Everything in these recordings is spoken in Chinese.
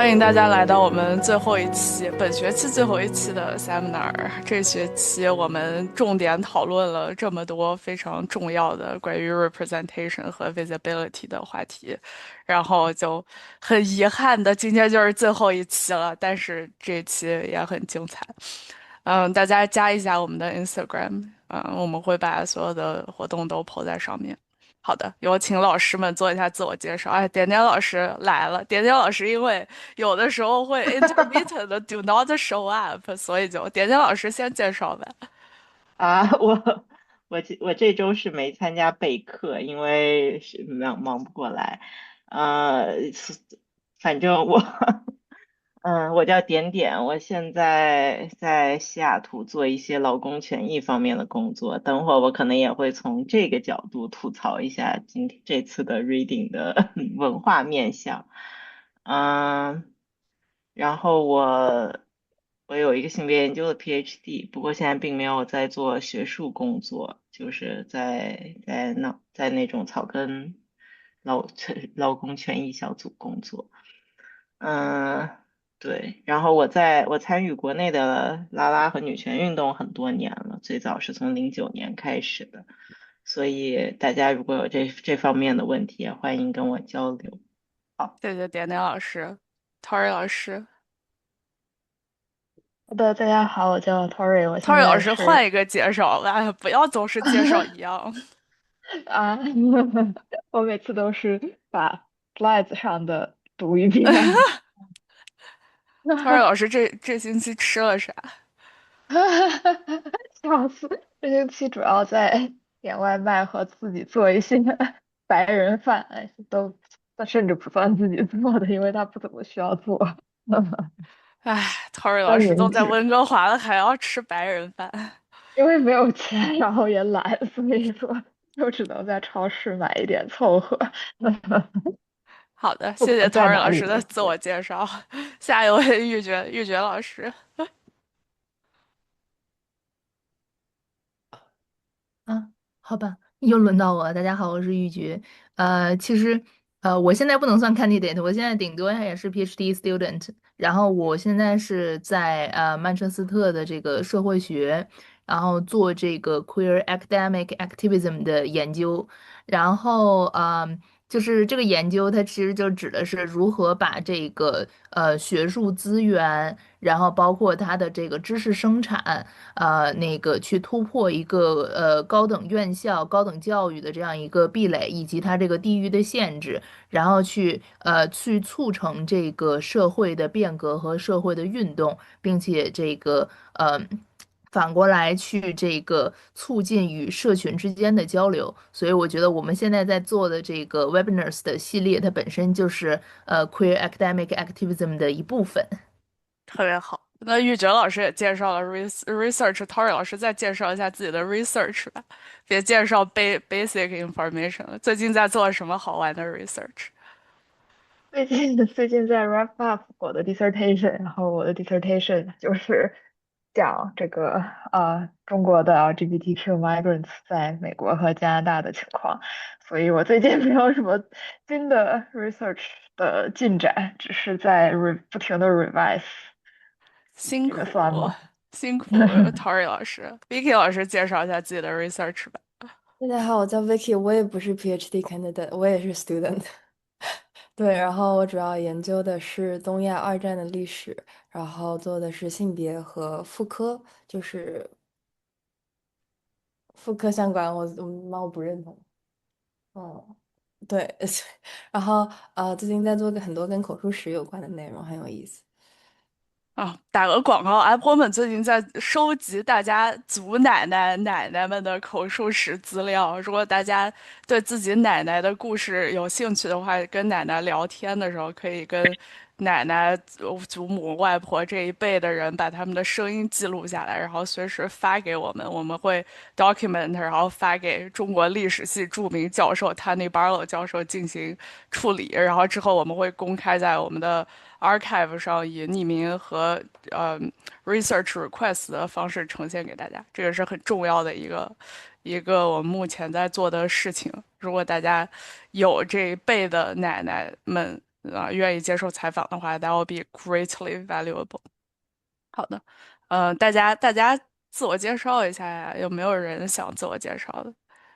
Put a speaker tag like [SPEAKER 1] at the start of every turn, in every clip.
[SPEAKER 1] 欢迎大家来到我们最后一期，本学期最后一期的 seminar。这学期我们重点讨论了这么多非常重要的关于 representation 和 visibility 的话题，然后就很遗憾的，今天就是最后一期了，但是这一期也很精彩。大家加一下我们的 Instagram，我们会把所有的活动都 po 在上面。好的，有请老师们做一下自我介绍。哎，点点老师来了。点点老师因为有的时候会 intermittent 的 do not show up，所以就点点老师先介绍呗。
[SPEAKER 2] 啊，我这周是没参加备课，因为是忙不过来。反正我我叫点点，我现在在西雅图做一些劳工权益方面的工作。等会儿我可能也会从这个角度吐槽一下这次的 reading 的文化面向。嗯，然后我有一个性别研究的 PhD，不过现在并没有在做学术工作，就是在那种草根劳工权益小组工作。嗯，对。然后我参与国内的拉拉和女权运动很多年了，最早是从09年开始的，所以大家如果有这方面的问题，也欢迎跟我交流。好。
[SPEAKER 1] 谢谢点点老师，Tori 老师
[SPEAKER 2] 好的，大家好，我叫 Tori，我现
[SPEAKER 1] ，Tori 老
[SPEAKER 2] 在是
[SPEAKER 1] 师换一个介绍吧，哎不要总是介绍一样。
[SPEAKER 2] 啊，我每次都是把 slides 上的读一遍。
[SPEAKER 1] Tori 老师这星期吃了啥？
[SPEAKER 2] 笑死！这星期主要在点外卖和自己做一些白人饭，甚至不算自己做的，因为他不怎么需要做。
[SPEAKER 1] 哎，Tori 老
[SPEAKER 2] 三
[SPEAKER 1] 师都在
[SPEAKER 2] 明治，
[SPEAKER 1] 温哥华了，还要吃白人饭。
[SPEAKER 2] 因为没有钱，然后也懒，所以说就只能在超市买一点凑合。
[SPEAKER 1] 好的，
[SPEAKER 2] 不
[SPEAKER 1] 谢谢
[SPEAKER 2] 管在
[SPEAKER 1] Tori
[SPEAKER 2] 哪里
[SPEAKER 1] 老师的
[SPEAKER 2] 都这样。
[SPEAKER 1] 自我介绍。下一位玉珏老师。
[SPEAKER 3] 啊，好吧，又轮到我了。大家好，我是玉菊。其实，我现在不能算 candidate，我现在顶多也是 PhD student。然后我现在是在曼彻斯特的这个社会学，然后做这个 queer academic activism 的研究。然后，就是这个研究，它其实就指的是如何把这个学术资源，然后包括它的这个知识生产。那个去突破一个高等院校、高等教育的这样一个壁垒，以及它这个地域的限制，然后去促成这个社会的变革和社会的运动，并且反过来去这个促进与社群之间的交流。所以我觉得我们现在在做的这个 webinars 的系列，它本身就是queer academic activism 的一部分。
[SPEAKER 1] 特别好。那玉珏老师也介绍了 research，Tori 老师再介绍一下自己的 research 吧，别介绍basic information 了。最近在做什么好玩的 research？
[SPEAKER 2] 最近在 wrap up 我的 dissertation，然后我的 dissertation 就是讲这个中国的 LGBTQ migrants 在美国和加拿大的情况，所以我最近没有什么新的 research 的进展，只是在不停的 revise，
[SPEAKER 1] 辛
[SPEAKER 2] 这个算
[SPEAKER 1] 苦
[SPEAKER 2] 吗？
[SPEAKER 1] 辛苦，Tori 老师，Vicky 老师介绍一下自己的 research 吧。
[SPEAKER 4] 大家好，我叫 Vicky，我也不是 PhD candidate，我也是 student。对，然后我主要研究的是东亚二战的历史，然后做的是性别和妇科，就是妇科相关，我不认同。嗯，对，然后最近在做很多跟口述史有关的内容，很有意思。
[SPEAKER 1] 啊，打个广告，Apple 们最近在收集大家祖奶奶们的口述史资料。如果大家对自己奶奶的故事有兴趣的话，跟奶奶聊天的时候，可以跟奶奶、祖母、外婆这一辈的人把他们的声音记录下来，然后随时发给我们，我们会 document，然后发给中国历史系著名教授 Tony Barlow 教授进行处理，然后之后我们会公开在我们的 archive 上以匿名和呃 research request 的方式呈现给大家，这个是很重要的一个我们目前在做的事情。如果大家有这一辈的奶奶们愿意接受采访的话，that will be greatly valuable。好的，大家自我介绍一下呀，有没有人想自我介绍的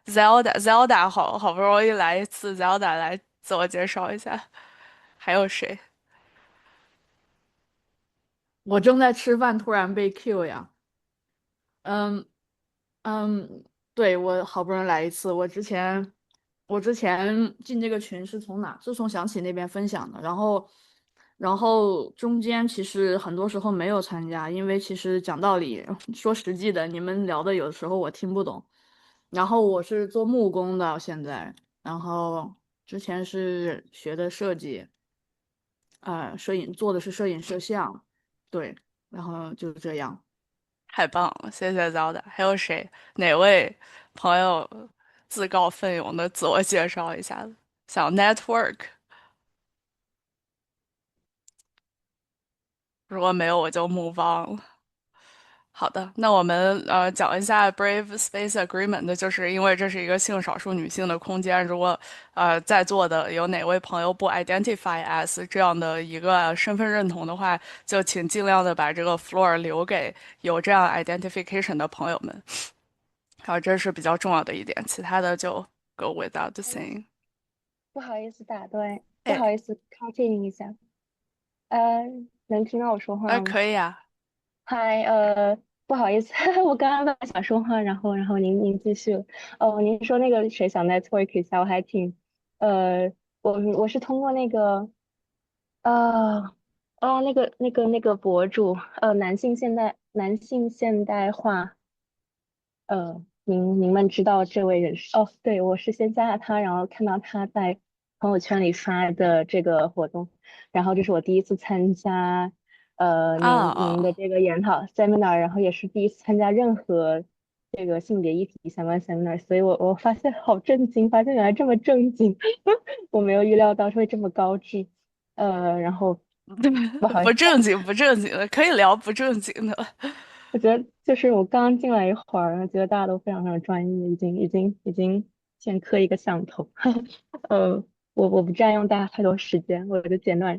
[SPEAKER 1] ？Zelda 好不容易来一次，Zelda 来自我介绍一下，还有谁？
[SPEAKER 5] 我正在吃饭，突然被 Q 呀。嗯对，我好不容易来一次。我之前进这个群是从哪？是从想起那边分享的。然后中间其实很多时候没有参加，因为其实讲道理，说实际的，你们聊的有的时候我听不懂。然后我是做木工的，现在，然后之前是学的设计，摄影做的是摄影摄像，对，然后就这样。
[SPEAKER 1] 太棒了，谢谢 Zelda。还有谁？哪位朋友自告奋勇的自我介绍一下子？想 network，如果没有我就 move on 了。好的，那我们讲一下 Brave Space Agreement，就是因为这是一个性少数女性的空间。如果在座的有哪位朋友不 identify as 这样的一个身份认同的话，就请尽量的把这个 floor 留给有这样 identification 的朋友们。然后这是比较重要的一点，其他的就 go without saying。
[SPEAKER 6] 不好意思打断，不
[SPEAKER 1] 哎
[SPEAKER 6] 好意思 continue 一下，呃，能听到我说话吗？
[SPEAKER 1] 可以啊。
[SPEAKER 6] 嗨，不好意思，我刚刚本来想说话，然后您继续。哦，您说那个谁想 network 一下，我还挺，呃，我是通过那个，呃，那个博主，男性现代化。您们知道这位人士？哦，对，我是先加了他，然后看到他在朋友圈里发的这个活动，然后这是我第一次参加，您的
[SPEAKER 1] 啊，
[SPEAKER 6] 这个研讨 seminar，然后也是第一次参加任何这个性别议题相关 seminar，所以我发现好震惊，发现原来这么正经，我没有预料到会这么高质，然后不好意思。
[SPEAKER 1] 不正经不正经的，可以聊不正经的。
[SPEAKER 6] 我觉得就是我刚进来一会儿，觉得大家都非常非常专业，已经先磕一个响头。呃，我不占用大家太多时间，我就简短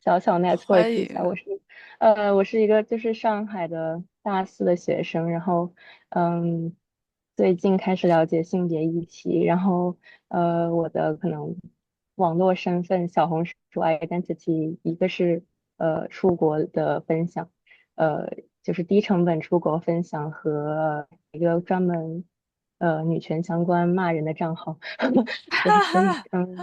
[SPEAKER 6] 小小 network 一下。
[SPEAKER 1] 欢迎。
[SPEAKER 6] 我是一个就是上海的大四的学生，然后嗯最近开始了解性别议题，然后我的可能网络身份小红书 identity 一个是出国的分享。呃，就是低成本出国分享和一个专门女权相关骂人的账号，对，所以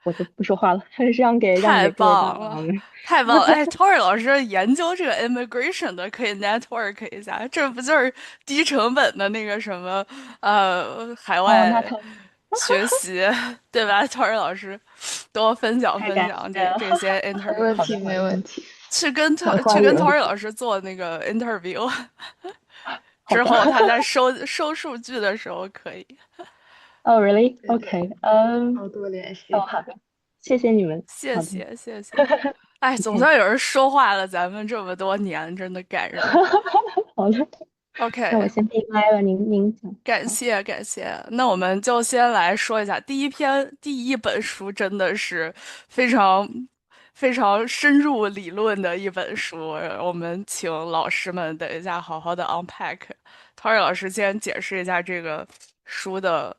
[SPEAKER 6] 我就不说话了，让给
[SPEAKER 1] 太
[SPEAKER 6] 各位大
[SPEAKER 1] 棒了，
[SPEAKER 6] 佬们。
[SPEAKER 1] 太棒了！哎，Tori 老师研究这个 immigration 的，可以 network 一下，这不就是低成本的那个什么海
[SPEAKER 6] 哦，那
[SPEAKER 1] 外
[SPEAKER 6] 他
[SPEAKER 1] 学习，对吧？Tori 老师多分享
[SPEAKER 6] 太感
[SPEAKER 1] 分享
[SPEAKER 6] 谢了，
[SPEAKER 1] 这些
[SPEAKER 3] 没
[SPEAKER 1] interview，
[SPEAKER 3] 问题，
[SPEAKER 6] 好的好的，
[SPEAKER 3] 没问题，
[SPEAKER 1] 去跟
[SPEAKER 3] 很欢迎。
[SPEAKER 1] Tori 老师做那个 interview
[SPEAKER 6] 好的。
[SPEAKER 1] 之后，他在收数据的时候可以。
[SPEAKER 6] 哦，really？
[SPEAKER 3] 对对，OK，好多联
[SPEAKER 6] 哦，
[SPEAKER 3] 系。
[SPEAKER 6] 好的，谢谢你们，
[SPEAKER 1] 谢
[SPEAKER 6] 好的
[SPEAKER 1] 谢谢谢。哎，总
[SPEAKER 6] ，OK，
[SPEAKER 1] 算有人说话了，咱们这么多年，真的感人。
[SPEAKER 6] 好的，那我
[SPEAKER 1] OK，
[SPEAKER 6] 先闭麦了，您讲，
[SPEAKER 1] 感
[SPEAKER 6] 好，
[SPEAKER 1] 谢感谢。那我们就先来说一下第一本书，真的是非常非常深入理论的一本书。我们请老师们等一下好好的 unpack。陶冶老师先解释一下这个书的，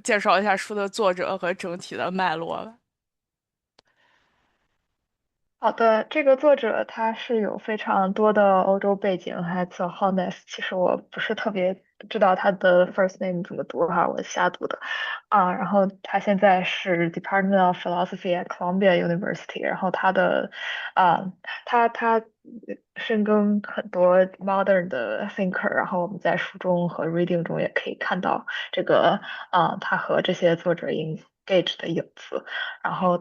[SPEAKER 1] 介绍一下书的作者和整体的脉络吧。
[SPEAKER 7] 好的，这个作者他是有非常多的欧洲背景，还叫 Holness。其实我不是特别知道他的 first name 怎么读哈，我瞎读的啊。然后他现在是 Department of Philosophy at Columbia University，然后啊，他深耕很多 modern 的 thinker，然后我们在书中和 reading 中也可以看到这个他和这些作者 engage 的影子。然后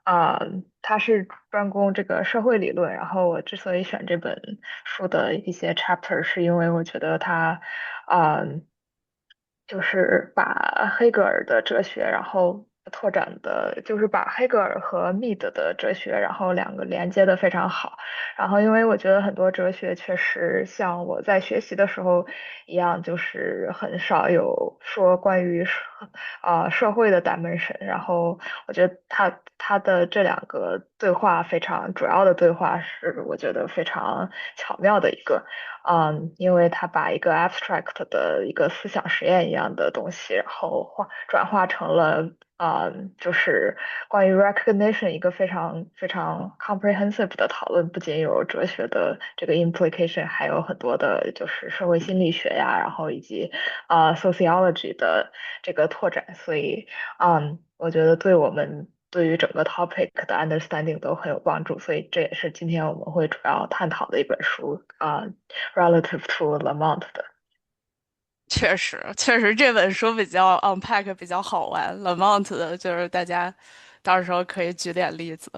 [SPEAKER 7] 啊、他是专攻这个社会理论。然后我之所以选这本书的一些 chapter，是因为我觉得他，就是把黑格尔的哲学，然后拓展的，就是把黑格尔和 Mead 的哲学，然后两个连接的非常好。然后，因为我觉得很多哲学确实像我在学习的时候一样，就是很少有说关于社会的 dimension。然后，我觉得他的这两个对话非常主要的对话是我觉得非常巧妙的一个。因为他把一个 abstract 的一个思想实验一样的东西，然后转化成了就是关于 recognition 一个非常非常 comprehensive 的讨论，不仅有哲学的这个 implication，还有很多的就是社会心理学呀，然后以及sociology 的这个拓展，所以我觉得对我们对于整个 topic 的 understanding 都很有帮助，所以这也是今天我们会主要探讨的一本书relative to Lamont 的。
[SPEAKER 1] 确实，确实这本书比较 unpack 比较好玩，Lamont 的就是大家到时候可以举点例子。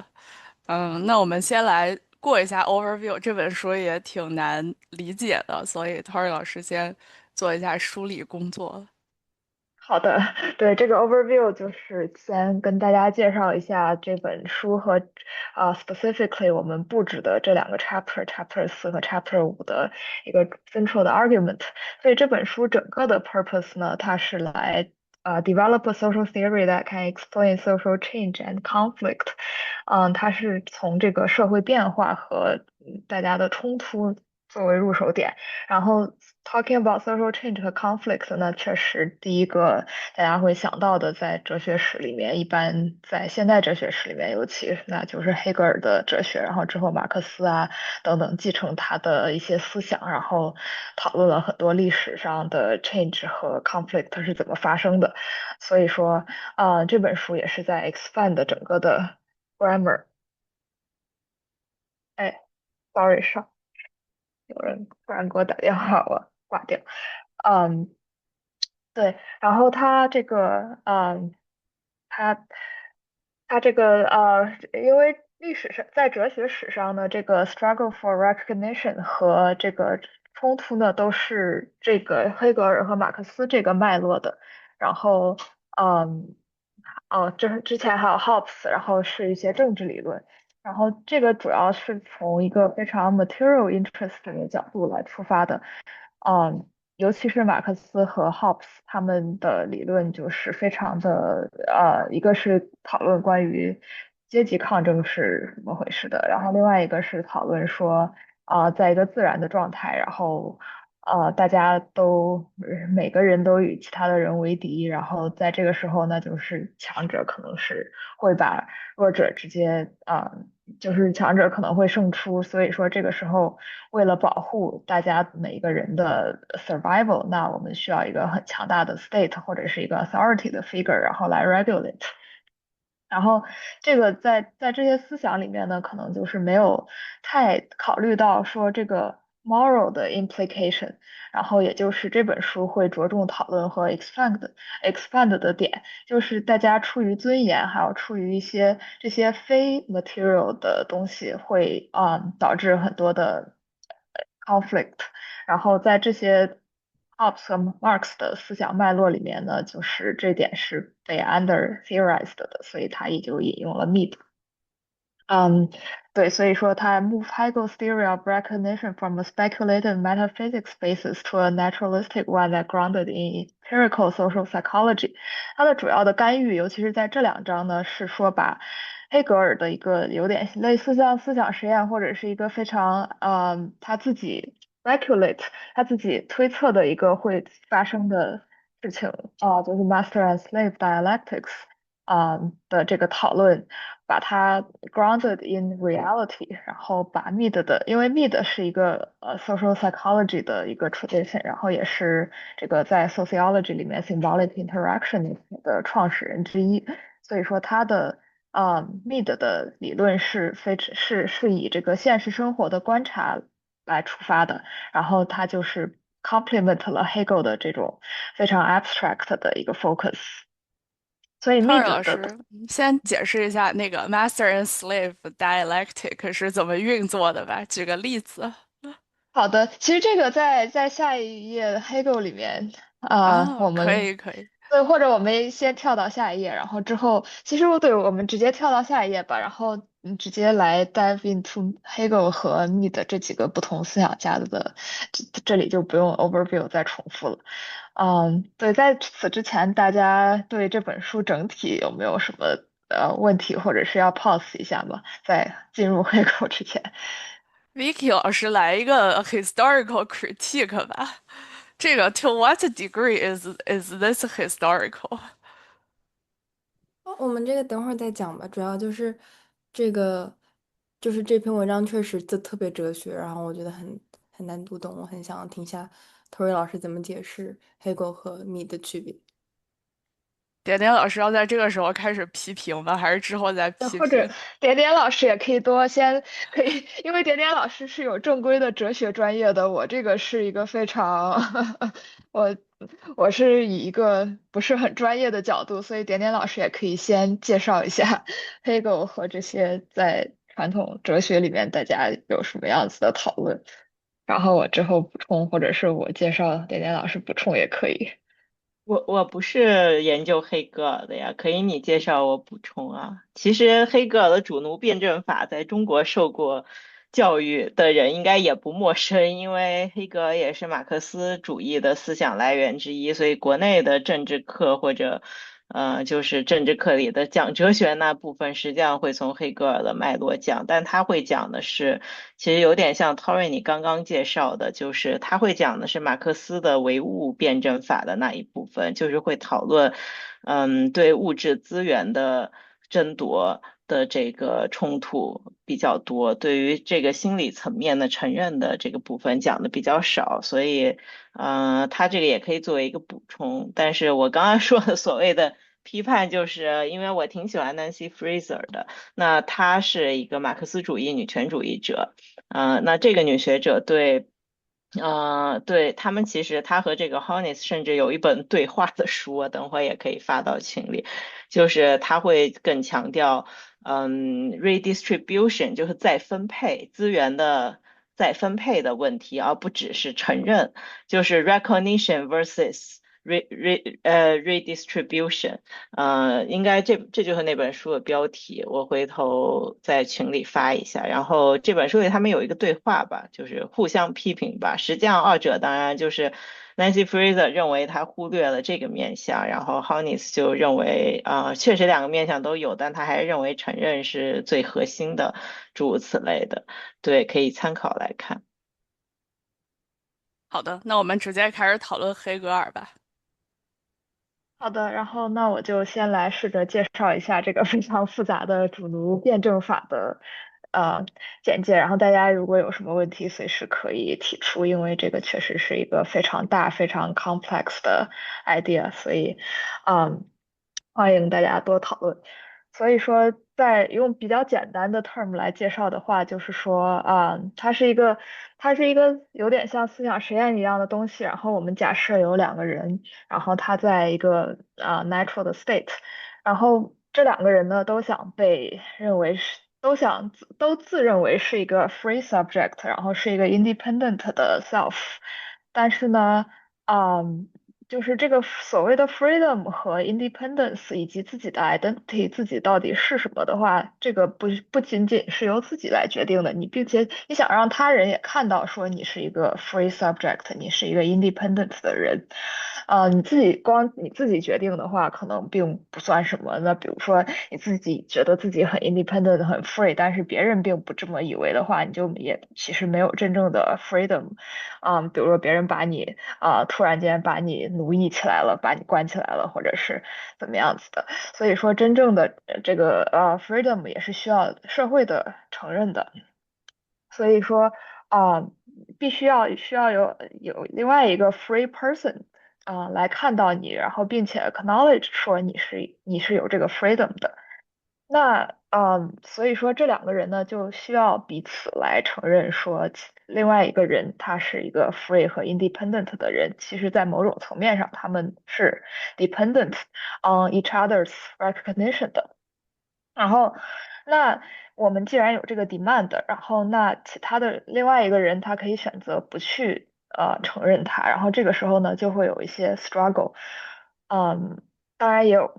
[SPEAKER 1] 那我们先来过一下 overview，这本书也挺难理解的，所以 Tori 老师先做一下梳理工作。
[SPEAKER 7] 好的，对，这个 overview 就是先跟大家介绍一下这本书和specifically 我们布置的这两个 chapter 4和 chapter 5的一个 central 的 argument。所以这本书整个的 purpose 呢，它是来develop a social theory that can explain social change and conflict。它是从这个社会变化和大家的冲突作为入手点。然后 talking about social change 和 conflict 呢，确实第一个大家会想到的，在哲学史里面，一般在现代哲学史里面，尤其那就是黑格尔的哲学，然后之后马克思啊等等继承他的一些思想，然后讨论了很多历史上的 change 和 conflict 是怎么发生的。所以说，这本书也是在 expand 整个的 grammar。哎，sorry，有人突然给我打电话，我挂掉。嗯，对，然后他他这个因为历史上在哲学史上呢，这个 struggle for recognition 和这个冲突呢，都是这个黑格尔和马克思这个脉络的。然后，嗯，这之前还有 Hobbes，然后是一些政治理论。然后这个主要是从一个非常 material interest 的角度来出发的。嗯，尤其是马克思和 Hobbes 他们的理论就是非常的一个是讨论关于阶级抗争是怎么回事的，然后另外一个是讨论说在一个自然的状态，然后大家都每个人都与其他的人为敌，然后在这个时候呢，就是强者可能是会把弱者直接就是强者可能会胜出，所以说这个时候为了保护大家每一个人的 survival，那我们需要一个很强大的 state 或者是一个 authority 的 figure，然后来 regulate。然后这个在这些思想里面呢，可能就是没有太考虑到说这个 moral 的 implication，然后也就是这本书会着重讨论和 expand 的点，就是大家出于尊严，还有出于一些这些非 material 的东西会导致很多的conflict。然后在这些 Hobbes 和 Marx 的思想脉络里面呢，就是这点是被 under theorized 的，所以他也就引用了 Mead。嗯，对，所以说他 move Hegel's theory of recognition from a speculative metaphysics basis to a naturalistic one that grounded in empirical social psychology。它的主要的干预，尤其是在这两章呢，是说把黑格尔的一个有点类似像思想实验，或者是一个非常他自己 speculate 他自己推测的一个会发生的事情就是 master and slave dialectics。的这个讨论，把它 grounded in reality，然后把 Mead 的，因为 Mead 是一个social psychology 的一个 tradition，然后也是这个在 sociology 里面 symbolic interaction 的创始人之一，所以说他的Mead 的理论是以这个现实生活的观察来出发的，然后他就是 complement 了 Hegel 的这种非常 abstract 的一个 focus。所以
[SPEAKER 1] Tori
[SPEAKER 7] Mead 的
[SPEAKER 1] 老师，先解释一下那个 master and slave dialectic 是怎么运作的吧？举个例子。
[SPEAKER 7] 好的，其实这个在下一页 Hegel 里面我
[SPEAKER 1] 可
[SPEAKER 7] 们
[SPEAKER 1] 以可以。
[SPEAKER 7] 对，或者我们先跳到下一页，然后之后，其实我们直接跳到下一页吧，然后直接来 dive into Hegel 和 Mead 这几个不同思想家的，这里就不用 overview 再重复了。对，在此之前，大家对这本书整体有没有什么问题，或者是要 pause 一下吗？在进入 Hegel 之前。
[SPEAKER 1] Vicky 老师来一个 historical critique 吧。这个 To what degree is this historical？
[SPEAKER 4] 我们这个等会儿再讲吧，主要就是这个，就是这篇文章确实就特别哲学，然后我觉得很难读懂，我很想听下 Tori 老师怎么解释黑狗和米的区别。
[SPEAKER 1] 点点老师要在这个时候开始批评吗？还是之后再批评？
[SPEAKER 7] 或者点点老师也可以多先可以，因为点点老师是有正规的哲学专业的，我这个是一个非常我我是以一个不是很专业的角度，所以点点老师也可以先介绍一下黑狗和这些在传统哲学里面大家有什么样子的讨论，然后我之后补充，或者是我介绍点点老师补充也可以。
[SPEAKER 2] 我不是研究黑格尔的呀，可以你介绍我补充啊。其实黑格尔的主奴辩证法在中国受过教育的人应该也不陌生，因为黑格尔也是马克思主义的思想来源之一，所以国内的政治课或者就是政治课里的讲哲学那部分，实际上会从黑格尔的脉络讲，但他会讲的是，其实有点像 Torrey 你刚刚介绍的，就是他会讲的是马克思的唯物辩证法的那一部分，就是会讨论，对物质资源的争夺的这个冲突比较多，对于这个心理层面的承认的这个部分讲的比较少，所以，他这个也可以作为一个补充。但是我刚刚说的所谓的批判，就是因为我挺喜欢 Nancy Fraser 的，那她是一个马克思主义女权主义者，那这个女学者对他们其实他和这个 Honis 甚至有一本对话的书，我等会儿也可以发到群里，就是他会更强调，redistribution 就是再分配资源的再分配的问题，而不只是承认，就是 recognition versus redistribution。应该这就是那本书的标题，我回头在群里发一下。然后这本书里他们有一个对话吧，就是互相批评吧。实际上二者当然就是 Nancy Fraser 认为他忽略了这个面向，然后 Honis 就认为确实两个面向都有，但他还认为承认是最核心的，诸如此类的。对，可以参考来看。
[SPEAKER 1] 好的，那我们直接开始讨论黑格尔吧。
[SPEAKER 7] 好的，然后那我就先来试着介绍一下这个非常复杂的主奴辩证法的简介，然后大家如果有什么问题，随时可以提出，因为这个确实是一个非常大、非常 complex 的 idea，所以嗯，欢迎大家多讨论。所以说，在用比较简单的 term 来介绍的话，就是说，它是一个有点像思想实验一样的东西。然后我们假设有两个人，然后他在一个natural 的 state，然后这两个人呢都想被认为是都自认为是一个 free subject，然后是一个 independent 的 self，但是呢，嗯。就是这个所谓的 freedom 和 independence 以及自己的 identity，自己到底是什么的话，这个不仅仅是由自己来决定的，并且你想让他人也看到说你是一个 free subject，你是一个 independent 的人，你自己决定的话，可能并不算什么。那比如说你自己觉得自己很 independent 很 free，但是别人并不这么以为的话，你就也其实没有真正的 freedom。比如说别人把你突然间把你奴役起来了，把你关起来了，或者是怎么样子的。所以说，真正的这个freedom 也是需要社会的承认的。所以说啊、必须需要有另外一个 free person 来看到你，然后并且 acknowledge 说你是有这个 freedom 的。那所以说这两个人呢，就需要彼此来承认说，另外一个人他是一个 free 和 independent 的人，其实在某种层面上他们是 dependent on each other's recognition 的。然后，那我们既然有这个 demand，然后那其他的另外一个人他可以选择不去承认它，然后这个时候呢就会有一些 struggle。嗯，当然也有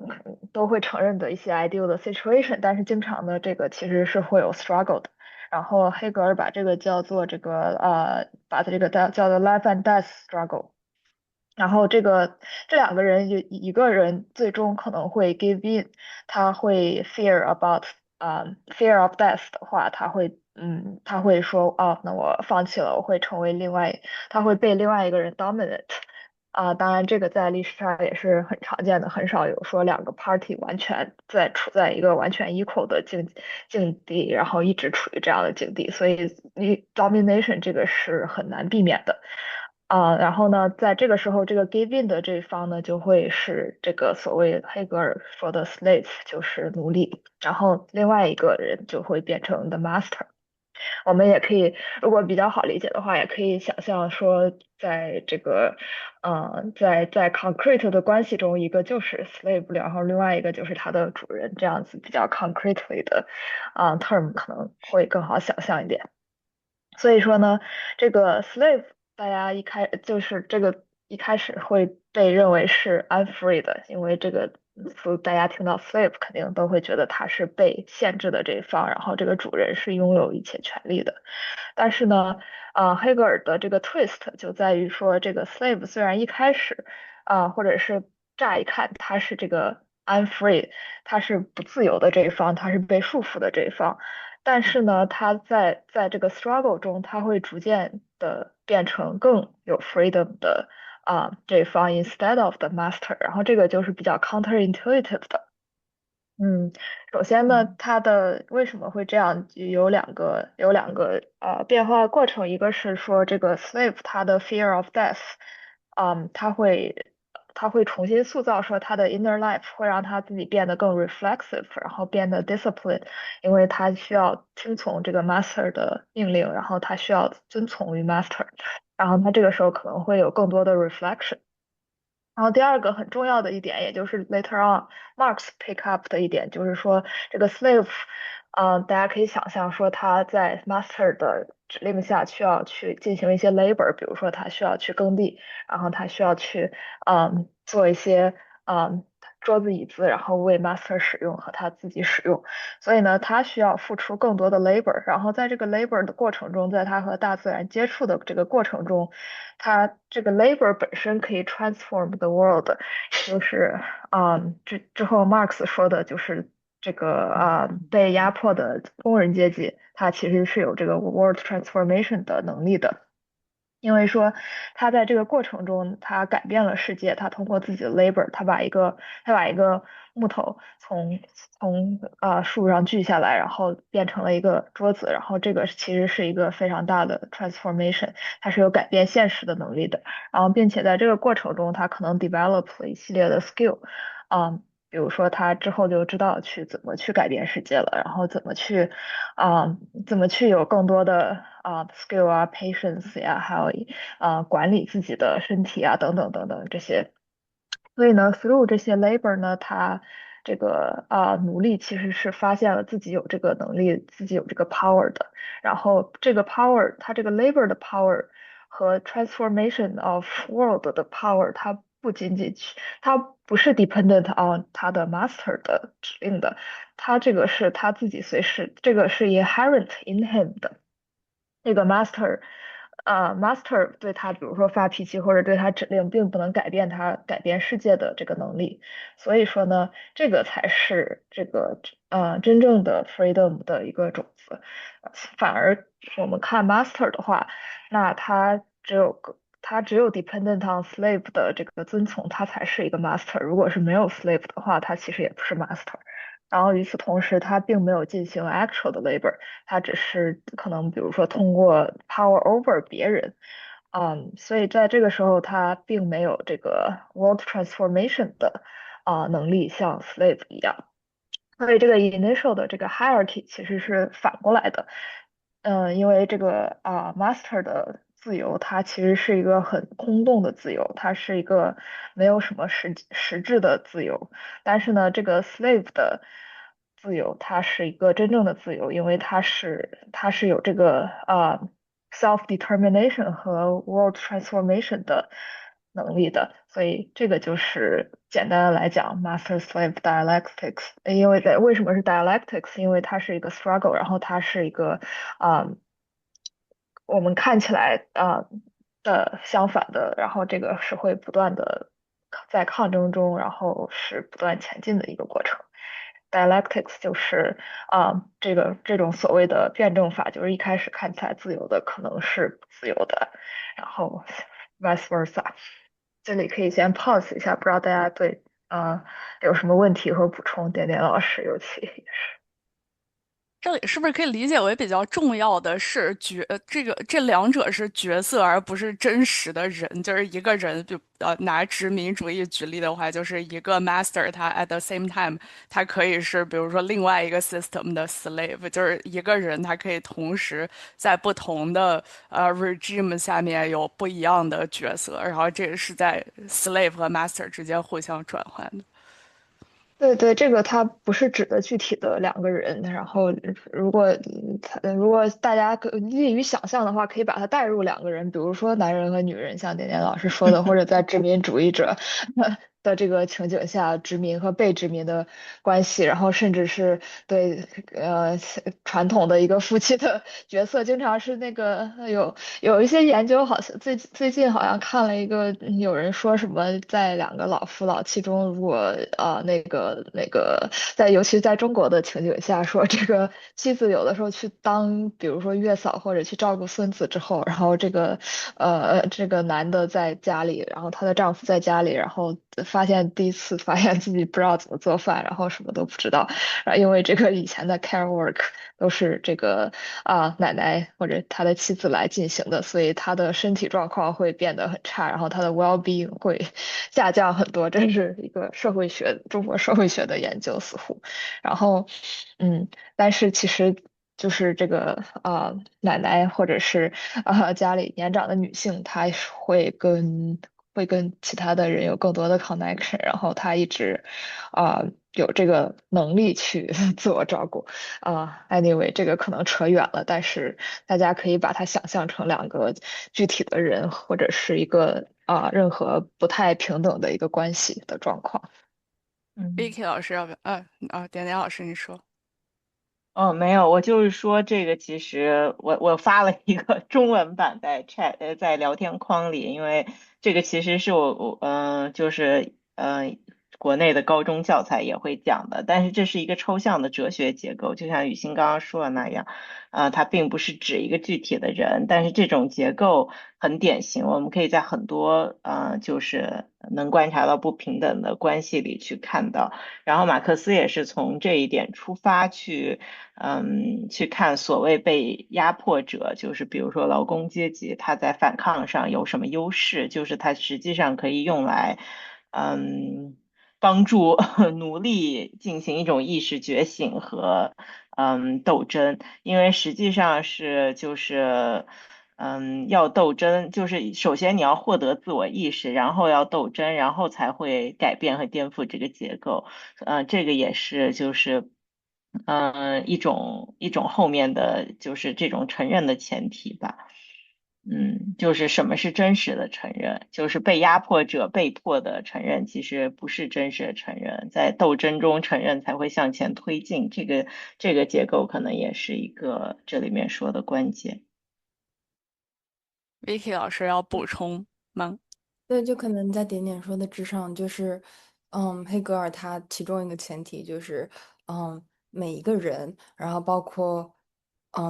[SPEAKER 7] 都会承认的一些 ideal 的 situation，但是经常的这个其实是会有 struggle 的。然后黑格尔把这个叫做把这个叫做 life and death struggle。然后这两个人一个人最终可能会 give in，他会 fear of death 的话，他会说哦，那我放弃了，我会成为他会被另外一个人 dominate。当然这个在历史上也是很常见的，很少有说两个 party 完全处在一个完全 equal 的境地，然后一直处于这样的境地，所以domination 这个是很难避免的。然后呢，在这个时候，这个 give in 的这一方呢，就会是这个所谓黑格尔说的 slave，就是奴隶，然后另外一个人就会变成 the master。我们也可以，如果比较好理解的话，也可以想象说，在这个，在 concrete 的关系中，一个就是 slave，然后另外一个就是他的主人，这样子比较 concretely 的，term 可能会更好想象一点。所以说呢，这个 slave 大家一开始会被认为是 unfree 的，因为这个词大家听到 slave 肯定都会觉得他是被限制的这一方，然后这个主人是拥有一切权利的。但是呢，黑格尔的这个 twist 就在于说，这个 slave 虽然一开始或者是乍一看他是这个 unfree，他是不自由的这一方，他是被束缚的这一方。但是呢，他在这个 struggle 中，他会逐渐的变成更有 freedom 的这一方，instead of the master，然后这个就是比较 counterintuitive 的。首先呢，它的为什么会这样，有两个变化过程，一个是说这个 slave 他的 fear of death，嗯，他会重新塑造说他的 inner life，会让他自己变得更 reflexive，然后变得 discipline，因为他需要听从这个 master 的命令，然后他需要遵从于 master，然后他这个时候可能会有更多的 reflection。然后第二个很重要的一点，也就是 later on Marx pick up 的一点，就是说这个 slave，大家可以想象说他在 master 的指令下需要去进行一些 labor，比如说他需要去耕地，然后他需要去做一些桌子椅子，然后为 master 使用和他自己使用，所以呢，他需要付出更多的 labor，然后在这个 labor 的过程中，在他和大自然接触的这个过程中。它这个 labor 本身可以 transform the world，就是之后 Marx 说的就是这个被压迫的工人阶级，他其实是有这个 world transformation 的能力的。因为说他在这个过程中，他改变了世界，他通过自己的 labor，他把一个木头从树上锯下来，然后变成了一个桌子，然后这个其实是一个非常大的 transformation，它是有改变现实的能力的。然后并且在这个过程中，他可能 develop 了一系列的 skill，比如说他之后就知道怎么去改变世界了，然后啊、怎么去有更多的skill patience 呀，还有管理自己的身体啊，等等等等这些。所以呢，through 这些 labor 呢，他这个奴隶其实是发现了自己有这个能力，自己有这个 power 的。然后这个 power，他这个 labor 的 power 和 transformation of world 的 power，它不仅仅去，它不是 dependent on 他的 master 的指令的，他这个是他自己随时，这个是 inherent in him 的。那个 master 对他，比如说发脾气或者对他指令，并不能改变他改变世界的这个能力。所以说呢，这个才是这个真正的 freedom 的一个种子。反而我们看 master 的话，那他只有 dependent on slave 的这个遵从，他才是一个 master。如果是没有 slave 的话，他其实也不是 master。然后与此同时，他并没有进行 actual 的 labor，他只是可能比如说通过 power over 别人，所以在这个时候他并没有这个 world transformation 的能力，像 slave 一样。所以这个 initial 的这个 hierarchy 其实是反过来的，因为这个master 的自由，它其实是一个很空洞的自由，它是一个没有什么实质的自由。但是呢，这个 slave 的自由，它是一个真正的自由，因为它是有这个self determination 和 world transformation 的能力的。所以这个就是简单的来讲，master-slave dialectics。因为为什么是 dialectics？因为它是一个 struggle，然后它是一个啊、我们看起来的相反的，然后这个是会不断的在抗争中，然后是不断前进的一个过程。Dialectics 就是这种所谓的辩证法，就是一开始看起来自由的可能是不自由的，然后 vice versa。这里可以先 pause 一下，不知道大家对有什么问题和补充？点点老师尤其也是。
[SPEAKER 1] 这里是不是可以理解为比较重要的是这两者是角色，而不是真实的人？就是一个人，就拿殖民主义举例的话，就是一个 master，他 at the same time，他可以是比如说另外一个 system 的 slave，就是一个人，他可以同时在不同的regime 下面有不一样的角色，然后这个是在 slave 和 master 之间互相转换的。
[SPEAKER 7] 对对，这个它不是指的具体的两个人，然后如果大家利于想象的话，可以把它代入两个人，比如说男人和女人，像点点老师说的，或者在殖民主义者的这个情景下，殖民和被殖民的关系，然后甚至是对传统的一个夫妻的角色，经常是那个有一些研究，好像最近好像看了一个，有人说什么在两个老夫老妻中，如果那个尤其在中国的情景下，说这个妻子有的时候去当，比如说月嫂或者去照顾孙子之后，然后这个男的在家里，然后她的丈夫在家里，然后第一次发现自己不知道怎么做饭，然后什么都不知道，然后因为这个以前的 care work 都是这个奶奶或者他的妻子来进行的，所以他的身体状况会变得很差，然后他的 well-being 会下降很多，这是一个中国社会学的研究似乎。然后嗯，但是其实就是这个奶奶或者是家里年长的女性，她是会跟其他的人有更多的 connection，然后她一直有这个能力去自我照顾。anyway，这个可能扯远了，但是大家可以把它想象成两个具体的人，或者是一个任何不太平等的一个关系的状况。嗯。
[SPEAKER 1] Vicky 老师要不要？点点老师你说。
[SPEAKER 2] 哦，没有，我就是说这个，其实我发了一个中文版在在聊天框里，因为这个其实是就是国内的高中教材也会讲的，但是这是一个抽象的哲学结构，就像雨欣刚刚说的那样，它并不是指一个具体的人，但是这种结构很典型，我们可以在很多就是能观察到不平等的关系里去看到。然后马克思也是从这一点出发去看所谓被压迫者，就是比如说劳工阶级，他在反抗上有什么优势，就是他实际上可以用来，帮助奴隶进行一种意识觉醒和斗争，因为实际上就是。要斗争，就是首先你要获得自我意识，然后要斗争，然后才会改变和颠覆这个结构。这个也是就是一种后面的就是这种承认的前提吧。就是什么是真实的承认？就是被压迫者被迫的承认，其实不是真实的承认，在斗争中承认才会向前推进。这个结构可能也是一个这里面说的关键。
[SPEAKER 1] Vicky 老师要补充吗？
[SPEAKER 4] 对，就可能在点点说的之上，就是，黑格尔他其中一个前提就是，每一个人，然后包括，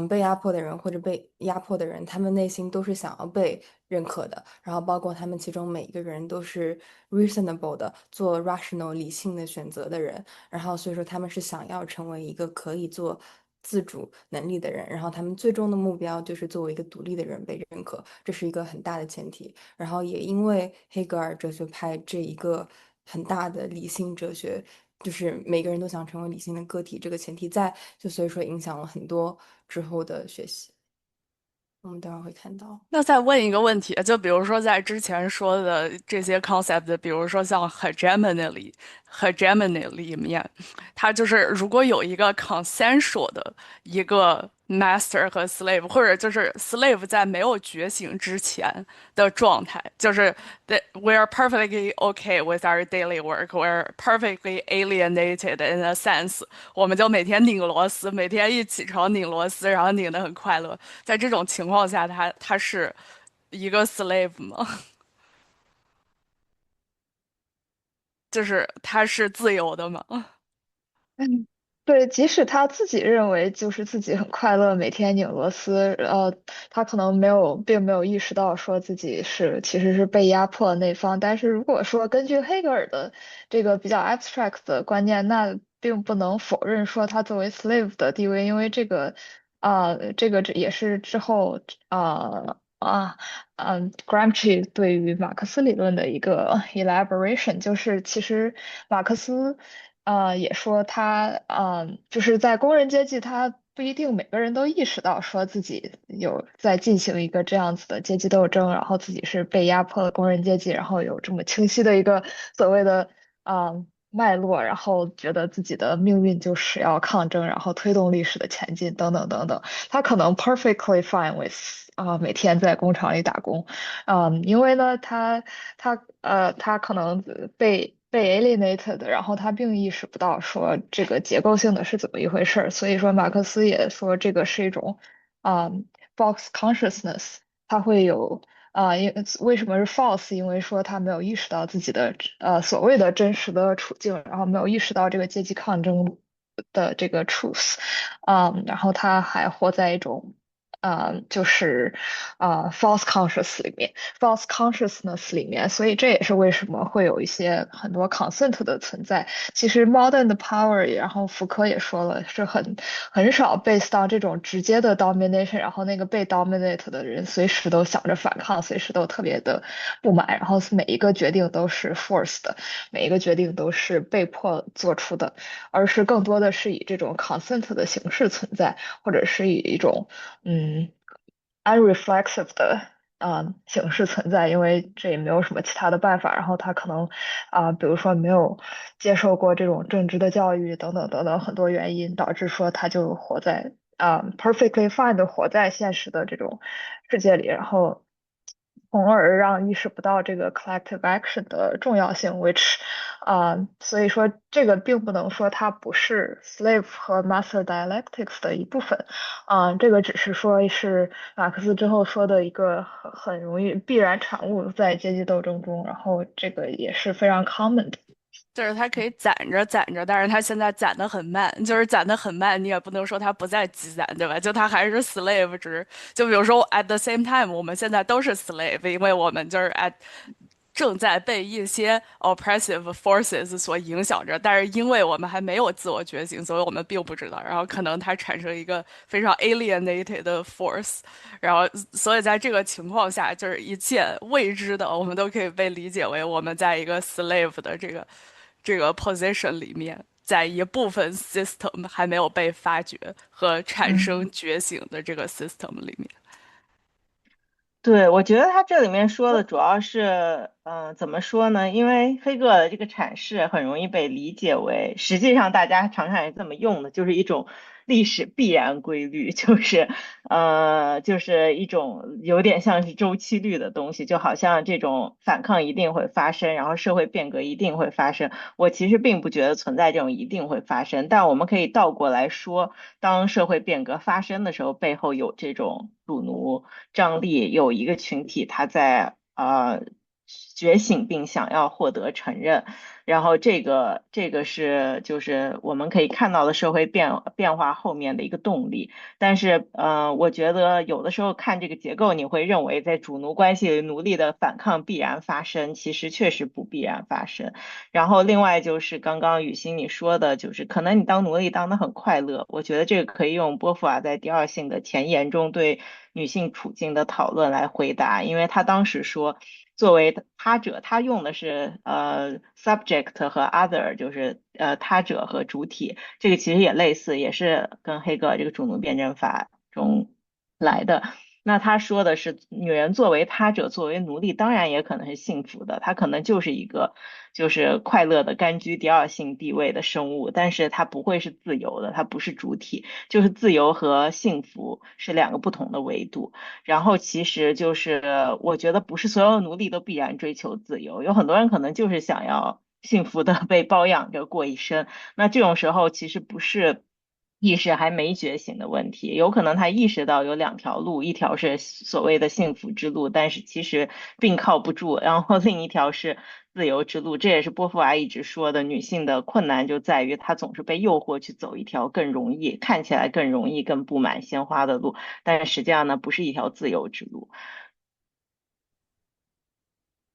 [SPEAKER 4] 被压迫的人或者被压迫的人，他们内心都是想要被认可的，然后包括他们其中每一个人都是 reasonable 的，做 rational 理性的选择的人，然后所以说他们是想要成为一个可以做自主能力的人，然后他们最终的目标就是作为一个独立的人被认可，这是一个很大的前提。然后也因为黑格尔哲学派这一个很大的理性哲学，就是每个人都想成为理性的个体这个前提在，就所以说影响了很多之后的学习。我们待会儿会看到。
[SPEAKER 1] 那再问一个问题，就比如说在之前说的这些 concept，比如说像 hegemony 里面，它就是如果有一个 consensual 的一个 master 和 slave，或者就是 slave 在没有觉醒之前的状态，就是 we are perfectly okay with our daily work, we're perfectly alienated in a sense，我们就每天拧螺丝，每天一起床拧螺丝，然后拧得很快乐。在这种情况下，他是一个 slave 吗？就是他是自由的吗？
[SPEAKER 7] 嗯，对，即使他自己认为就是自己很快乐，每天拧螺丝，他可能并没有意识到说自己其实是被压迫的那方。但是如果说根据黑格尔的这个比较 abstract 的观念，那并不能否认说他作为 slave 的地位，因为这也是之后Gramsci 对于马克思理论的一个 elaboration，就是其实马克思也说他就是在工人阶级，他不一定每个人都意识到说自己有在进行一个这样子的阶级斗争，然后自己是被压迫的工人阶级，然后有这么清晰的一个所谓的脉络，然后觉得自己的命运就是要抗争，然后推动历史的前进，等等等等。他可能 perfectly fine with 每天在工厂里打工，因为呢，他可能被 alienated，然后他并意识不到说这个结构性的是怎么一回事儿，所以说马克思也说这个是一种啊、false consciousness，他会有。为什么是 false？因为说他没有意识到自己的所谓的真实的处境，然后没有意识到这个阶级抗争的这个 truth，然后他还活在一种就是false conscious 里面，false consciousness 里面，所以这也是为什么会有一些很多 consent 的存在。其实 modern 的 power，然后福柯也说了，是很少 based on 这种直接的 domination，然后那个被 dominate 的人随时都想着反抗，随时都特别的不满，然后每一个决定都是 forced 的，每一个决定都是被迫做出的，而是更多的是以这种 consent 的形式存在。或者是以一种嗯 unreflexive 的形式存在，因为这也没有什么其他的办法。然后他可能比如说没有接受过这种政治的教育等等等等很多原因，导致说他就活在perfectly fine 的活在现实的这种世界里，然后从而让意识不到这个 collective action 的重要性，which 所以说这个并不能说它不是 slave 和 master dialectics 的一部分，这个只是说是马克思之后说的一个很容易必然产物在阶级斗争中，然后这个也是非常 common 的。
[SPEAKER 1] 就是它可以攒着攒着，但是它现在攒得很慢，就是攒得很慢，你也不能说它不再积攒，对吧？就它还是 slave 值。就比如说 at the same time，我们现在都是 slave，因为我们就是 正在被一些 oppressive forces所影响着，但是因为我们还没有自我觉醒，所以我们并不知道。然后可能它产生一个非常 alienated 的 force，然后所以在这个情况下，就是一切未知的，我们都可以被理解为我们在一个 slave 的这个 position 里面，在一部分 system 还没有被发掘和产
[SPEAKER 3] 嗯。
[SPEAKER 1] 生觉醒的这个 system 里面。
[SPEAKER 2] 对，我觉得他这里面说的主要是，怎么说呢？因为黑格尔的这个阐释很容易被理解为，实际上大家常常也这么用的，就是一种历史必然规律，就是一种有点像是周期率的东西，就好像这种反抗一定会发生，然后社会变革一定会发生。我其实并不觉得存在这种一定会发生，但我们可以倒过来说，当社会变革发生的时候，背后有这种主奴。张力有一个群体，他在觉醒并想要获得承认，然后这个是就是我们可以看到的社会变化后面的一个动力。但是我觉得有的时候看这个结构，你会认为在主奴关系里奴隶的反抗必然发生，其实确实不必然发生。然后另外就是刚刚雨欣你说的，就是可能你当奴隶当得很快乐，我觉得这个可以用波伏娃在第二性的前言中对女性处境的讨论来回答，因为他当时说，作为他者，他用的是subject 和 other，就是他者和主体，这个其实也类似，也是跟黑格尔这个主奴辩证法中来的。那他说的是，女人作为他者，作为奴隶，当然也可能是幸福的，她可能就是一个就是快乐的甘居第二性地位的生物，但是她不会是自由的，她不是主体，就是自由和幸福是两个不同的维度。然后其实就是我觉得不是所有奴隶都必然追求自由，有很多人可能就是想要幸福的被包养着过一生。那这种时候其实不是意识还没觉醒的问题，有可能他意识到有两条路，一条是所谓的幸福之路，但是其实并靠不住，然后另一条是自由之路。这也是波伏娃一直说的，女性的困难就在于她总是被诱惑去走一条更容易、看起来更容易、更布满鲜花的路，但是实际上呢，不是一条自由之路。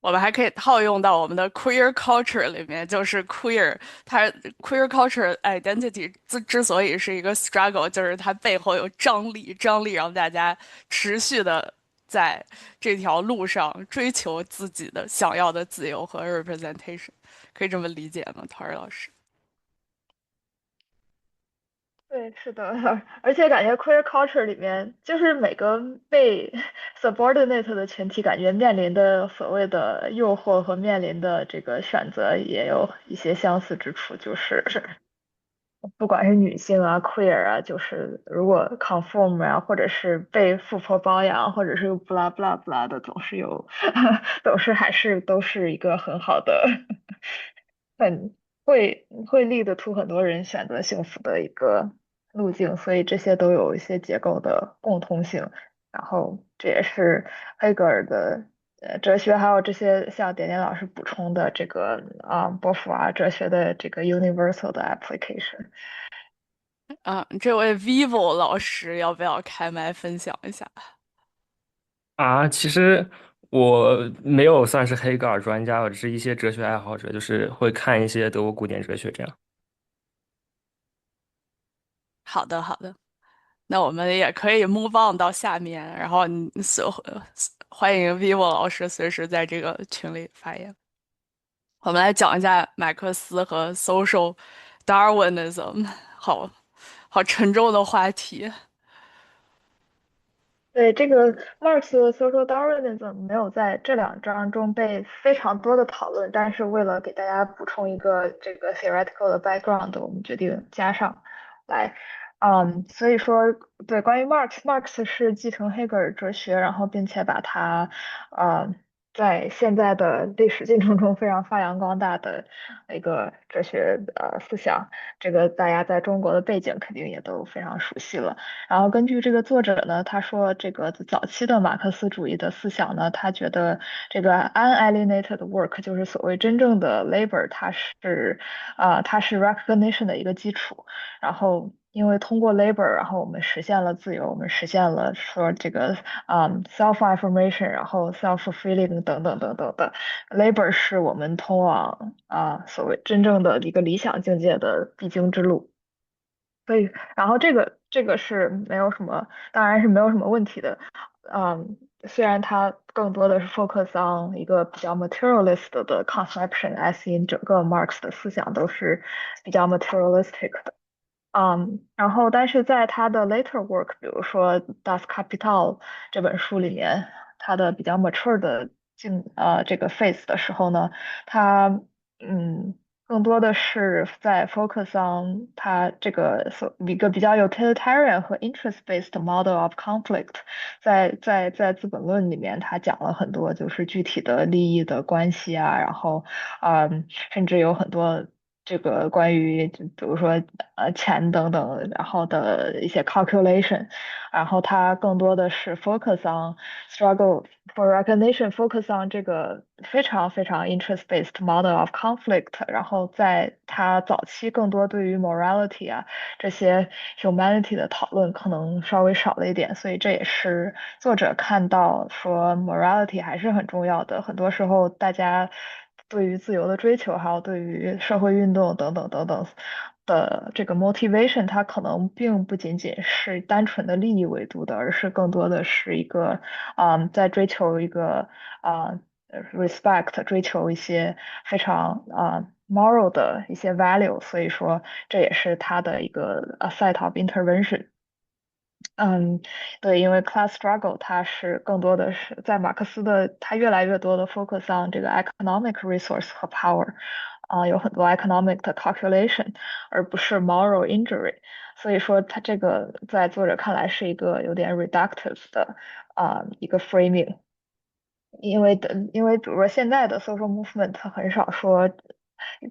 [SPEAKER 1] 我们还可以套用到我们的 queer culture 里面，就是 queer，它 queer culture identity 之所以是一个 struggle，就是它背后有张力，张力让大家持续的在这条路上追求自己的想要的自由和 representation，可以这么理解吗，陶尔老师？
[SPEAKER 7] 对，是的，而且感觉 queer culture 里面，就是每个被 subordinate 的群体，感觉面临的所谓的诱惑和面临的这个选择也有一些相似之处，就是不管是女性啊、queer 啊，就是如果 conform 啊，或者是被富婆包养，或者是 blah blah blah 的，总是有，总是还是都是一个很好的，很会 lead to 很多人选择幸福的一个路径，所以这些都有一些结构的共通性。然后这也是黑格尔的哲学，还有这些像点点老师补充的这个波伏娃哲学的这个 universal 的 application。
[SPEAKER 1] 这位 vivo 老师要不要开麦分享一下？
[SPEAKER 8] 啊，其实我没有算是黑格尔专家，我只是一些哲学爱好者，就是会看一些德国古典哲学这样。
[SPEAKER 1] 好的，好的。那我们也可以 move on 到下面，然后欢迎 vivo 老师随时在这个群里发言。我们来讲一下马克思和 social Darwinism，好好沉重的话题。
[SPEAKER 7] 对，这个 Marx 的 social Darwinism 没有在这两章中被非常多的讨论，但是为了给大家补充一个这个 theoretical 的 background，我们决定加上来。所以说，对，关于 Marx 是继承黑格尔哲学，然后并且把它，在现在的历史进程中非常发扬光大的一个哲学思想，这个大家在中国的背景肯定也都非常熟悉了。然后根据这个作者呢，他说这个早期的马克思主义的思想呢，他觉得这个 unalienated work 就是所谓真正的 labor，它是 recognition 的一个基础。然后因为通过 labor，然后我们实现了自由，我们实现了说这个self affirmation，然后 self fulfilling 等等等等的 labor 是我们通往所谓真正的一个理想境界的必经之路。所以，然后这个是没有什么，当然是没有什么问题的。虽然它更多的是 focus on 一个比较 materialist 的 conception，as in 整个 Marx 的思想都是比较 materialistic 的。然后但是在他的 later work，比如说《Das Kapital》这本书里面，他的比较 mature 的这个 phase 的时候呢，他嗯更多的是在 focus on 他这个一个比较 utilitarian 和 interest-based model of conflict，在《资本论》里面，他讲了很多就是具体的利益的关系啊，然后甚至有很多。这个关于比如说钱等等，然后的一些 calculation，然后它更多的是 focus on struggle for recognition，focus on 这个非常非常 interest-based model of conflict，然后在它早期更多对于 morality 啊这些 humanity 的讨论可能稍微少了一点，所以这也是作者看到说 morality 还是很重要的，很多时候大家。对于自由的追求，还有对于社会运动等等等等的这个 motivation，它可能并不仅仅是单纯的利益维度的，而是更多的是一个在追求一个respect，追求一些非常moral 的一些 value，所以说这也是它的一个site of intervention。对，因为 class struggle 它是更多的是在马克思的，它越来越多的 focus on 这个 economic resource 和 power，有很多 economic 的 calculation，而不是 moral injury。所以说，它这个在作者看来是一个有点 reductive 的一个 framing。因为比如说现在的 social movement 它很少说，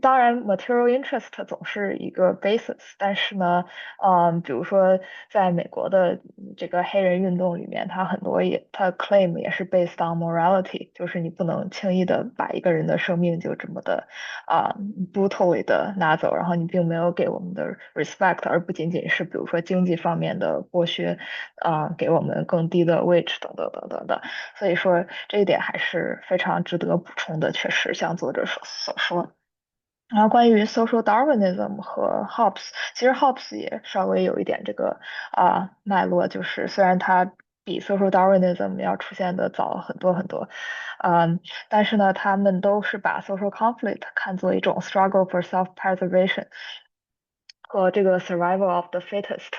[SPEAKER 7] 当然 material interest 总是一个 basis，但是呢，比如说在美国的这个黑人运动里面，它很多它 claim 也是 based on morality，就是你不能轻易的把一个人的生命就这么的啊、brutally 的拿走，然后你并没有给我们的 respect，而不仅仅是比如说经济方面的剥削，给我们更低的 wage 等等等等的。所以说这一点还是非常值得补充的，确实像作者所说。然后关于 social Darwinism 和 Hobbes，其实 Hobbes 也稍微有一点这个脉络，就是虽然它比 social Darwinism 要出现的早很多很多，嗯，但是呢，他们都是把 social conflict 看作一种 struggle for self-preservation，和这个 survival of the fittest，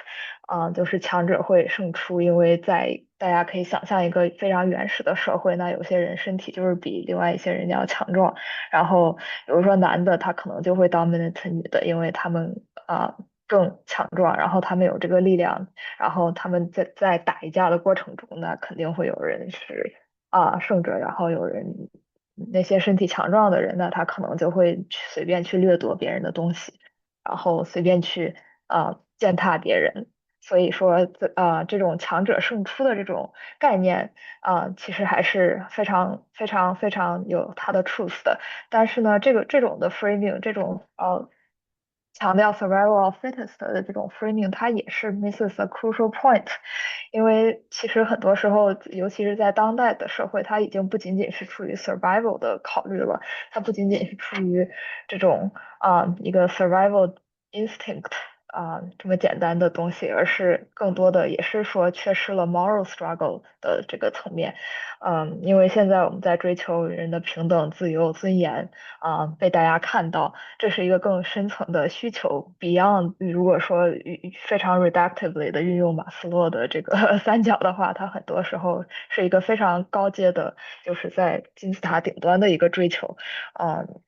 [SPEAKER 7] 就是强者会胜出，因为在大家可以想象一个非常原始的社会，那有些人身体就是比另外一些人要强壮，然后比如说男的他可能就会 dominate 女的，因为他们更强壮，然后他们有这个力量，然后他们在打一架的过程中呢，肯定会有人是胜者，然后有人那些身体强壮的人呢，他可能就会随便去掠夺别人的东西。然后随便去践踏别人。所以说，这种强者胜出的这种概念其实还是非常非常非常有它的 truth 的。但是呢，这种的 framing，这种强调 survival of fittest 的这种 framing，它也是 misses a crucial point，因为其实很多时候，尤其是在当代的社会，它已经不仅仅是出于 survival 的考虑了，它不仅仅是出于这种一个 survival instinct 这么简单的东西，而是更多的也是说缺失了 moral struggle 的这个层面。因为现在我们在追求人的平等、自由、尊严被大家看到，这是一个更深层的需求。Beyond 如果说非常 reductively 的运用马斯洛的这个三角的话，它很多时候是一个非常高阶的，就是在金字塔顶端的一个追求。嗯，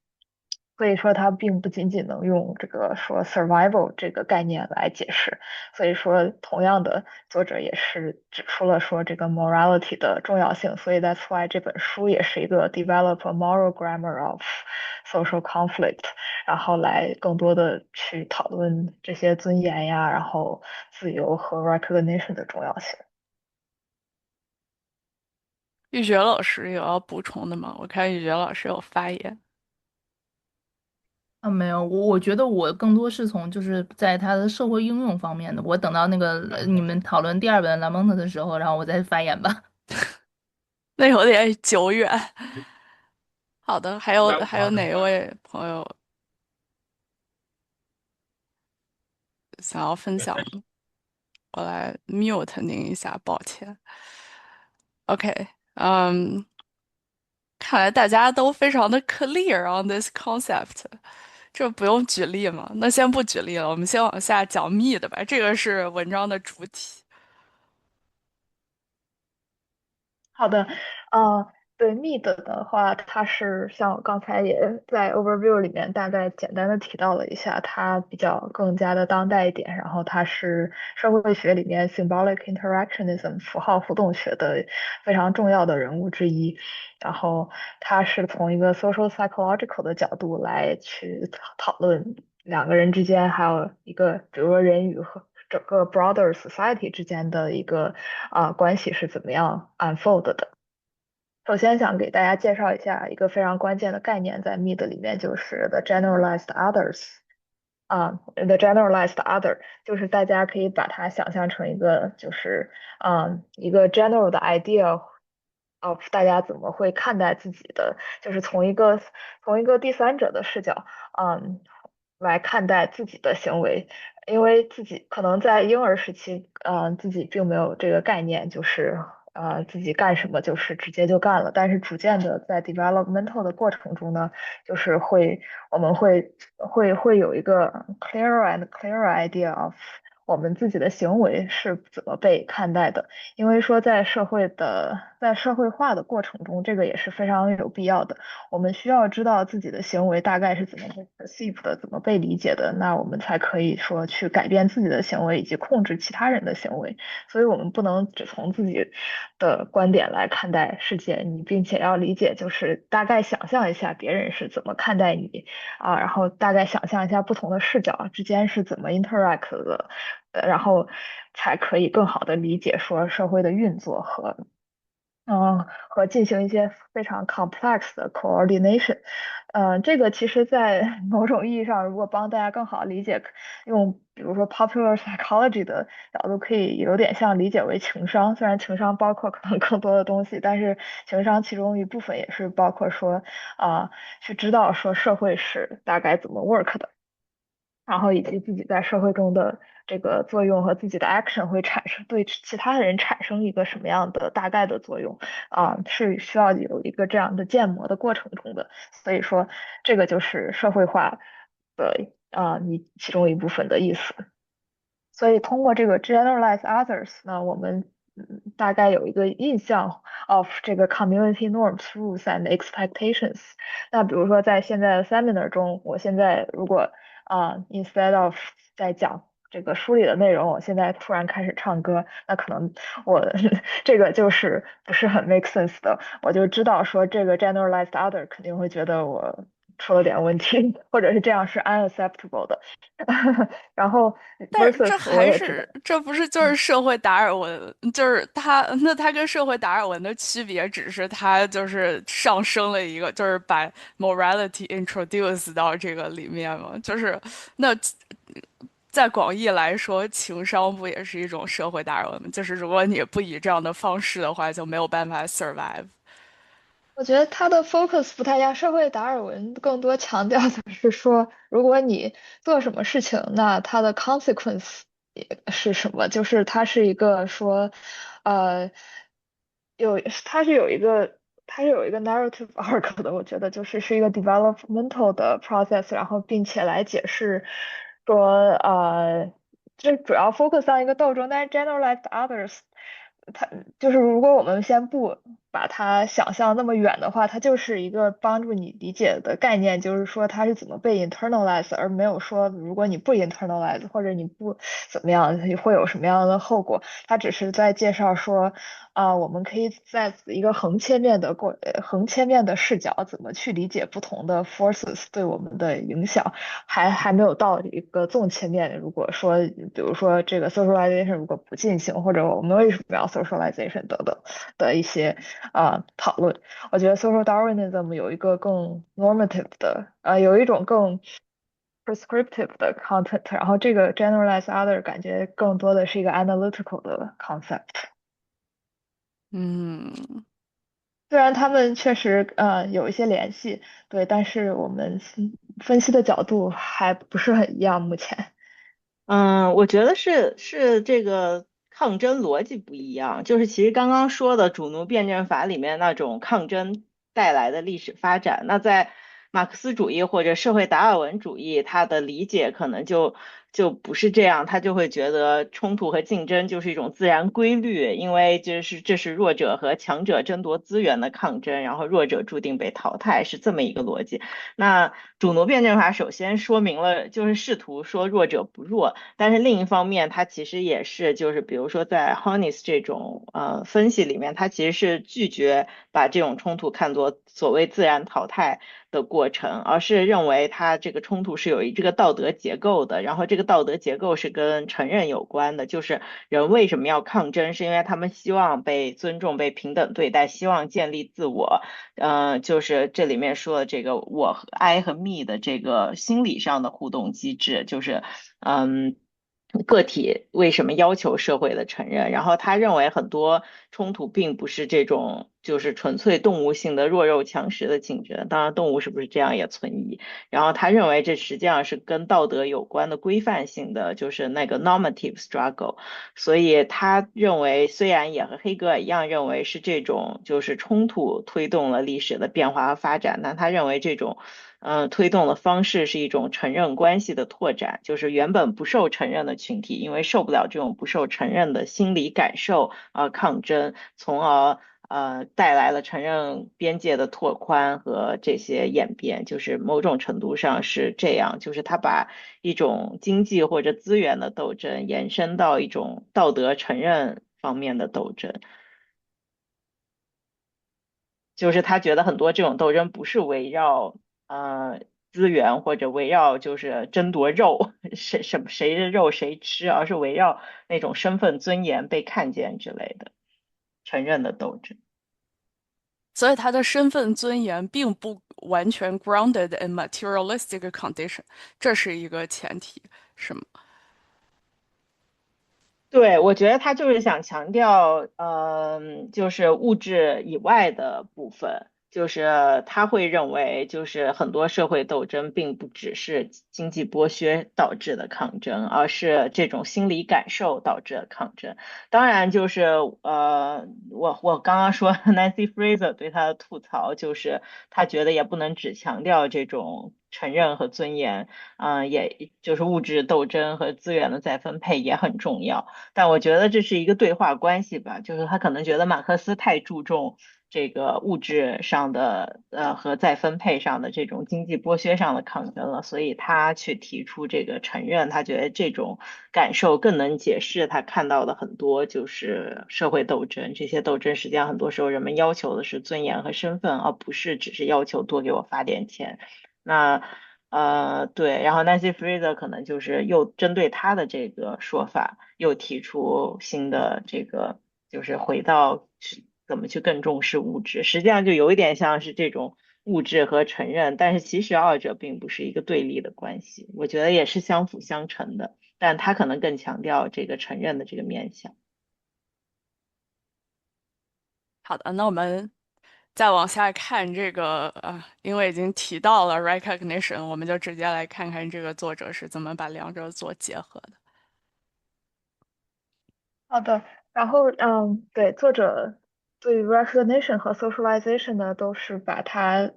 [SPEAKER 7] 所以说它并不仅仅能用这个说 survival 这个概念来解释。所以说，同样的，作者也是指出了说这个 morality 的重要性。所以 that's why 这本书也是一个 develop a moral grammar of social conflict，然后来更多的去讨论这些尊严呀，然后自由和 recognition 的重要性。
[SPEAKER 1] 玉珏老师有要补充的吗？我看玉珏老师有发言。
[SPEAKER 3] 没有，我觉得我更多是从就是在它的社会应用方面的。我等到那个你们讨论第二本拉蒙特的时候，然后我再发言吧。
[SPEAKER 1] 那有点久远。好的，还有
[SPEAKER 8] 那
[SPEAKER 1] 还有哪一位朋友想要分享吗？我来 mute 您一下，抱歉。OK，看来大家都非常的 clear on this concept，这不用举例吗？那先不举例了，我们先往下讲 me 的吧，这个是文章的主体。
[SPEAKER 7] 好的，对 Mead 的话，它是像我刚才也在 overview 里面大概简单的提到了一下，它比较更加的当代一点，然后它是社会学里面 symbolic interactionism 符号互动学的非常重要的人物之一，然后它是从一个 social psychological 的角度来去讨论两个人之间，还有一个比如说人与和整个 broader society 之间的一个关系是怎么样 unfold 的。首先想给大家介绍一下一个非常关键的概念，在 Mead 里面就是 the generalized others。the generalized other 就是大家可以把它想象成一个就是一个 general 的 idea of 大家怎么会看待自己的，就是从一个第三者的视角，来看待自己的行为，因为自己可能在婴儿时期，自己并没有这个概念，就是自己干什么就是直接就干了，但是逐渐的在 developmental 的过程中呢，就是我们会有一个 clearer and clearer idea of 我们自己的行为是怎么被看待的。因为说在社会化的过程中，这个也是非常有必要的。我们需要知道自己的行为大概是怎么被 perceive 的，怎么被理解的，那我们才可以说去改变自己的行为以及控制其他人的行为。所以我们不能只从自己的观点来看待世界，你并且要理解，就是大概想象一下别人是怎么看待你啊，然后大概想象一下不同的视角之间是怎么 interact 的，然后才可以更好的理解说社会的运作和进行一些非常 complex 的 coordination。这个其实在某种意义上，如果帮大家更好理解，用比如说 popular psychology 的角度，可以有点像理解为情商。虽然情商包括可能更多的东西，但是情商其中一部分也是包括说去知道说社会是大概怎么 work 的。然后以及自己在社会中的这个作用和自己的 action 会对其他人产生一个什么样的大概的作用是需要有一个这样的建模的过程中的。所以说，这个就是社会化的你其中一部分的意思。所以通过这个 generalize others 呢，我们大概有一个印象 of 这个 community norms, rules and expectations。那比如说在现在的 seminar 中，我现在如果instead of 在讲这个书里的内容，我现在突然开始唱歌，那可能我这个就是不是很 make sense 的，我就知道说这个 generalized other 肯定会觉得我出了点问题，或者是这样是 unacceptable 的。然后
[SPEAKER 1] 但是这
[SPEAKER 7] versus 我也知道。
[SPEAKER 1] 还是这不是就是社会达尔文，就是他跟社会达尔文的区别只是他就是上升了一个，就是把 morality introduce 到这个里面嘛，就是那在广义来说，情商不也是一种社会达尔文吗？就是如果你不以这样的方式的话，就没有办法 survive。
[SPEAKER 7] 我觉得他的 focus 不太一样，社会达尔文更多强调的是说，如果你做什么事情，那它的 consequence 是什么？就是它是一个说，呃，它是有一个narrative arc 的，我觉得是一个 developmental 的 process，然后并且来解释说，这主要 focus 上一个斗争，但是 generalized others。它就是如果我们先不把它想象那么远的话，它就是一个帮助你理解的概念，就是说它是怎么被 internalize，而没有说如果你不 internalize 或者你不怎么样会有什么样的后果。它只是在介绍说我们可以在一个横切面的视角怎么去理解不同的 forces 对我们的影响，还没有到一个纵切面。如果说比如说这个 socialization 如果不进行，或者我们为什么要 socialization 等等的一些讨论，我觉得 social Darwinism 有一个更 normative 的有一种更 prescriptive 的 content，然后这个 generalize other 感觉更多的是一个 analytical 的 concept。
[SPEAKER 1] 嗯。
[SPEAKER 7] 虽然他们确实有一些联系，对，但是我们分析的角度还不是很一样，目前。
[SPEAKER 2] 我觉得是这个抗争逻辑不一样，就是其实刚刚说的主奴辩证法里面那种抗争带来的历史发展，那在马克思主义或者社会达尔文主义，它的理解可能就不是这样，他就会觉得冲突和竞争就是一种自然规律，因为这是弱者和强者争夺资源的抗争，然后弱者注定被淘汰，是这么一个逻辑。那主奴辩证法首先说明了，就是试图说弱者不弱，但是另一方面，它其实也是就是比如说在 Honis 这种分析里面，它其实是拒绝把这种冲突看作所谓自然淘汰的过程，而是认为它这个冲突是有这个道德结构的，然后这个道德结构是跟承认有关的，就是人为什么要抗争，是因为他们希望被尊重、被平等对待，希望建立自我。就是这里面说的这个我和 I 和 me 的这个心理上的互动机制，就是个体为什么要求社会的承认，然后他认为很多冲突并不是这种就是纯粹动物性的弱肉强食的竞争。当然，动物是不是这样也存疑。然后他认为这实际上是跟道德有关的规范性的，就是那个 normative struggle。所以他认为，虽然也和黑格尔一样认为是这种就是冲突推动了历史的变化和发展，但他认为这种推动的方式是一种承认关系的拓展，就是原本不受承认的群体，因为受不了这种不受承认的心理感受而抗争，从而带来了承认边界的拓宽和这些演变，就是某种程度上是这样，就是他把一种经济或者资源的斗争延伸到一种道德承认方面的斗争。就是他觉得很多这种斗争不是围绕资源或者围绕就是争夺肉，谁的肉谁吃，而是围绕那种身份尊严被看见之类的承认的斗争。
[SPEAKER 1] 所以他的身份尊严并不完全 grounded in materialistic condition，这是一个前提，是吗？
[SPEAKER 2] 对，我觉得他就是想强调，就是物质以外的部分，就是他会认为，就是很多社会斗争并不只是经济剥削导致的抗争，而是这种心理感受导致的抗争。当然，就是我刚刚说 Nancy Fraser 对他的吐槽，就是他觉得也不能只强调这种承认和尊严，也就是物质斗争和资源的再分配也很重要。但我觉得这是一个对话关系吧，就是他可能觉得马克思太注重这个物质上的和再分配上的这种经济剥削上的抗争了，所以他去提出这个承认，他觉得这种感受更能解释他看到的很多就是社会斗争，这些斗争实际上很多时候人们要求的是尊严和身份，而不是只是要求多给我发点钱。那对，然后 Nancy Fraser 可能就是又针对他的这个说法，又提出新的这个，就是回到怎么去更重视物质，实际上就有一点像是这种物质和承认，但是其实二者并不是一个对立的关系，我觉得也是相辅相成的，但他可能更强调这个承认的这个面向。
[SPEAKER 1] 好的，那我们再往下看这个因为已经提到了 recognition，我们就直接来看看这个作者是怎么把两者做结合的。
[SPEAKER 7] 好的，然后对，作者对于 recognition 和 socialization 呢，都是把它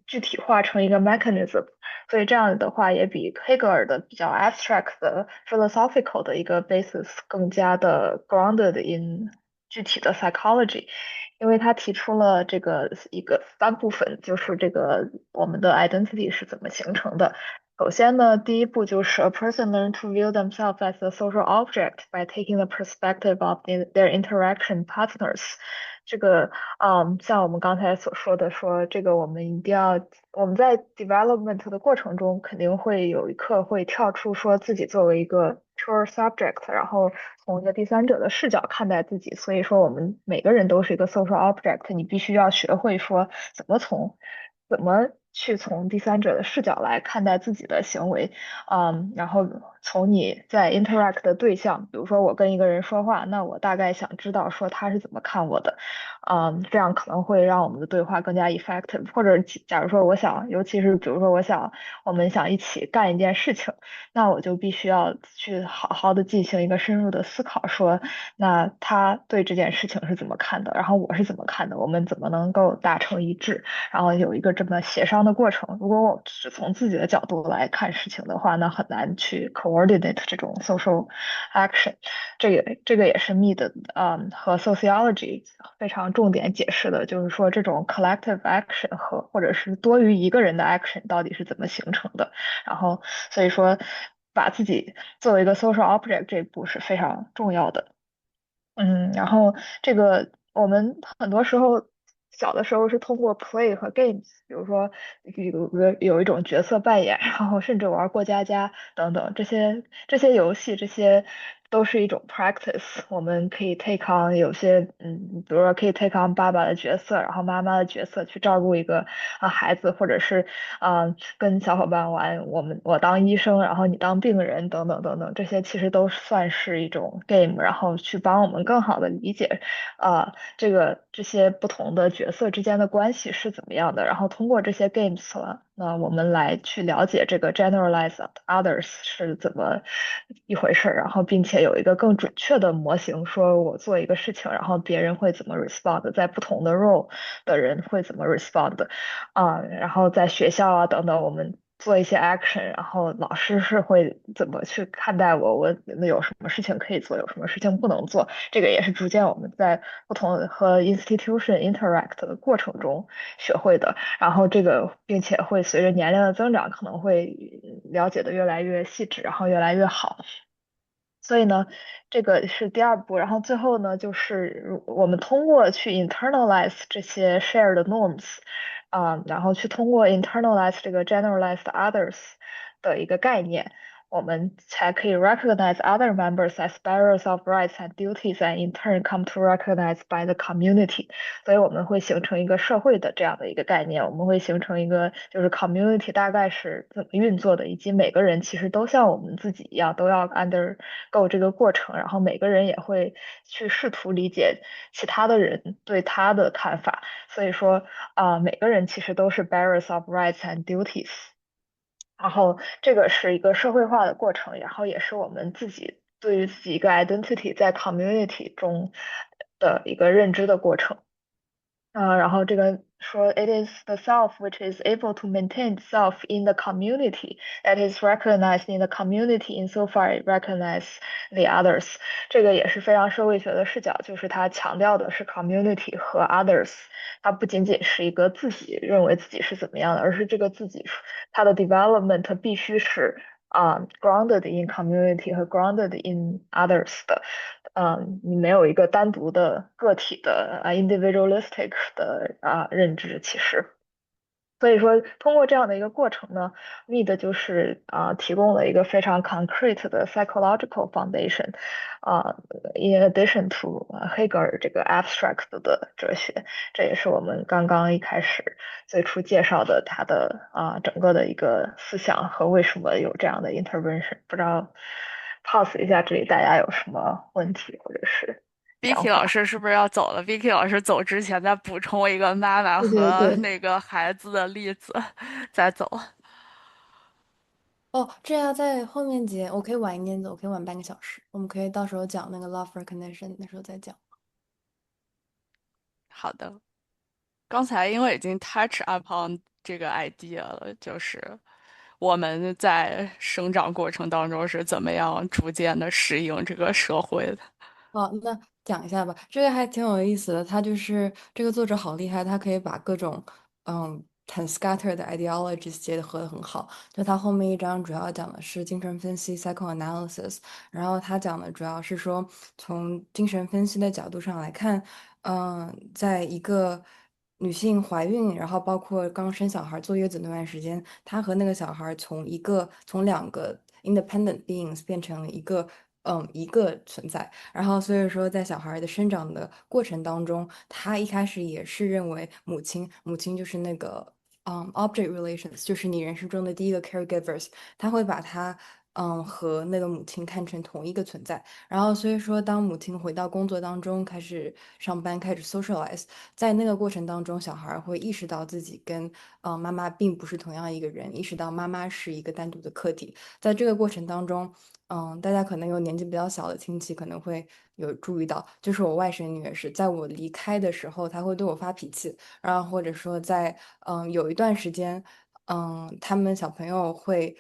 [SPEAKER 7] 具体化成一个 mechanism，所以这样的话也比黑格尔的比较 abstract 的 philosophical 的一个 basis 更加的 grounded in 具体的 psychology，因为他提出了这个一个三部分，就是这个我们的 identity 是怎么形成的。首先呢，第一步就是 a person learn to view themselves as a social object by taking the perspective of their interaction partners。这个，像我们刚才所说的，说这个我们一定要，我们在 development 的过程中，肯定会有一刻会跳出说自己作为一个 pure subject，然后从一个第三者的视角看待自己。所以说，我们每个人都是一个 social object，你必须要学会说怎么去从第三者的视角来看待自己的行为，然后从你在 interact 的对象，比如说我跟一个人说话，那我大概想知道说他是怎么看我的，这样可能会让我们的对话更加 effective。或者假如说我想，尤其是比如说我们想一起干一件事情，那我就必须要去好好的进行一个深入的思考，说那他对这件事情是怎么看的，然后我是怎么看的，我们怎么能够达成一致。然后有一个这么协商的过程。如果我只从自己的角度来看事情的话，那很难去 coordinate 这种 social action。这个也是 Mead 和 sociology 非常重点解释的，就是说这种 collective action 或者是多于一个人的 action 到底是怎么形成的。然后所以说把自己作为一个 social object 这一步是非常重要的。然后这个我们很多时候小的时候是通过 play 和 games，比如说有一种角色扮演，然后甚至玩过家家等等这些游戏，这些都是一种 practice。我们可以 take on 有些，比如说可以 take on 爸爸的角色，然后妈妈的角色去照顾一个孩子，或者是跟小伙伴玩，我当医生，然后你当病人，等等等等，这些其实都算是一种 game，然后去帮我们更好的理解这些不同的角色之间的关系是怎么样的，然后通过这些 games 了，那我们来去了解这个 generalized others 是怎么一回事儿，然后并且有一个更准确的模型，说我做一个事情，然后别人会怎么 respond，在不同的 role 的人会怎么 respond 然后在学校等等，我们做一些 action，然后老师是会怎么去看待我有什么事情可以做，有什么事情不能做，这个也是逐渐我们在不同的和 institution interact 的过程中学会的。然后这个并且会随着年龄的增长，可能会了解的越来越细致，然后越来越好。所以呢，这个是第二步，然后最后呢，就是我们通过去 internalize 这些 shared norms，然后去通过 internalize 这个 generalized others 的一个概念，我们才可以 recognize other members as bearers of rights and duties and in turn come to recognize by the community。所以我们会形成一个社会的这样的一个概念，我们会形成一个就是 community 大概是怎么运作的，以及每个人其实都像我们自己一样，都要 undergo 这个过程，然后每个人也会去试图理解其他的人对他的看法，所以说每个人其实都是 bearers of rights and duties。然后这个是一个社会化的过程，然后也是我们自己对于自己一个 identity 在 community 中的一个认知的过程。然后这个说，it is the self which is able to maintain itself in the community that is recognized in the community insofar it recognize the others。这个也是非常社会学的视角，就是它强调的是 community 和 others，它不仅仅是一个自己认为自己是怎么样的，而是这个自己它的 development 必须是grounded in community 和 grounded in others 的。你没有一个单独的个体的individualistic 的认知，其实。所以说，通过这样的一个过程呢，Mead 就是提供了一个非常 concrete 的 psychological foundation，in addition to 黑格尔这个 abstract 的哲学，这也是我们刚刚一开始最初介绍的他的整个的一个思想和为什么有这样的 intervention。不知道 pause 一下这里大家有什么问题或者是想
[SPEAKER 1] Vicky 老
[SPEAKER 7] 法？
[SPEAKER 1] 师是不是要走了？Vicky 老师走之前再补充一个妈妈
[SPEAKER 4] 对对对。
[SPEAKER 1] 和那个孩子的例子，再走。
[SPEAKER 4] 哦，这样在后面节，我可以晚一点走，我可以晚半个小时。我们可以到时候讲那个 love recognition，那时候再讲。
[SPEAKER 1] 好的，刚才因为已经 touch upon 这个 idea 了，就是我们在生长过程当中是怎么样逐渐的适应这个社会的。
[SPEAKER 4] 哦，那讲一下吧，这个还挺有意思的。他就是这个作者好厉害，他可以把各种很 scattered 的 ideologies 结合得很好。就他后面一章主要讲的是精神分析 psychoanalysis，然后他讲的主要是说从精神分析的角度上来看，在一个女性怀孕，然后包括刚生小孩坐月子那段时间，她和那个小孩从两个 independent beings 变成了一个存在。然后所以说，在小孩的生长的过程当中，他一开始也是认为母亲就是那个object relations，就是你人生中的第一个 caregivers，他会把他和那个母亲看成同一个存在。然后所以说，当母亲回到工作当中，开始上班，开始 socialize，在那个过程当中，小孩会意识到自己跟妈妈并不是同样一个人，意识到妈妈是一个单独的客体。在这个过程当中，大家可能有年纪比较小的亲戚可能会有注意到，就是我外甥女也是，在我离开的时候，她会对我发脾气，然后或者说在有一段时间。他们小朋友会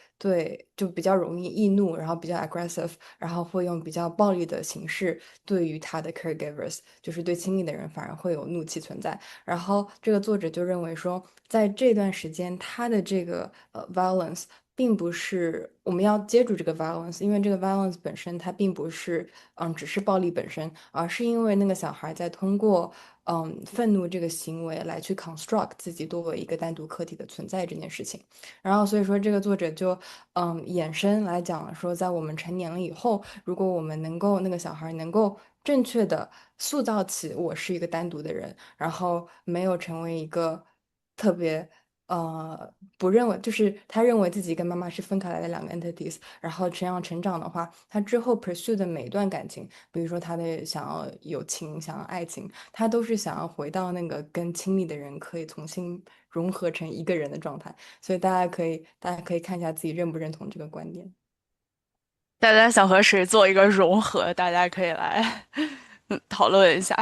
[SPEAKER 4] 就比较容易易怒，然后比较 aggressive，然后会用比较暴力的形式对于他的 caregivers，就是对亲密的人反而会有怒气存在。然后这个作者就认为说，在这段时间，他的这个violence 并不是我们要接住这个 violence，因为这个 violence 本身它并不是只是暴力本身，而是因为那个小孩在通过愤怒这个行为来去 construct 自己作为一个单独客体的存在这件事情。然后所以说这个作者就衍生来讲了说，在我们成年了以后，如果我们能够那个小孩能够正确的塑造起我是一个单独的人，然后没有成为一个特别。不认为，就是他认为自己跟妈妈是分开来的两个 entities，然后这样成长的话，他之后 pursue 的每一段感情，比如说他的想要友情、想要爱情，他都是想要回到那个跟亲密的人可以重新融合成一个人的状态。所以大家可以看一下自己认不认同这个观点。
[SPEAKER 1] 大家想和谁做一个融合，大家可以来讨论一下。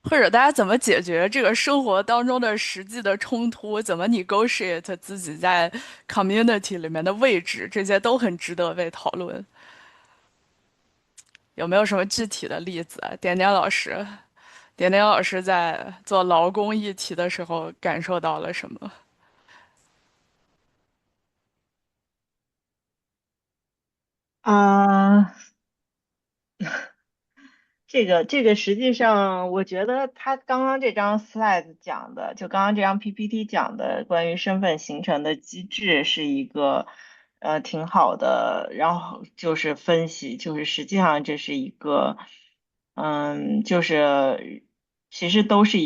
[SPEAKER 1] 或者大家怎么解决这个生活当中的实际的冲突，怎么 negotiate 自己在 community 里面的位置，这些都很值得被讨论。有没有什么具体的例子啊？点点老师，点点老师在做劳工议题的时候感受到了什么？
[SPEAKER 2] 啊，这个实际上，我觉得他刚刚这张 slide 讲的，就刚刚这张 PPT 讲的关于身份形成的机制是一个挺好的，然后就是分析，就是实际上这是一个就是其实都是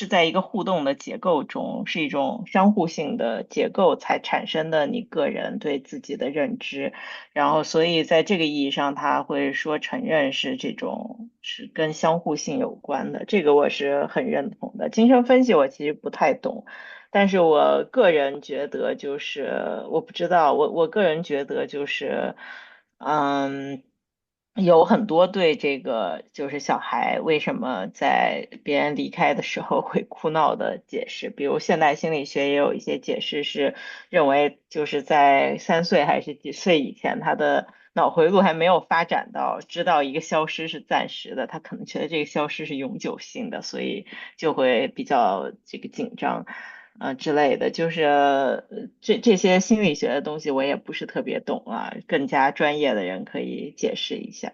[SPEAKER 2] 在一个互动的结构中，是一种相互性的结构才产生的你个人对自己的认知。然后，所以在这个意义上，他会说承认是这种是跟相互性有关的，这个我是很认同的。精神分析我其实不太懂，但是我个人觉得就是我不知道，我个人觉得就是，嗯。有很多对这个就是小孩为什么在别人离开的时候会哭闹的解释，比如现代心理学也有一些解释是认为就是在3岁还是几岁以前，他的脑回路还没有发展到知道一个消失是暂时的，他可能觉得这个消失是永久性的，所以就会比较这个紧张。之类的，就是这些心理学的东西我也不是特别懂啊，更加专业的人可以解释一下。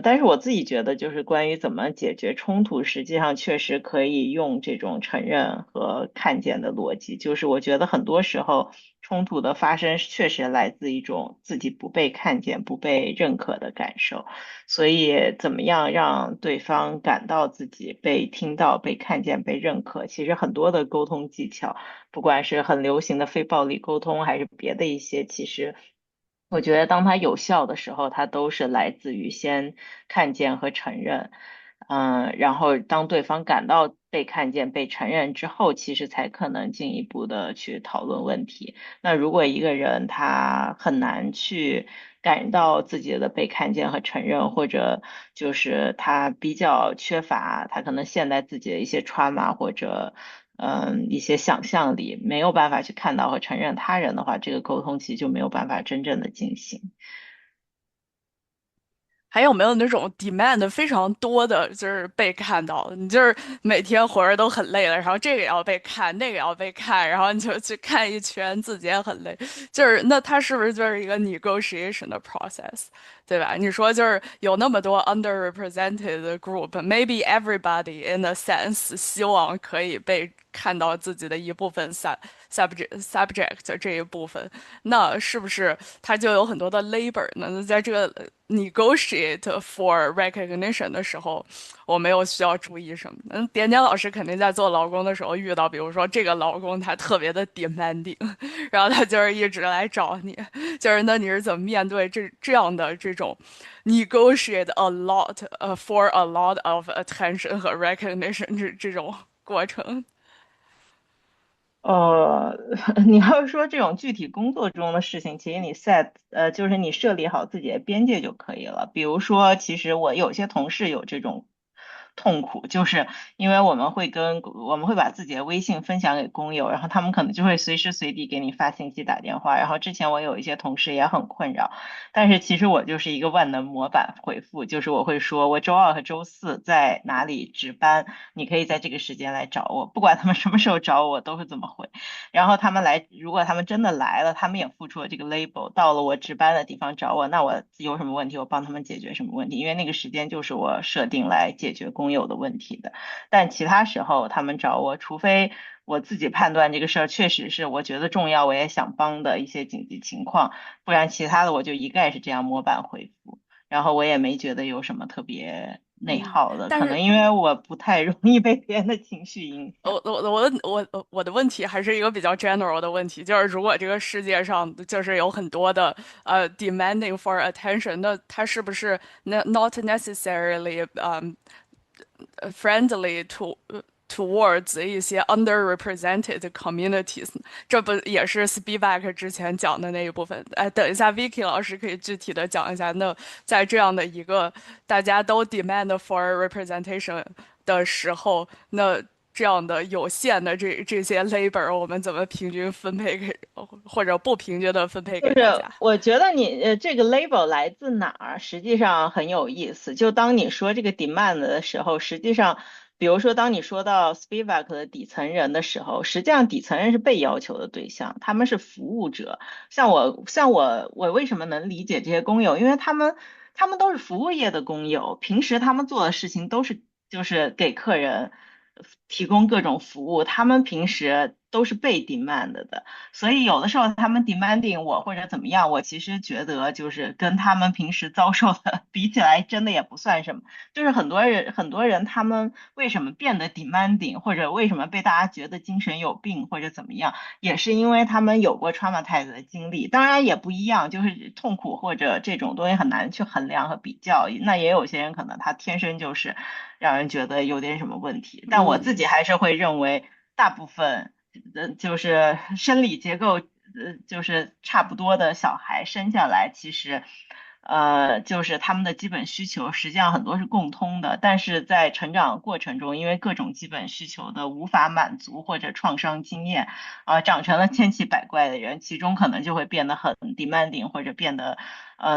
[SPEAKER 2] 但是我自己觉得，就是关于怎么解决冲突，实际上确实可以用这种承认和看见的逻辑。就是我觉得很多时候冲突的发生确实来自一种自己不被看见、不被认可的感受。所以，怎么样让对方感到自己被听到、被看见、被认可？其实很多的沟通技巧，不管是很流行的非暴力沟通，还是别的一些，其实我觉得当它有效的时候，它都是来自于先看见和承认。然后当对方感到被看见、被承认之后，其实才可能进一步的去讨论问题。那如果一个人他很难去感到自己的被看见和承认，或者就是他比较缺乏，他可能陷在自己的一些 trauma 或者一些想象力，没有办法去看到和承认他人的话，这个沟通其实就没有办法真正的进行。
[SPEAKER 1] 还有没有那种 demand 非常多的，就是被看到？你就是每天活着都很累了，然后这个也要被看，那个也要被看，然后你就去看一圈，自己也很累。就是那它是不是就是一个 negotiation 的 process，对吧？你说就是有那么多 underrepresented 的 group，maybe everybody in a sense 希望可以被看到自己的一部分 subject 这一部分，那是不是它就有很多的 labor 呢？那在这个negotiate for recognition 的时候，我们又需要注意什么？点点老师肯定在做劳工的时候遇到，比如说这个劳工他特别的 demanding，然后他就是一直来找你，就是那你是怎么面对这样的这种 negotiate a lot for a lot of attention 和 recognition 这种过程？
[SPEAKER 2] 呃，你要是说这种具体工作中的事情，其实你 就是你设立好自己的边界就可以了。比如说，其实我有些同事有这种痛苦，就是因为我们会把自己的微信分享给工友，然后他们可能就会随时随地给你发信息、打电话。然后之前我有一些同事也很困扰，但是其实我就是一个万能模板回复，就是我会说我周二和周四在哪里值班，你可以在这个时间来找我，不管他们什么时候找我，我都是这么回。然后他们来，如果他们真的来了，他们也付出了这个 label，到了我值班的地方找我，那我有什么问题，我帮他们解决什么问题，因为那个时间就是我设定来解决工友的问题的。但其他时候他们找我，除非我自己判断这个事儿确实是我觉得重要，我也想帮的一些紧急情况，不然其他的我就一概是这样模板回复。然后我也没觉得有什么特别内耗的，
[SPEAKER 1] 但是
[SPEAKER 2] 可能因为我不太容易被别人的情绪影响。
[SPEAKER 1] 我的问题还是一个比较 general 的问题，就是如果这个世界上就是有很多的demanding for attention，那它是不是not necessarily friendly towards 一些 underrepresented communities？这不也是 Spivak 之前讲的那一部分？哎，等一下，Vicky 老师可以具体的讲一下。那在这样的一个大家都 demand for representation 的时候，那这样的有限的这些 labor，我们怎么平均分配给，或者不平均的分配
[SPEAKER 2] 就是
[SPEAKER 1] 给大家？
[SPEAKER 2] 我觉得你这个 label 来自哪儿，实际上很有意思。就当你说这个 demand 的时候，实际上，比如说当你说到 Spivak 的底层人的时候，实际上底层人是被要求的对象，他们是服务者。像我为什么能理解这些工友？因为他们都是服务业的工友，平时他们做的事情都是就是给客人提供各种服务，他们平时都是被 demand 的。所以有的时候他们 demanding 我或者怎么样，我其实觉得就是跟他们平时遭受的比起来，真的也不算什么。就是很多人他们为什么变得 demanding，或者为什么被大家觉得精神有病或者怎么样，也是因为他们有过 traumatized 的经历。当然也不一样，就是痛苦或者这种东西很难去衡量和比较。那也有些人可能他天生就是让人觉得有点什么问题，但我自己还是会认为大部分。就是生理结构，就是差不多的小孩生下来，其实，就是他们的基本需求实际上很多是共通的，但是在成长过程中，因为各种基本需求的无法满足或者创伤经验，长成了千奇百怪的人，其中可能就会变得很 demanding 或者变得。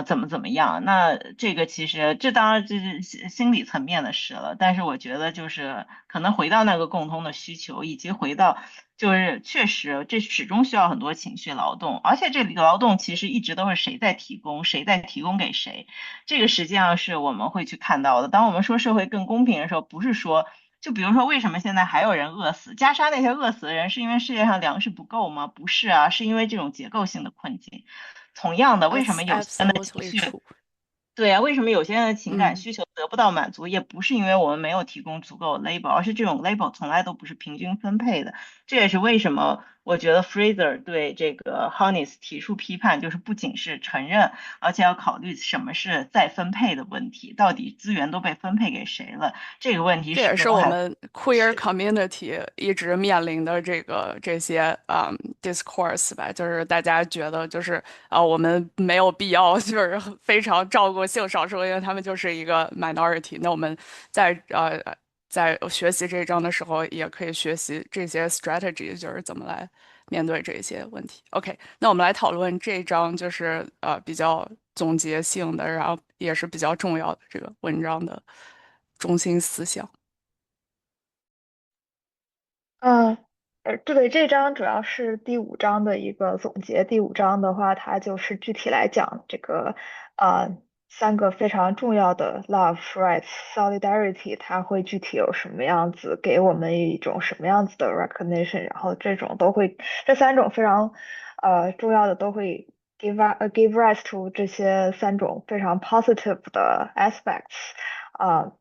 [SPEAKER 2] 怎么样？那这个其实这当然就是心理层面的事了，但是我觉得就是可能回到那个共通的需求，以及回到就是确实这始终需要很多情绪劳动，而且这个劳动其实一直都是谁在提供，谁在提供给谁，这个实际上是我们会去看到的。当我们说社会更公平的时候，不是说。就比如说，为什么现在还有人饿死？加沙那些饿死的人，是因为世界上粮食不够吗？不是啊，是因为这种结构性的困境。同样的，为什
[SPEAKER 1] That's
[SPEAKER 2] 么有些人的情
[SPEAKER 1] absolutely
[SPEAKER 2] 绪，true。对啊，为什么有些人的情感
[SPEAKER 1] 嗯，
[SPEAKER 2] 需求得不到满足，也不是因为我们没有提供足够的 labor，而是这种 labor 从来都不是平均分配的。这也是为什么我觉得 Fraser 对这个 Honest 提出批判，就是不仅是承认，而且要考虑什么是再分配的问题，到底资源都被分配给谁了，这个问题
[SPEAKER 1] 这也是
[SPEAKER 2] 始终还
[SPEAKER 1] 我们 queer
[SPEAKER 2] 是。
[SPEAKER 1] community 一直面临的这些discourse 吧，就是大家觉得就是我们没有必要就是非常照顾性少数，因为他们就是一个 minority。那我们在学习这一章的时候，也可以学习这些 strategy，就是怎么来面对这些问题。OK，那我们来讨论这一章，就是比较总结性的，然后也是比较重要的这个文章的中心思想。
[SPEAKER 7] 嗯，对，这章主要是第五章的一个总结。第五章的话，它就是具体来讲这个三个非常重要的 love, rights, solidarity，它会具体有什么样子，给我们一种什么样子的 recognition，然后这三种非常重要的都会 give rise to 这些三种非常 positive 的 aspects。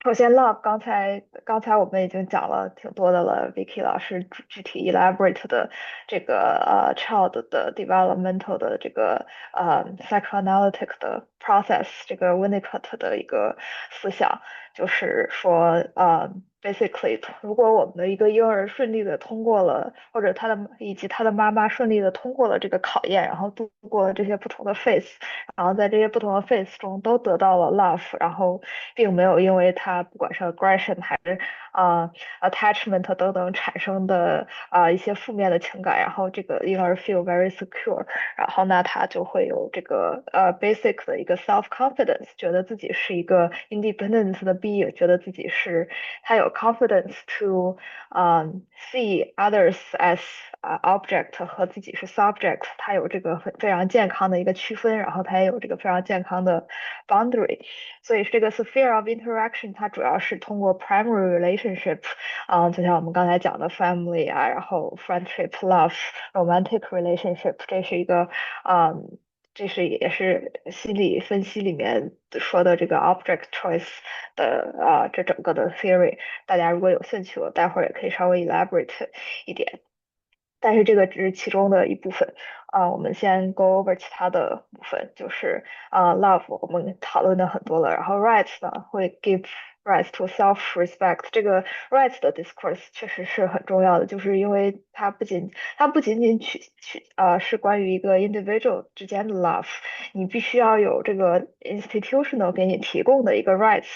[SPEAKER 7] 首先，love，刚才我们已经讲了挺多的了，Vicky 老师具体 elaborate 的这个child 的 developmental 的这个psychoanalytic 的 process，这个 Winnicott 的一个思想，就是说 basically，如果我们的一个婴儿顺利的通过了，或者他的妈妈顺利的通过了这个考验，然后度过了这些不同的 phase，然后在这些不同的 phase 中都得到了 love，然后并没有因为他不管是 aggression 还是attachment 等等产生的一些负面的情感，然后这个婴儿 feel very secure，然后呢他就会有这个basic 的一个 self confidence，觉得自己是一个 independent 的 being，觉得自己是他有 confidence to see others as object 和自己是 subject，他有这个非常健康的一个区分，然后他也有这个非常健康的 boundary，所以这个 sphere of interaction 它主要是通过 primary relationship，就像我们刚才讲的 family 啊，然后 friendship、love、romantic relationship，这是一个这是也是心理分析里面说的这个 object choice 的这整个的 theory，大家如果有兴趣，我待会儿也可以稍微 elaborate 一点。但是这个只是其中的一部分我们先 go over 其他的部分，就是love 我们讨论的很多了，然后 rights 呢会 give rise to self-respect，这个 rights 的 discourse 确实是很重要的，就是因为它不仅仅是关于一个 individual 之间的 love，你必须要有这个 institutional 给你提供的一个 rights，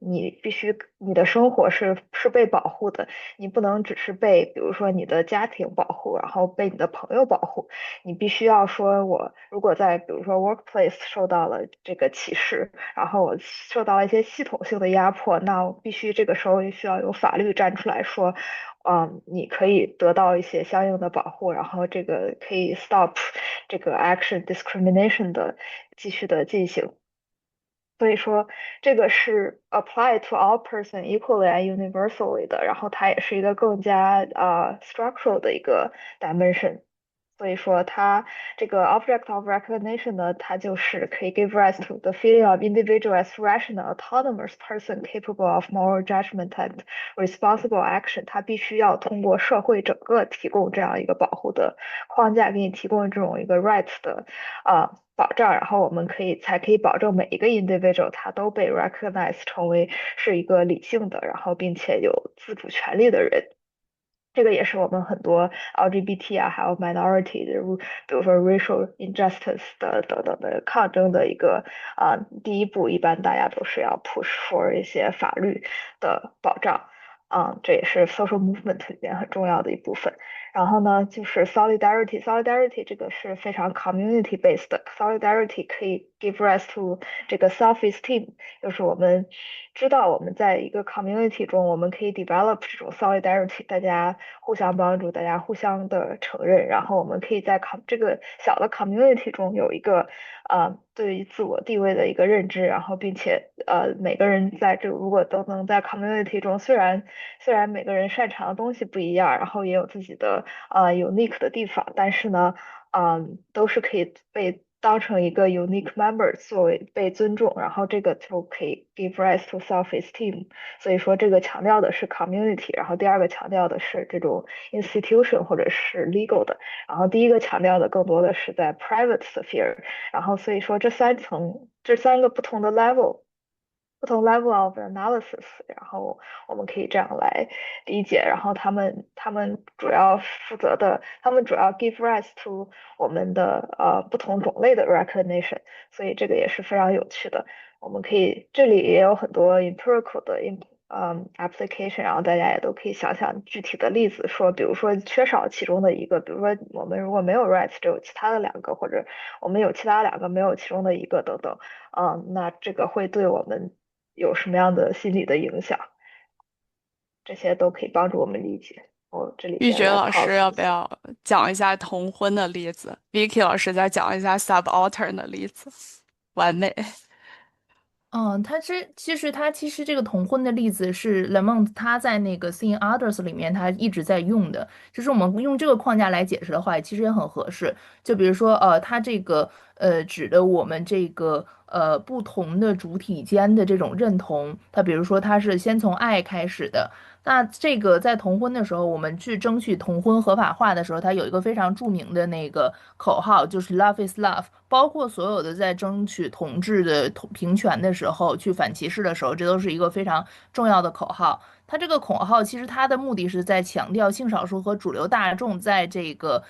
[SPEAKER 7] 你必须你的生活是被保护的，你不能只是被比如说你的家庭保护，然后被你的朋友保护，你必须要说我如果在比如说 workplace 受到了这个歧视，然后我受到了一些系统性的压迫，那我必须这个时候需要有法律站出来说，你可以得到一些相应的保护，然后这个可以 stop 这个 action discrimination 的继续的进行。所以说，这个是 apply to all person equally and universally 的，然后它也是一个更加structural 的一个 dimension。所以说，它这个 object of recognition 呢，它就是可以 give rise to the feeling of individual as rational, autonomous person capable of moral judgment and responsible action。它必须要通过社会整个提供这样一个保护的框架，给你提供这种一个 rights 的保障，然后我们才可以保证每一个 individual 他都被 recognize 成为是一个理性的，然后并且有自主权利的人。这个也是我们很多 LGBT 还有 minority 的，比如说 racial injustice 等等的抗争的一个第一步，一般大家都是要 push for 一些法律的保障，这也是 social movement 里面很重要的一部分。然后呢，就是 solidarity，solidarity 这个是非常 community based 的，solidarity 可以 give rise to 这个 self-esteem，就是我们知道我们在一个 community 中，我们可以 develop 这种 solidarity，大家互相帮助，大家互相的承认，然后我们可以在这个小的 community 中有一个对于自我地位的一个认知，然后并且每个人在这如果都能在 community 中，虽然每个人擅长的东西不一样，然后也有自己的unique 的地方，但是呢，都是可以被当成一个 unique member 作为被尊重，然后这个就可以 give rise to self-esteem。所以说这个强调的是 community，然后第二个强调的是这种 institution 或者是 legal 的，然后第一个强调的更多的是在 private sphere，然后所以说这三个不同的 level。不同 level of analysis，然后我们可以这样来理解，然后他们主要 give rise to 我们的不同种类的 recognition，所以这个也是非常有趣的。我们可以这里也有很多 empirical 的application，然后大家也都可以想想具体的例子，说比如说缺少其中的一个，比如说我们如果没有 rights，只有其他的两个，或者我们有其他两个没有其中的一个等等，那这个会对我们有什么样的心理的影响？这些都可以帮助我们理解。我这里
[SPEAKER 1] 玉
[SPEAKER 7] 先来
[SPEAKER 1] 珏老师
[SPEAKER 7] pause 一下。
[SPEAKER 1] 要不要讲一下同婚的例子？Vicky 老师再讲一下 subaltern 的例子，完美。
[SPEAKER 3] 其实这个同婚的例子是 Lemon 他在那个 Seeing Others 里面他一直在用的，就是我们用这个框架来解释的话，其实也很合适。就比如说它这个指的我们这个不同的主体间的这种认同，它比如说它是先从爱开始的。那这个在同婚的时候，我们去争取同婚合法化的时候，它有一个非常著名的那个口号，就是 Love is love，包括所有的在争取同志的平权的时候，去反歧视的时候，这都是一个非常重要的口号。它这个口号其实它的目的是在强调性少数和主流大众在这个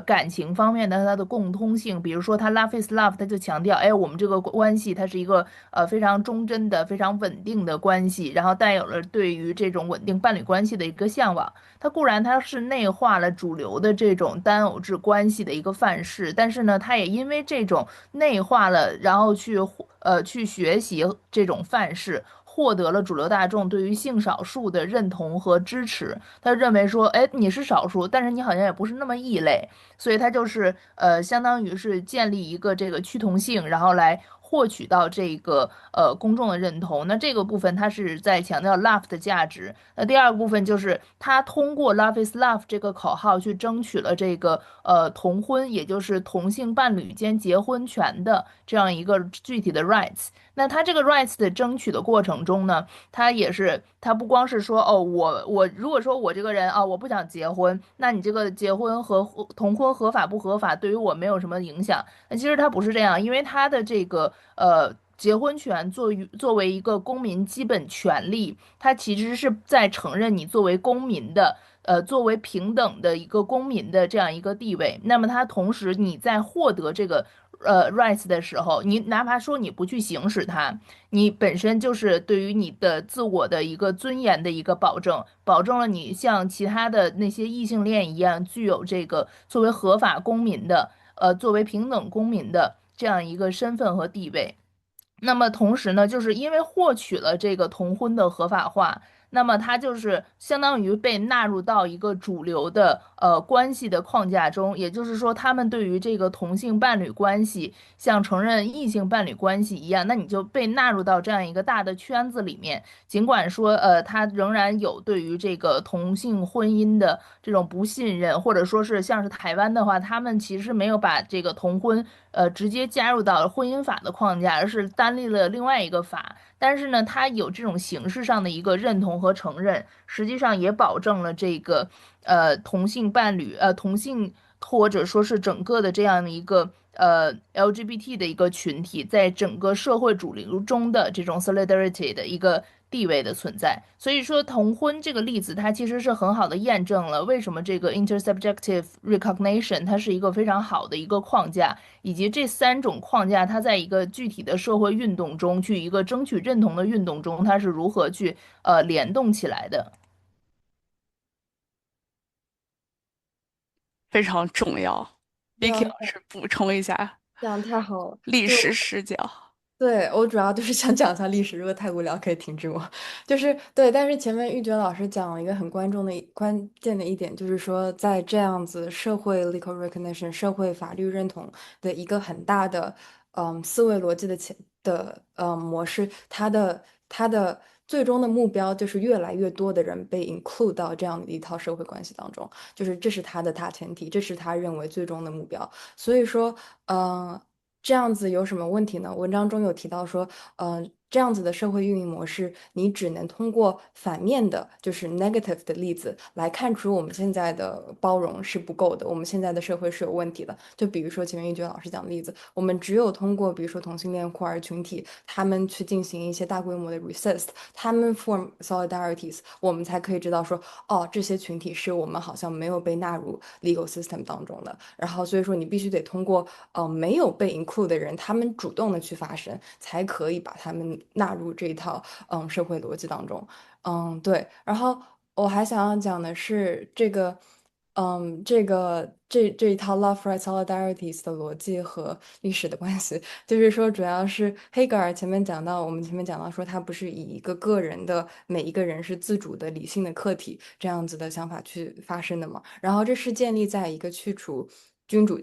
[SPEAKER 3] 感情方面的它的共通性。比如说它 Love is Love，它就强调，哎，我们这个关系它是一个非常忠贞的、非常稳定的关系，然后带有了对于这种稳定伴侣关系的一个向往。它固然它是内化了主流的这种单偶制关系的一个范式，但是呢，它也因为这种内化了，然后去学习这种范式，获得了主流大众对于性少数的认同和支持。他认为说，哎，你是少数，但是你好像也不是那么异类，所以他就是相当于是建立一个这个趋同性，然后来获取到这个公众的认同。那这个部分它是在强调 love 的价值。那第二个部分就是他通过 love is love 这个口号去争取了这个同婚，也就是同性伴侣间结婚权的这样一个具体的 rights。那他这个 rights 的争取的过程中呢，他也是他不光是说哦，我如果说我这个人啊，我不想结婚，那你这个结婚和同婚合法不合法对于我没有什么影响。那其实他不是这样，因为他的这个结婚权作为一个公民基本权利，它其实是在承认你作为公民的。作为平等的一个公民的这样一个地位，那么它同时你在获得这个rights 的时候，你哪怕说你不去行使它，你本身就是对于你的自我的一个尊严的一个保证，保证了你像其他的那些异性恋一样，具有这个作为合法公民的，作为平等公民的这样一个身份和地位。那么同时呢，就是因为获取了这个同婚的合法化，那么它就是相当于被纳入到一个主流的关系的框架中，也就是说，他们对于这个同性伴侣关系，像承认异性伴侣关系一样，那你就被纳入到这样一个大的圈子里面。尽管说，它仍然有对于这个同性婚姻的这种不信任，或者说是像是台湾的话，他们其实没有把这个同婚直接加入到婚姻法的框架，而是单立了另外一个法。但是呢，它有这种形式上的一个认同和承认，实际上也保证了这个同性伴侣同性或者说是整个的这样的一个LGBT 的一个群体，在整个社会主流中的这种 solidarity 的一个地位的存在。所以说，同婚这个例子，它其实是很好的验证了为什么这个 intersubjective recognition 它是一个非常好的一个框架，以及这三种框架它在一个具体的社会运动中，去一个争取认同的运动中，它是如何去联动起来的。
[SPEAKER 1] 非常重要。Vicky
[SPEAKER 4] 讲
[SPEAKER 1] 老师补充一下
[SPEAKER 4] 讲得太好了，
[SPEAKER 1] 历史
[SPEAKER 4] 就
[SPEAKER 1] 视角。
[SPEAKER 4] 对，我主要就是想讲一下历史，如果太无聊可以停止我。就是对，但是前面玉娟老师讲了一个很关键的一点，就是说在这样子社会 legal recognition 社会法律认同的一个很大的思维逻辑的模式，它的最终的目标就是越来越多的人被 include 到这样的一套社会关系当中，就是这是他的大前提，这是他认为最终的目标。所以说，这样子有什么问题呢？文章中有提到说，这样子的社会运营模式，你只能通过反面的，就是 negative 的例子来看出我们现在的包容是不够的，我们现在的社会是有问题的。就比如说前面一觉老师讲的例子，我们只有通过比如说同性恋酷儿群体，他们去进行一些大规模的 resist，他们 form solidarities，我们才可以知道说，哦，这些群体是我们好像没有被纳入 legal system 当中的。然后所以说你必须得通过没有被 include 的人，他们主动的去发声，才可以把他们纳入这一套社会逻辑当中。对。然后我还想要讲的是这个。这一套 love right solidarities 的逻辑和历史的关系，就是说，主要是黑格尔前面讲到，我们前面讲到说，他不是以一个个人的每一个人是自主的理性的客体这样子的想法去发生的嘛。然后这是建立在一个去除君主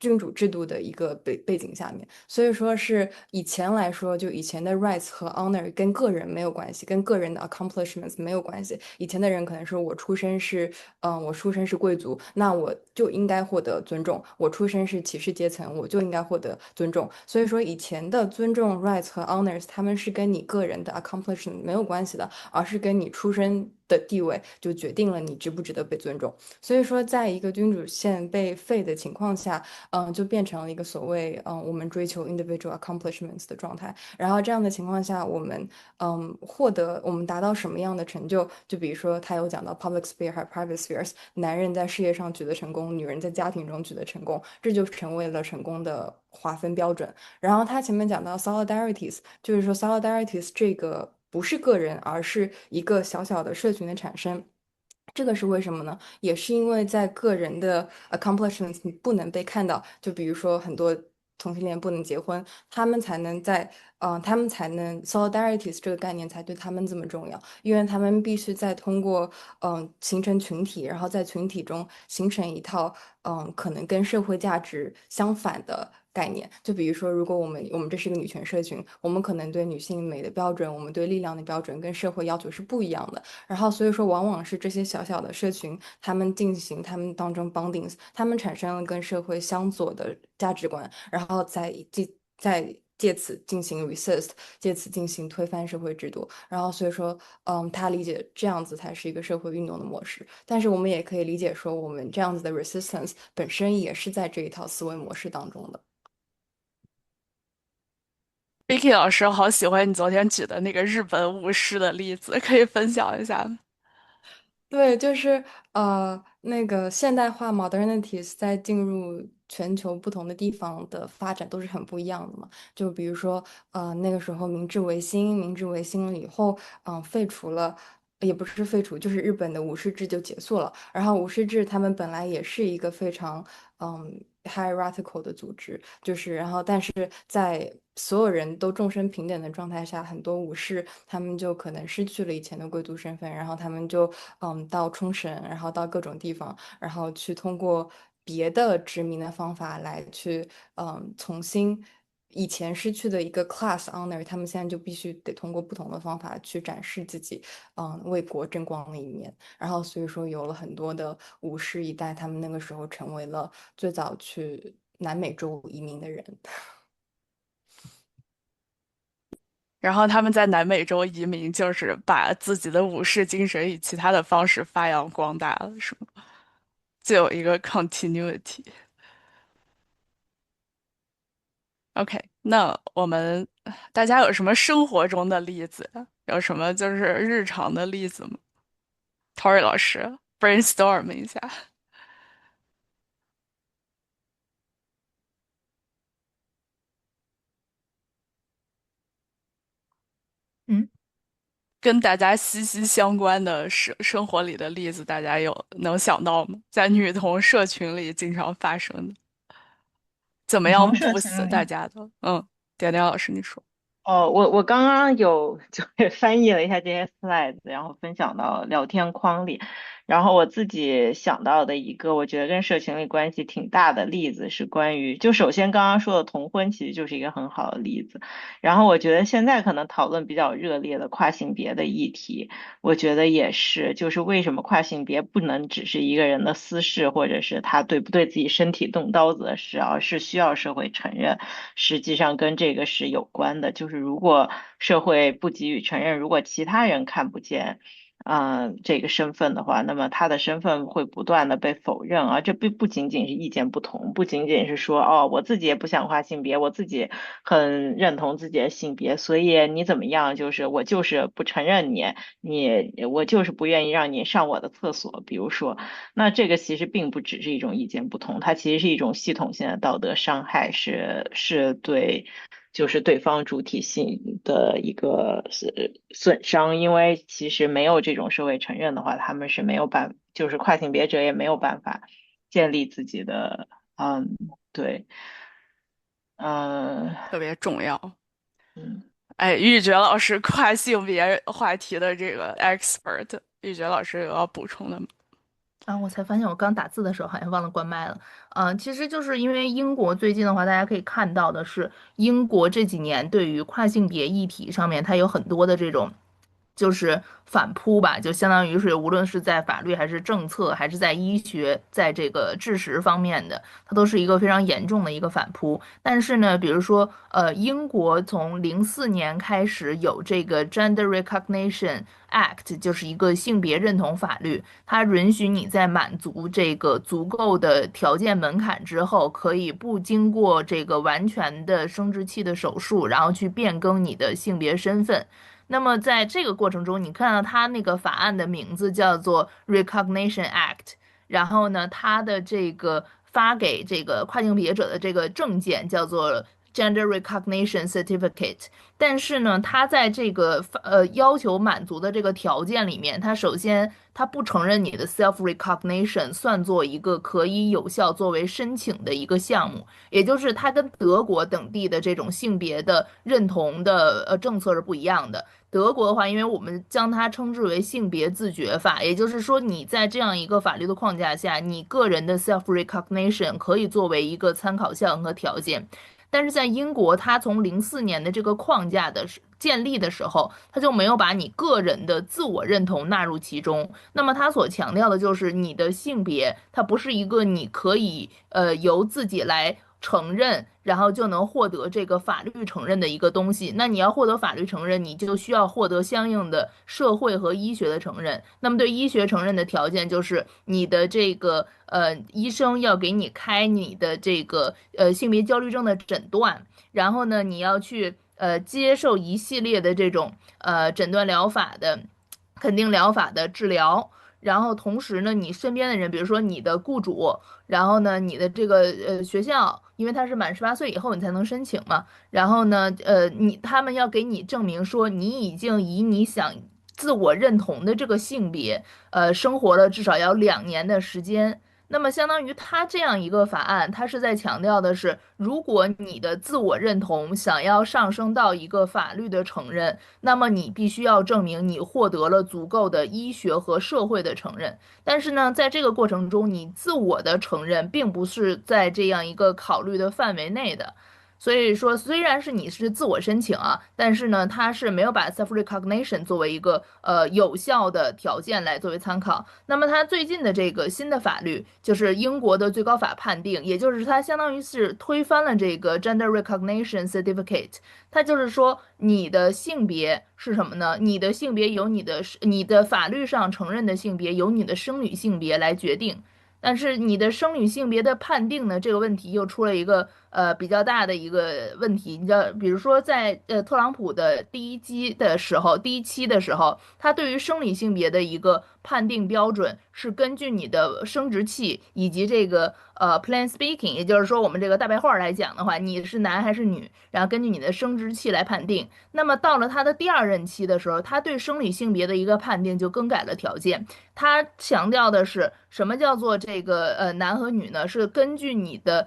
[SPEAKER 4] 君主制度的一个背景下面，所以说是以前来说，就以前的 rights 和 honor 跟个人没有关系，跟个人的 accomplishments 没有关系。以前的人可能说我出身是贵族，那我就应该获得尊重；我出身是骑士阶层，我就应该获得尊重。所以说以前的尊重 rights 和 honors，他们是跟你个人的 accomplishment 没有关系的，而是跟你出身的地位，就决定了你值不值得被尊重。所以说，在一个君主线被废的情况下，就变成了一个所谓我们追求 individual accomplishments 的状态。然后这样的情况下，我们达到什么样的成就？就比如说他有讲到 public sphere 和 private spheres，男人在事业上取得成功，女人在家庭中取得成功，这就成为了成功的划分标准。然后他前面讲到 solidarities，就是说 solidarities 这个不是个人，而是一个小小的社群的产生。这个是为什么呢？也是因为在个人的 accomplishments 你不能被看到，就比如说很多同性恋不能结婚，他们才能 solidarities 这个概念才对他们这么重要，因为他们必须在通过形成群体，然后在群体中形成一套可能跟社会价值相反的概念。就比如说，如果我们这是一个女权社群，我们可能对女性美的标准，我们对力量的标准跟社会要求是不一样的。然后所以说，往往是这些小小的社群，他们进行他们当中 bondings，他们产生了跟社会相左的价值观，然后再借此进行 resist，借此进行推翻社会制度。然后所以说，他理解这样子才是一个社会运动的模式。但是我们也可以理解说，我们这样子的 resistance 本身也是在这一套思维模式当中的。
[SPEAKER 1] Vicky 老师，好喜欢你昨天举的那个日本武士的例子，可以分享一下吗？
[SPEAKER 4] 对，就是那个现代化 modernities 在进入全球不同的地方的发展都是很不一样的嘛。就比如说，那个时候明治维新了以后，废除了，也不是废除，就是日本的武士制就结束了。然后武士制他们本来也是一个非常hierarchical 的组织，就是然后但是在所有人都众生平等的状态下，很多武士他们就可能失去了以前的贵族身份，然后他们就到冲绳，然后到各种地方，然后去通过别的殖民的方法来去重新。以前失去的一个 class honor，他们现在就必须得通过不同的方法去展示自己，为国争光的一面。然后所以说有了很多的武士一代，他们那个时候成为了最早去南美洲移民的人。
[SPEAKER 1] 然后他们在南美洲移民，就是把自己的武士精神以其他的方式发扬光大了，是吗？就有一个 continuity。OK，那我们大家有什么生活中的例子呀？有什么就是日常的例子吗？Tori 老师 brainstorm 一下，
[SPEAKER 3] 嗯。
[SPEAKER 1] 跟大家息息相关的生活里的例子，大家能想到吗？在女同社群里经常发生的，怎么样
[SPEAKER 2] 女同社群
[SPEAKER 1] boost 大
[SPEAKER 2] 里。
[SPEAKER 1] 家的？点点老师你说。
[SPEAKER 2] 哦，我刚刚有就是翻译了一下这些 slides，然后分享到聊天框里。然后我自己想到的一个我觉得跟社群里关系挺大的例子是关于，就首先刚刚说的同婚其实就是一个很好的例子。然后我觉得现在可能讨论比较热烈的跨性别的议题，我觉得也是，就是为什么跨性别不能只是一个人的私事，或者是他对不对自己身体动刀子的事，而是需要社会承认。实际上跟这个是有关的，就是如果社会不给予承认，如果其他人看不见，这个身份的话，那么他的身份会不断的被否认，而这不仅仅是意见不同，不仅仅是说哦，我自己也不想跨性别，我自己很认同自己的性别，所以你怎么样，就是我就是不承认我就是不愿意让你上我的厕所，比如说。那这个其实并不只是一种意见不同，它其实是一种系统性的道德伤害，是对，就是对方主体性的一个损伤，因为其实没有这种社会承认的话，他们是没有办，就是跨性别者也没有办法建立自己的，对，嗯
[SPEAKER 1] 特别重要。
[SPEAKER 2] 嗯。
[SPEAKER 1] 哎，玉珏老师跨性别话题的这个 expert，玉珏老师有要补充的吗？
[SPEAKER 3] 啊，我才发现我刚打字的时候好像忘了关麦了。其实就是因为英国最近的话，大家可以看到的是，英国这几年对于跨性别议题上面，它有很多的这种就是反扑吧，就相当于是无论是在法律还是政策还是在医学，在这个知识方面的，它都是一个非常严重的一个反扑。但是呢，比如说英国从04年开始有这个 Gender Recognition Act，就是一个性别认同法律，它允许你在满足这个足够的条件门槛之后，可以不经过这个完全的生殖器的手术，然后去变更你的性别身份。那么在这个过程中，你看到它那个法案的名字叫做 Recognition Act，然后呢，它的这个发给这个跨性别者的这个证件叫做 Gender Recognition Certificate。但是呢，它在这个要求满足的这个条件里面，它首先它不承认你的 self recognition 算作一个可以有效作为申请的一个项目，也就是它跟德国等地的这种性别的认同的政策是不一样的。德国的话，因为我们将它称之为性别自觉法，也就是说你在这样一个法律的框架下，你个人的 self recognition 可以作为一个参考项和条件。但是在英国，它从04年的这个框架的建立的时候，它就没有把你个人的自我认同纳入其中。那么它所强调的就是你的性别，它不是一个你可以由自己来承认，然后就能获得这个法律承认的一个东西。那你要获得法律承认，你就需要获得相应的社会和医学的承认。那么对医学承认的条件就是你的这个医生要给你开你的这个性别焦虑症的诊断，然后呢你要去接受一系列的这种诊断疗法的肯定疗法的治疗。然后同时呢，你身边的人，比如说你的雇主，然后呢，你的这个学校，因为他是满18岁以后你才能申请嘛，然后呢，他们要给你证明说你已经以你想自我认同的这个性别，生活了至少要2年的时间。那么相当于他这样一个法案，他是在强调的是，如果你的自我认同想要上升到一个法律的承认，那么你必须要证明你获得了足够的医学和社会的承认。但是呢，在这个过程中，你自我的承认并不是在这样一个考虑的范围内的。所以说，虽然是你是自我申请啊，但是呢，它是没有把 self recognition 作为一个有效的条件来作为参考。那么它最近的这个新的法律，就是英国的最高法判定，也就是它相当于是推翻了这个 gender recognition certificate。它就是说，你的性别是什么呢？你的性别由你的法律上承认的性别由你的生理性别来决定。但是你的生理性别的判定呢，这个问题又出了一个比较大的一个问题。你知道，比如说在特朗普的第一期的时候，他对于生理性别的一个判定标准是根据你的生殖器以及这个plain speaking，也就是说我们这个大白话来讲的话，你是男还是女，然后根据你的生殖器来判定。那么到了他的第2任期的时候，他对生理性别的一个判定就更改了条件。他强调的是什么叫做这个男和女呢？是根据你的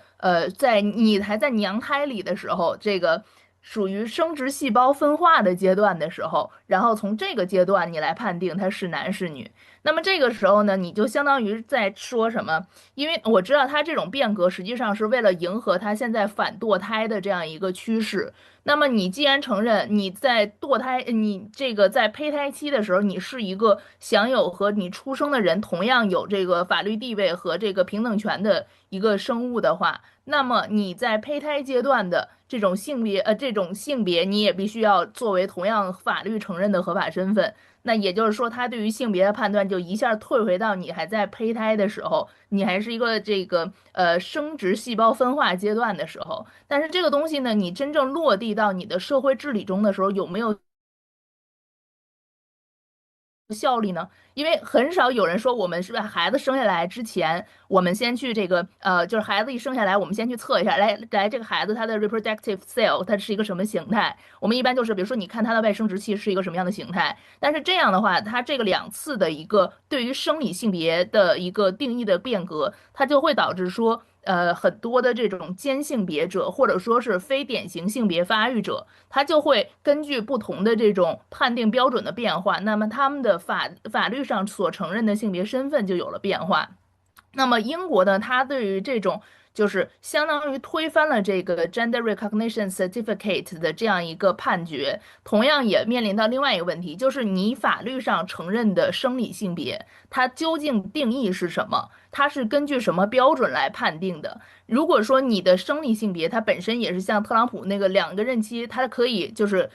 [SPEAKER 3] 在你还在娘胎里的时候，这个属于生殖细胞分化的阶段的时候，然后从这个阶段你来判定他是男是女。那么这个时候呢，你就相当于在说什么？因为我知道他这种变革实际上是为了迎合他现在反堕胎的这样一个趋势。那么你既然承认你在堕胎，你这个在胚胎期的时候，你是一个享有和你出生的人同样有这个法律地位和这个平等权的一个生物的话，那么你在胚胎阶段的这种性别，你也必须要作为同样法律承认的合法身份。那也就是说，他对于性别的判断就一下退回到你还在胚胎的时候，你还是一个这个生殖细胞分化阶段的时候。但是这个东西呢，你真正落地到你的社会治理中的时候，有没有效力呢？因为很少有人说我们是不是孩子生下来之前，我们先去这个就是孩子一生下来，我们先去测一下，来这个孩子他的 reproductive cell 它是一个什么形态？我们一般就是比如说你看他的外生殖器是一个什么样的形态，但是这样的话，它这个2次的一个对于生理性别的一个定义的变革，它就会导致说。很多的这种间性别者，或者说是非典型性别发育者，他就会根据不同的这种判定标准的变化，那么他们的法律上所承认的性别身份就有了变化。那么英国呢，它对于这种就是相当于推翻了这个 Gender Recognition Certificate 的这样一个判决。同样也面临到另外一个问题，就是你法律上承认的生理性别，它究竟定义是什么？它是根据什么标准来判定的？如果说你的生理性别它本身也是像特朗普那个2个任期，它可以就是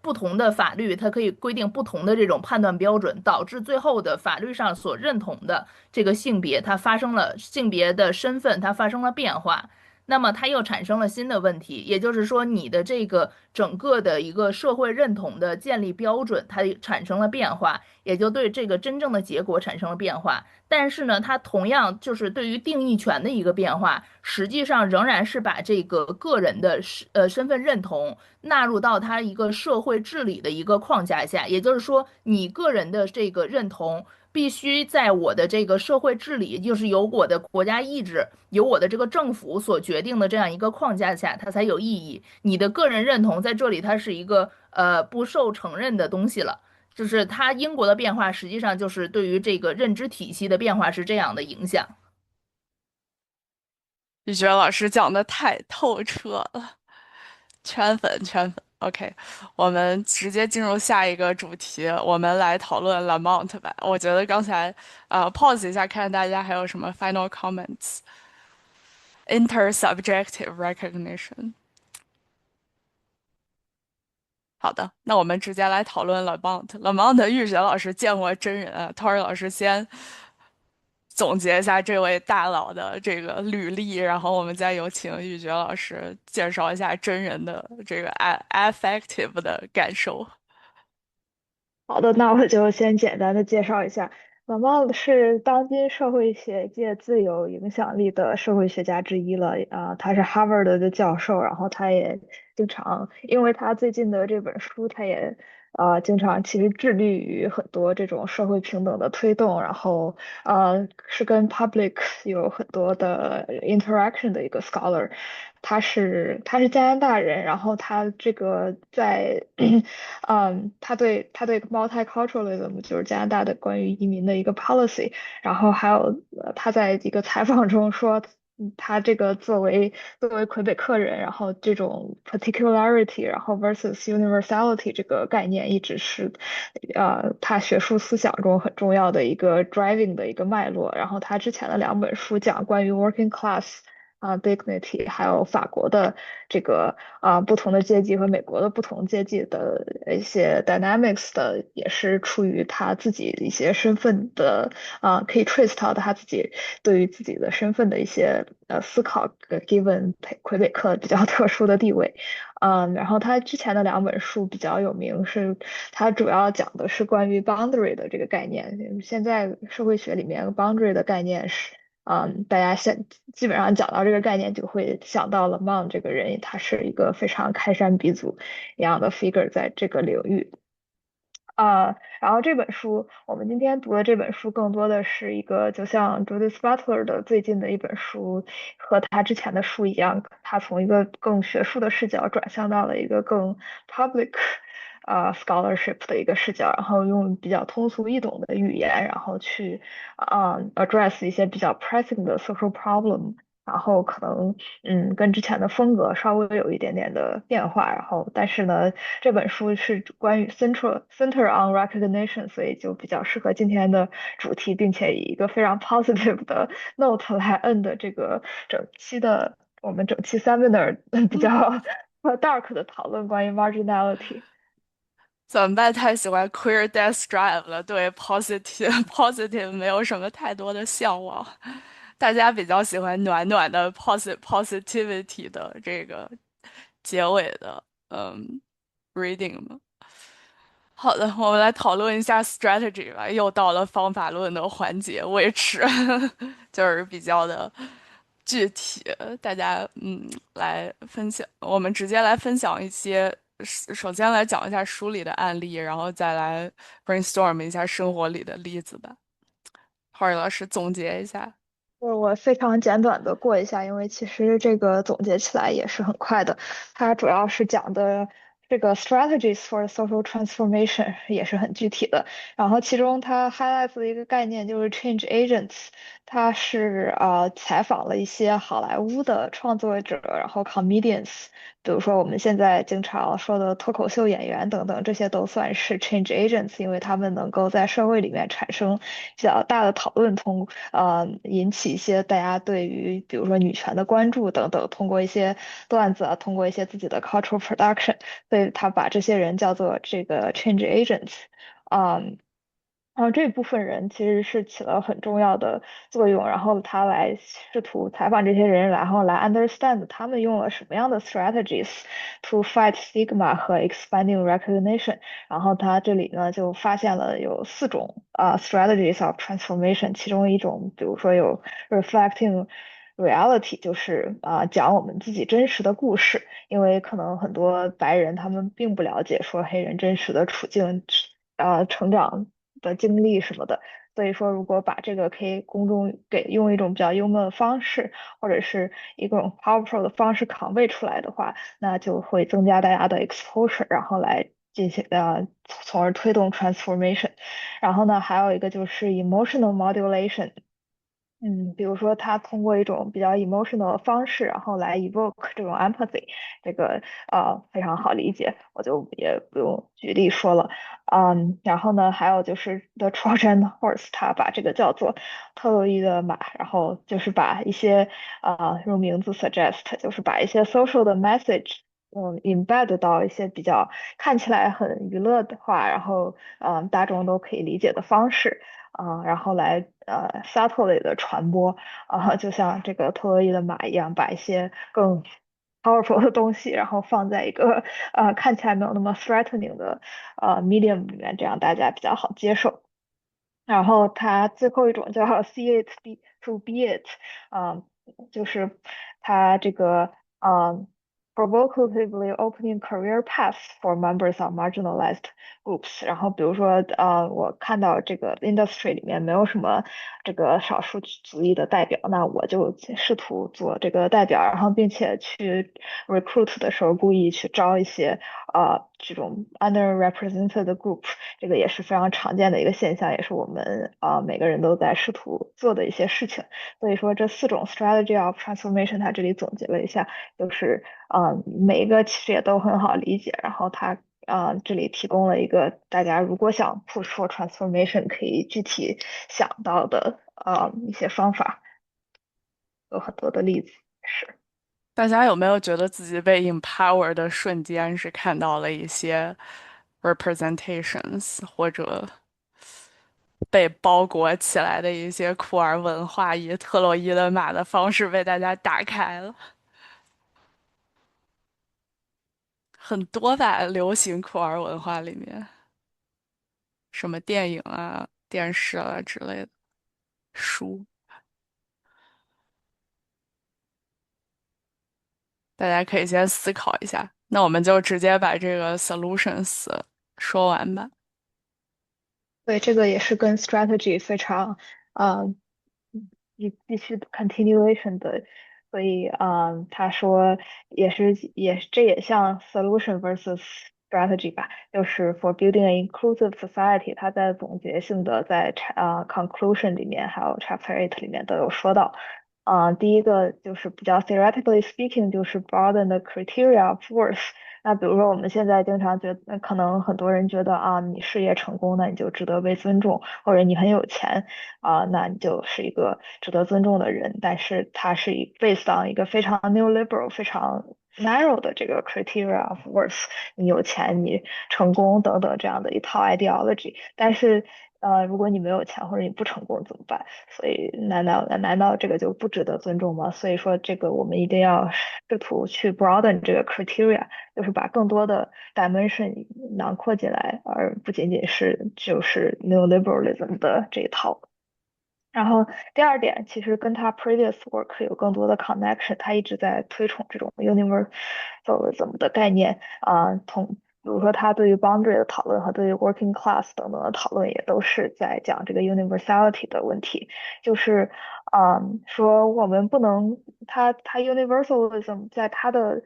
[SPEAKER 3] 不同的法律，它可以规定不同的这种判断标准，导致最后的法律上所认同的这个性别，它发生了性别的身份，它发生了变化。那么它又产生了新的问题，也就是说，你的这个整个的一个社会认同的建立标准，它产生了变化，也就对这个真正的结果产生了变化。但是呢，它同样就是对于定义权的一个变化，实际上仍然是把这个个人的身份认同纳入到它一个社会治理的一个框架下，也就是说，你个人的这个认同。必须在我的这个社会治理，就是由我的国家意志，由我的这个政府所决定的这样一个框架下，它才有意义。你的个人认同在这里，它是一个不受承认的东西了。就是它英国的变化，实际上就是对于这个认知体系的变化是这样的影响。
[SPEAKER 1] 玉觉老师讲的太透彻了，圈粉圈粉。OK，我们直接进入下一个主题，我们来讨论 Lamont 吧。我觉得刚才pause 一下，看看大家还有什么 final comments。Intersubjective recognition。好的，那我们直接来讨论 Lamont。Lamont 玉雪老师见过真人啊，Tori 老师先总结一下这位大佬的这个履历，然后我们再有请玉珏老师介绍一下真人的这个 affective 的感受。
[SPEAKER 7] 好的，那我就先简单的介绍一下，马茂是当今社会学界最有影响力的社会学家之一了。他是 Harvard 的教授，然后他也经常，因为他最近的这本书，他也经常其实致力于很多这种社会平等的推动，然后是跟 public 有很多的 interaction 的一个 scholar。他是加拿大人，然后他这个在他对 multiculturalism 就是加拿大的关于移民的一个 policy，然后还有他在一个采访中说，他这个作为魁北克人，然后这种 particularity，然后 versus universality 这个概念一直是他学术思想中很重要的一个 driving 的一个脉络。然后他之前的2本书讲关于 working class。dignity，还有法国的这个不同的阶级和美国的不同阶级的一些 dynamics 的，也是出于他自己一些身份的可以 trace 到他自己对于自己的身份的一些思考given 魁北克比较特殊的地位。然后他之前的2本书比较有名，是他主要讲的是关于 boundary 的这个概念。现在社会学里面 boundary 的概念是。大家基本上讲到这个概念，就会想到了 Mon 这个人，他是一个非常开山鼻祖一样的 figure 在这个领域。然后这本书，我们今天读的这本书，更多的是一个，就像 Judith Butler 的最近的一本书，和他之前的书一样，他从一个更学术的视角转向到了一个更 public scholarship 的一个视角，然后用比较通俗易懂的语言，然后去address 一些比较 pressing 的 social problem。然后可能跟之前的风格稍微有一点点的变化，然后但是呢，这本书是关于 center on recognition，所以就比较适合今天的主题，并且以一个非常 positive 的 note 来 end 的这个我们整期 seminar 比较dark 的讨论关于 marginality。
[SPEAKER 1] 怎么办？太喜欢 Queer Death Drive 了，对 positive positive 没有什么太多的向往。大家比较喜欢暖暖的 positivity 的这个结尾的reading 嘛。好的，我们来讨论一下 strategy 吧。又到了方法论的环节，which 就是比较的具体。大家来分享，我们直接来分享一些。首先来讲一下书里的案例，然后再来 brainstorm 一下生活里的例子吧。浩宇老师总结一下。
[SPEAKER 7] 我非常简短的过一下，因为其实这个总结起来也是很快的。它主要是讲的这个 strategies for social transformation 也是很具体的。然后其中它 highlights 的一个概念就是 change agents，它是采访了一些好莱坞的创作者，然后 comedians，比如说我们现在经常说的脱口秀演员等等，这些都算是 change agents，因为他们能够在社会里面产生比较大的讨论，引起一些大家对于比如说女权的关注等等，通过一些段子啊，通过一些自己的 cultural production。所以他把这些人叫做这个 change agents，嗯，然后这部分人其实是起了很重要的作用，然后他来试图采访这些人，然后来 understand 他们用了什么样的 strategies to fight stigma 和 expanding recognition，然后他这里呢就发现了有4种strategies of transformation，其中一种比如说有 reflecting reality，就是讲我们自己真实的故事。因为可能很多白人他们并不了解说黑人真实的处境，成长的经历什么的，所以说如果把这个可以公众给用一种比较幽默的方式，或者是一种 powerful 的方式 convey 出来的话，那就会增加大家的 exposure，然后来进行从而推动 transformation。然后呢，还有一个就是 emotional modulation。比如说他通过一种比较 emotional 的方式，然后来 evoke 这种 empathy，这个非常好理解，我就也不用举例说了。然后呢，还有就是 The Trojan Horse，他把这个叫做特洛伊的马，然后就是把一些用名字 suggest，就是把一些 social 的 message。embed 到一些比较看起来很娱乐的话，然后大众都可以理解的方式。然后来subtly 的传播，就像这个特洛伊的马一样，把一些更 powerful 的东西，然后放在一个看起来没有那么 threatening 的medium 里面，这样大家比较好接受。然后它最后一种叫 see it be to be it，啊、就是它这个provocatively opening career paths for members of marginalized groups。然后比如说我看到这个 industry 里面没有什么这个少数族裔的代表，那我就试图做这个代表，然后并且去 recruit 的时候故意去招一些这种 underrepresented group。这个也是非常常见的一个现象，也是我们每个人都在试图做的一些事情。所以说这4种 strategy of transformation，它这里总结了一下，就是每一个其实也都很好理解，然后它这里提供了一个大家如果想 push for transformation 可以具体想到的一些方法，有很多的例子是。
[SPEAKER 1] 大家有没有觉得自己被 empower 的瞬间是看到了一些 representations，或者被包裹起来的一些库尔文化以特洛伊的马的方式被大家打开了？很多吧，流行库尔文化里面，什么电影啊、电视啊之类的书，大家可以先思考一下。那我们就直接把这个 solutions 说完吧。
[SPEAKER 7] 对，这个也是跟 strategy 非常呃必须 continuation 的，所以他说这也像 solution versus strategy 吧，就是 for building an inclusive society，他在总结性的在conclusion 里面还有 chapter 8里面都有说到。第一个就是比较 theoretically speaking，就是 broaden the criteria of worth。那比如说我们现在经常觉得，可能很多人觉得你事业成功，那你就值得被尊重，或者你很有钱那你就是一个值得尊重的人。但是它是based on 一个非常 neoliberal、非常 narrow 的这个 criteria of worth，你有钱、你成功等等这样的一套 ideology。但是如果你没有钱或者你不成功怎么办？所以难道这个就不值得尊重吗？所以说这个我们一定要试图去 broaden 这个 criteria，就是把更多的 dimension 囊括进来，而不仅仅是就是 neoliberalism 的这一套。然后第二点，其实跟他 previous work 有更多的 connection，他一直在推崇这种 universalism 的概念比如说他对于 boundary 的讨论和对于 working class 等等的讨论，也都是在讲这个 universality 的问题。就是说我们不能，它 universalism 在它的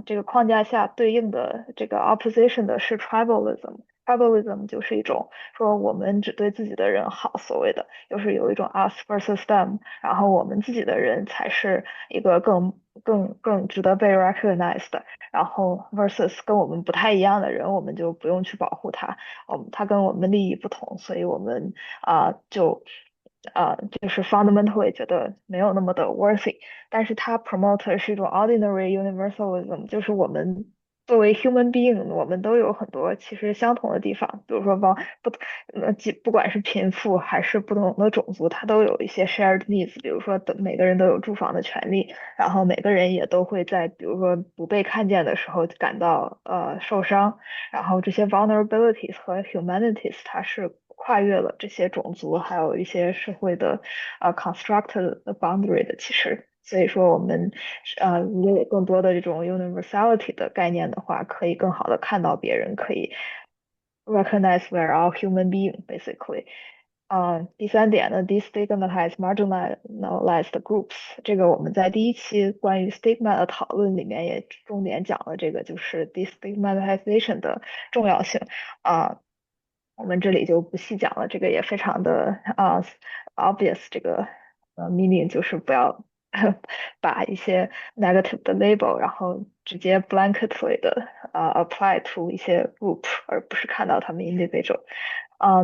[SPEAKER 7] 这个框架下对应的这个 opposition 的是 tribalism。tribalism 就是一种说我们只对自己的人好，所谓的就是有一种 us versus them，然后我们自己的人才是一个更值得被 recognized 的，然后 versus 跟我们不太一样的人，我们就不用去保护他，他跟我们利益不同，所以我们就是 fundamentally 觉得没有那么的 worthy，但是它 promote 的是一种 ordinary universalism，就是我们作为 human being，我们都有很多其实相同的地方，比如说不不管是贫富还是不同的种族，它都有一些 shared needs，比如说每个人都有住房的权利，然后每个人也都会在比如说不被看见的时候感到受伤，然后这些 vulnerabilities 和 humanities 它是跨越了这些种族，还有一些社会的constructed boundary 的，其实。所以说，我们如果有更多的这种 universality 的概念的话，可以更好的看到别人，可以 recognize we're all human being basically。第三点呢，destigmatize marginalized groups，这个我们在第一期关于 stigma 的讨论里面也重点讲了这个，就是 destigmatization 的重要性。啊、我们这里就不细讲了，这个也非常的obvious，这个meaning 就是不要把一些 negative 的 label，然后直接 blanketly 的apply to 一些 group，而不是看到他们 individual。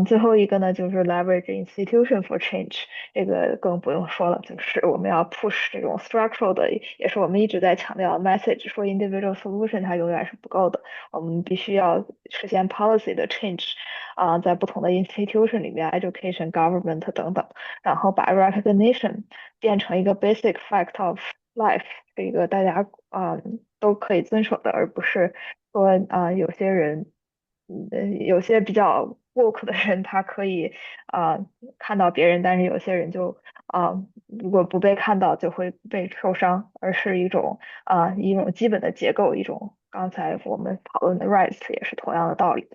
[SPEAKER 7] 最后一个呢，就是 leverage institution for change，这个更不用说了，就是我们要 push 这种 structural 的，也是我们一直在强调的 message，说 individual solution 它永远是不够的，我们必须要实现 policy 的 change，在不同的 institution 里面，education、government 等等，然后把 recognition 变成一个 basic fact of life，这个大家都可以遵守的，而不是说有些人，有些比较 woke 的人，他可以看到别人，但是有些人就如果不被看到就会被受伤，而是一种基本的结构，一种刚才我们讨论的 rights 也是同样的道理。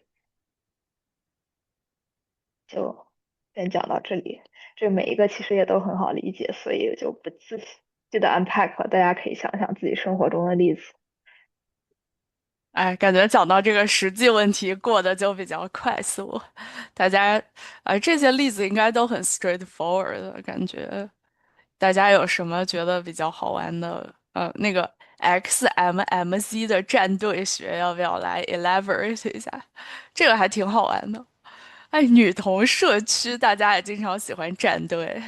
[SPEAKER 7] 就先讲到这里，这每一个其实也都很好理解，所以就不记得 unpack 了，大家可以想想自己生活中的例子。
[SPEAKER 1] 哎，感觉讲到这个实际问题过得就比较快速，大家这些例子应该都很 straightforward 的感觉。大家有什么觉得比较好玩的？那个 XMMC 的战队学要不要来 elaborate 一下？这个还挺好玩的。哎，女同社区大家也经常喜欢站队。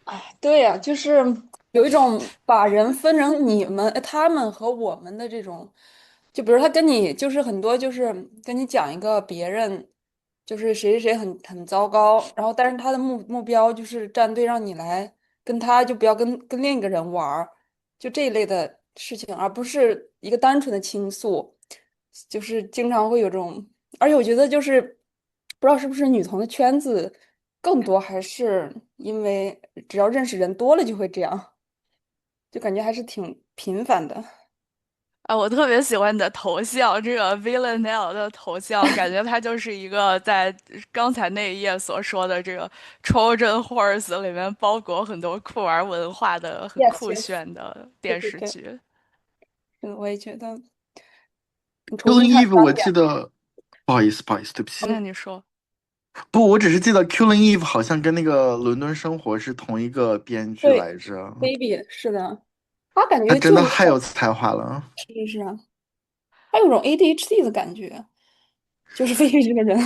[SPEAKER 5] 哎，对呀，就是有一种把人分成你们、他们和我们的这种，就比如他跟你就是很多就是跟你讲一个别人就是谁谁谁很糟糕，然后但是他的目标就是站队让你来跟他就不要跟另一个人玩儿，就这一类的事情，而不是一个单纯的倾诉，就是经常会有这种，而且我觉得就是不知道是不是女同的圈子。更多还是因为只要认识人多了就会这样，就感觉还是挺频繁的。
[SPEAKER 1] 啊，我特别喜欢你的头像，这个 Villanelle 的头像，感觉他就是一个在刚才那一页所说的这个 Trojan Horse 里面包裹很多酷儿文化的很
[SPEAKER 5] Yes,
[SPEAKER 1] 酷
[SPEAKER 5] yes，
[SPEAKER 1] 炫的电
[SPEAKER 5] 对对对，
[SPEAKER 1] 视剧。
[SPEAKER 5] 嗯，我也觉得你重新
[SPEAKER 9] Killing
[SPEAKER 5] 看
[SPEAKER 9] Eve，我
[SPEAKER 5] 三遍。
[SPEAKER 9] 记得，不好意思，对不起，
[SPEAKER 1] 那你说，
[SPEAKER 9] 不，我只是记得 Killing Eve 好像跟那个伦敦生活是同一个编剧
[SPEAKER 5] 对
[SPEAKER 9] 来着，，Baby
[SPEAKER 5] 是的，他感
[SPEAKER 9] 他真的
[SPEAKER 5] 觉就有
[SPEAKER 9] 太有才华了。
[SPEAKER 5] 是是啊，他有种 ADHD 的感觉，就是 Baby 这个人，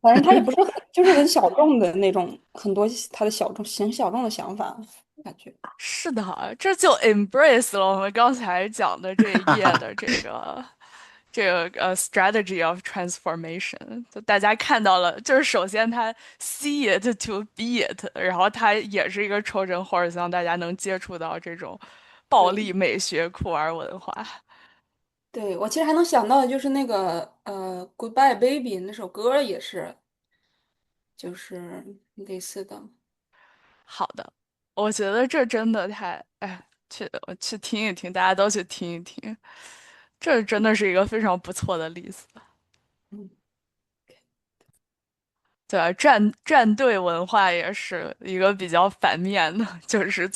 [SPEAKER 5] 反正他也不是很就是很小众的那种，很多他的小众的想法感觉。
[SPEAKER 1] 是的，这就 embrace 了我们刚才讲的这一页的这个 strategy of transformation，就大家看到了，就是首先他 see it to be it，然后他也是一个 Trojan horse，让大家能接触到这种暴
[SPEAKER 5] 对。
[SPEAKER 1] 力美学酷儿文化。
[SPEAKER 5] 对，我其实还能想到，就是那个《Goodbye Baby》那首歌也是，就是类似的。
[SPEAKER 1] 好的，我觉得这真的太，哎，我去听一听，大家都去听一听，这真的是一个非常不错的例子。
[SPEAKER 5] 嗯。
[SPEAKER 1] 对啊，战队文化也是一个比较反面的，就是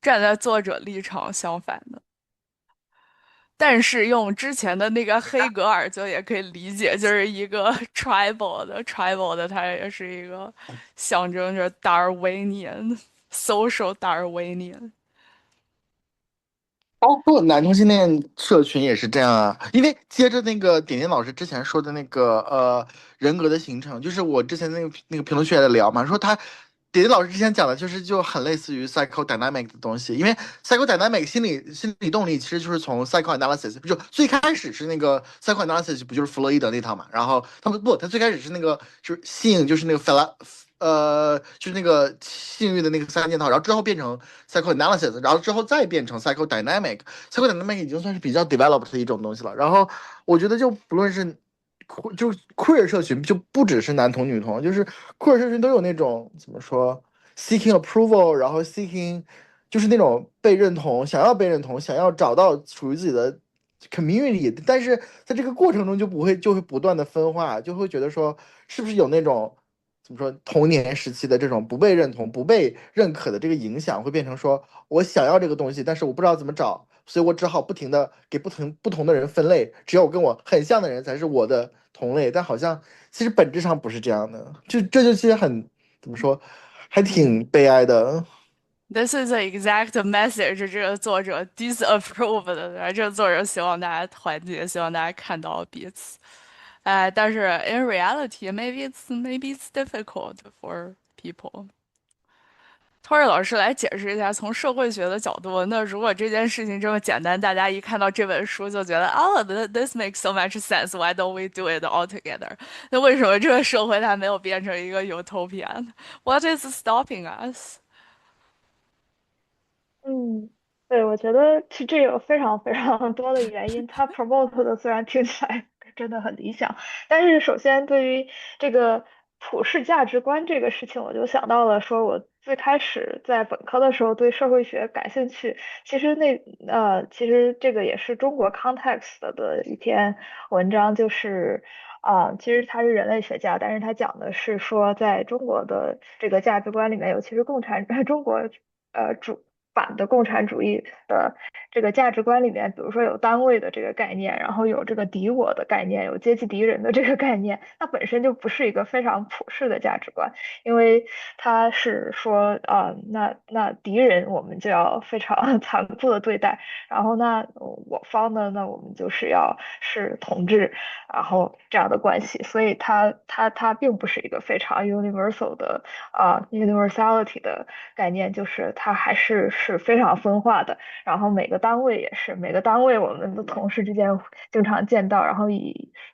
[SPEAKER 1] 站在作者立场相反的。但是用之前的那个黑格尔就也可以理解，就是一个 tribal 的，它也是一个象征着达尔维尼安 social 达尔维尼安。
[SPEAKER 9] 包括男同性恋社群也是这样啊，因为接着那个点点老师之前说的那个人格的形成，就是我之前那个评论区也在聊嘛，说他点点老师之前讲的就很类似于 psychodynamic 的东西，因为 psychodynamic 心理动力其实就是从 psychoanalysis，就最开始是那个 psychoanalysis 不就是弗洛伊德那套嘛，然后他最开始是那个就是性就是那个就是那个性欲的那个三件套，然后之后变成 psychoanalysis，然后之后再变成 psychodynamic，psychodynamic 已经算是比较 developed 的一种东西了。然后我觉得就不论是就 queer 社群，就不只是男同女同，就是 queer 社群都有那种怎么说 seeking approval，然后 seeking 就是那种被认同，想要被认同，想要找到属于自己的 community，但是在这个过程中就会不断的分化，就会觉得说是不是有那种怎么说童年时期的这种不被认同、不被认可的这个影响，会变成说我想要这个东西，但是我不知道怎么找，所以我只好不停的给不同的人分类，只有跟我很像的人才是我的同类，但好像其实本质上不是这样的，这就其实很怎么说，还挺悲哀的。
[SPEAKER 1] This is the exact message 这个作者 disapprove 的，然后这个作者希望大家团结，希望大家看到彼此。哎，但是 in reality, maybe it's difficult for people. 托尔老师来解释一下，从社会学的角度，那如果这件事情这么简单，大家一看到这本书就觉得，哦，this makes so much sense. Why don't we do it all together？那为什么这个社会它没有变成一个 utopia 呢？What is stopping us？
[SPEAKER 7] 嗯，对，我觉得其实这有非常非常多的原因。它 promote 的虽然听起来真的很理想，但是首先对于这个普世价值观这个事情，我就想到了说，我最开始在本科的时候对社会学感兴趣，其实这个也是中国 context 的一篇文章，就是其实他是人类学家，但是他讲的是说，在中国的这个价值观里面，尤其是中国主版的共产主义的这个价值观里面，比如说有单位的这个概念，然后有这个敌我的概念，有阶级敌人的这个概念，它本身就不是一个非常普世的价值观，因为它是说那敌人我们就要非常残酷的对待，然后那我方呢，那我们就是要是同志，然后这样的关系，所以它并不是一个非常 universal 的universality 的概念，就是它还是非常分化的。然后每个单位也是，每个单位我们的同事之间经常见到，然后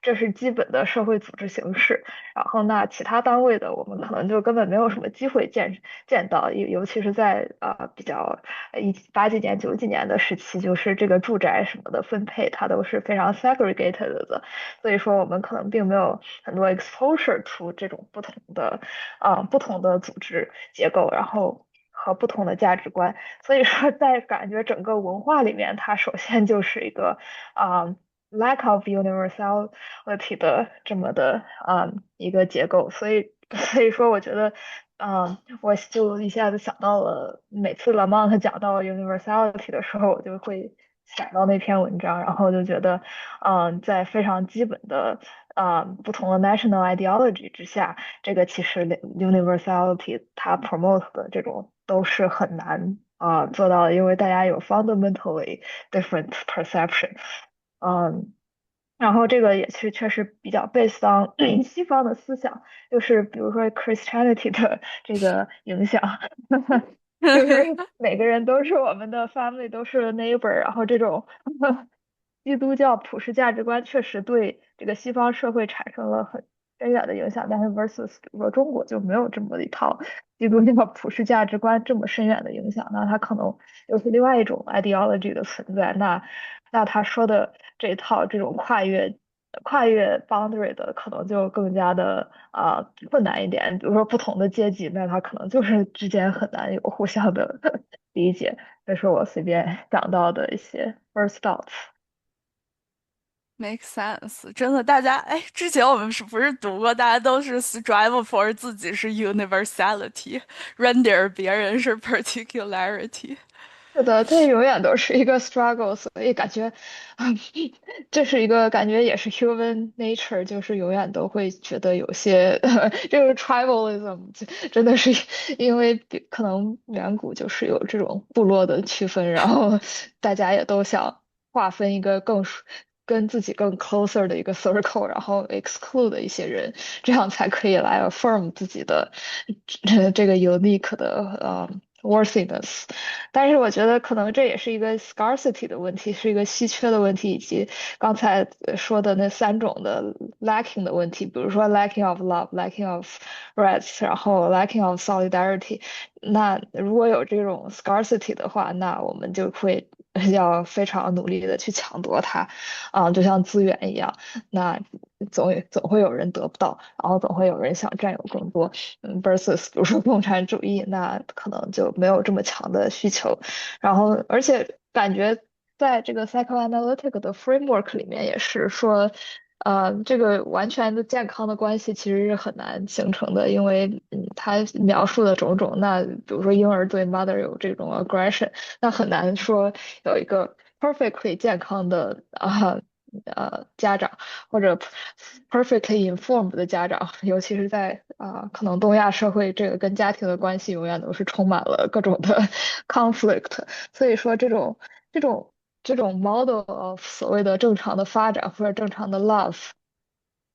[SPEAKER 7] 这是基本的社会组织形式。然后那其他单位的我们可能就根本没有什么机会见到，尤其是在比较80几年、90几年的时期，就是这个住宅什么的分配，它都是非常 segregated 的，所以说我们可能并没有很多 exposure to 这种不同的组织结构，然后和不同的价值观，所以说在感觉整个文化里面，它首先就是一个啊、lack of universality 的这么的一个结构，所以说我觉得。我就一下子想到了，每次 Lamont 讲到 universality 的时候，我就会想到那篇文章，然后就觉得，在非常基本的不同的 national ideology 之下，这个其实 universality 它 promote 的这种都是很难做到的，因为大家有 fundamentally different perception。嗯，然后这个也是确实比较 based on 西方的思想，就是比如说 Christianity 的这个影响，就是每个人都是我们的 family，都是 neighbor，然后这种基督教普世价值观确实对这个西方社会产生了很深远的影响，但是 versus 比如说中国就没有这么一套基督教普世价值观这么深远的影响，那它可能又是另外一种 ideology 的存在，那他说的这一套这种跨越 boundary 的可能就更加的困难一点。比如说不同的阶级，那他可能就是之间很难有互相的理解。这是我随便想到的一些 first thoughts。
[SPEAKER 1] make sense，真的，大家哎，之前我们是不是读过，大家都是 strive for 自己是 universality，render 别人是 particularity。
[SPEAKER 7] 是的，它永远都是一个 struggle，所以感觉，啊，这是一个感觉也是 human nature，就是永远都会觉得有些，这个 tribalism 真的是因为可能远古就是有这种部落的区分，然后大家也都想划分一个跟自己更 closer 的一个 circle，然后 exclude 一些人，这样才可以来 affirm 自己的这个 unique 的worthiness。但是我觉得可能这也是一个 scarcity 的问题，是一个稀缺的问题，以及刚才说的那3种的 lacking 的问题，比如说 lacking of love、lacking of rights，然后 lacking of solidarity。那如果有这种 scarcity 的话，那我们就会要非常努力的去抢夺它，就像资源一样，那总会有人得不到，然后总会有人想占有更多。versus 比如说共产主义，那可能就没有这么强的需求。然后，而且感觉在这个 psychoanalytic 的 framework 里面也是说，这个完全的健康的关系其实是很难形成的，因为它描述的种种，那比如说婴儿对 mother 有这种 aggression，那很难说有一个 perfectly 健康的家长，或者 perfectly informed 的家长，尤其是在可能东亚社会，这个跟家庭的关系永远都是充满了各种的 conflict，所以说这种这种 model of 所谓的正常的发展或者正常的 love。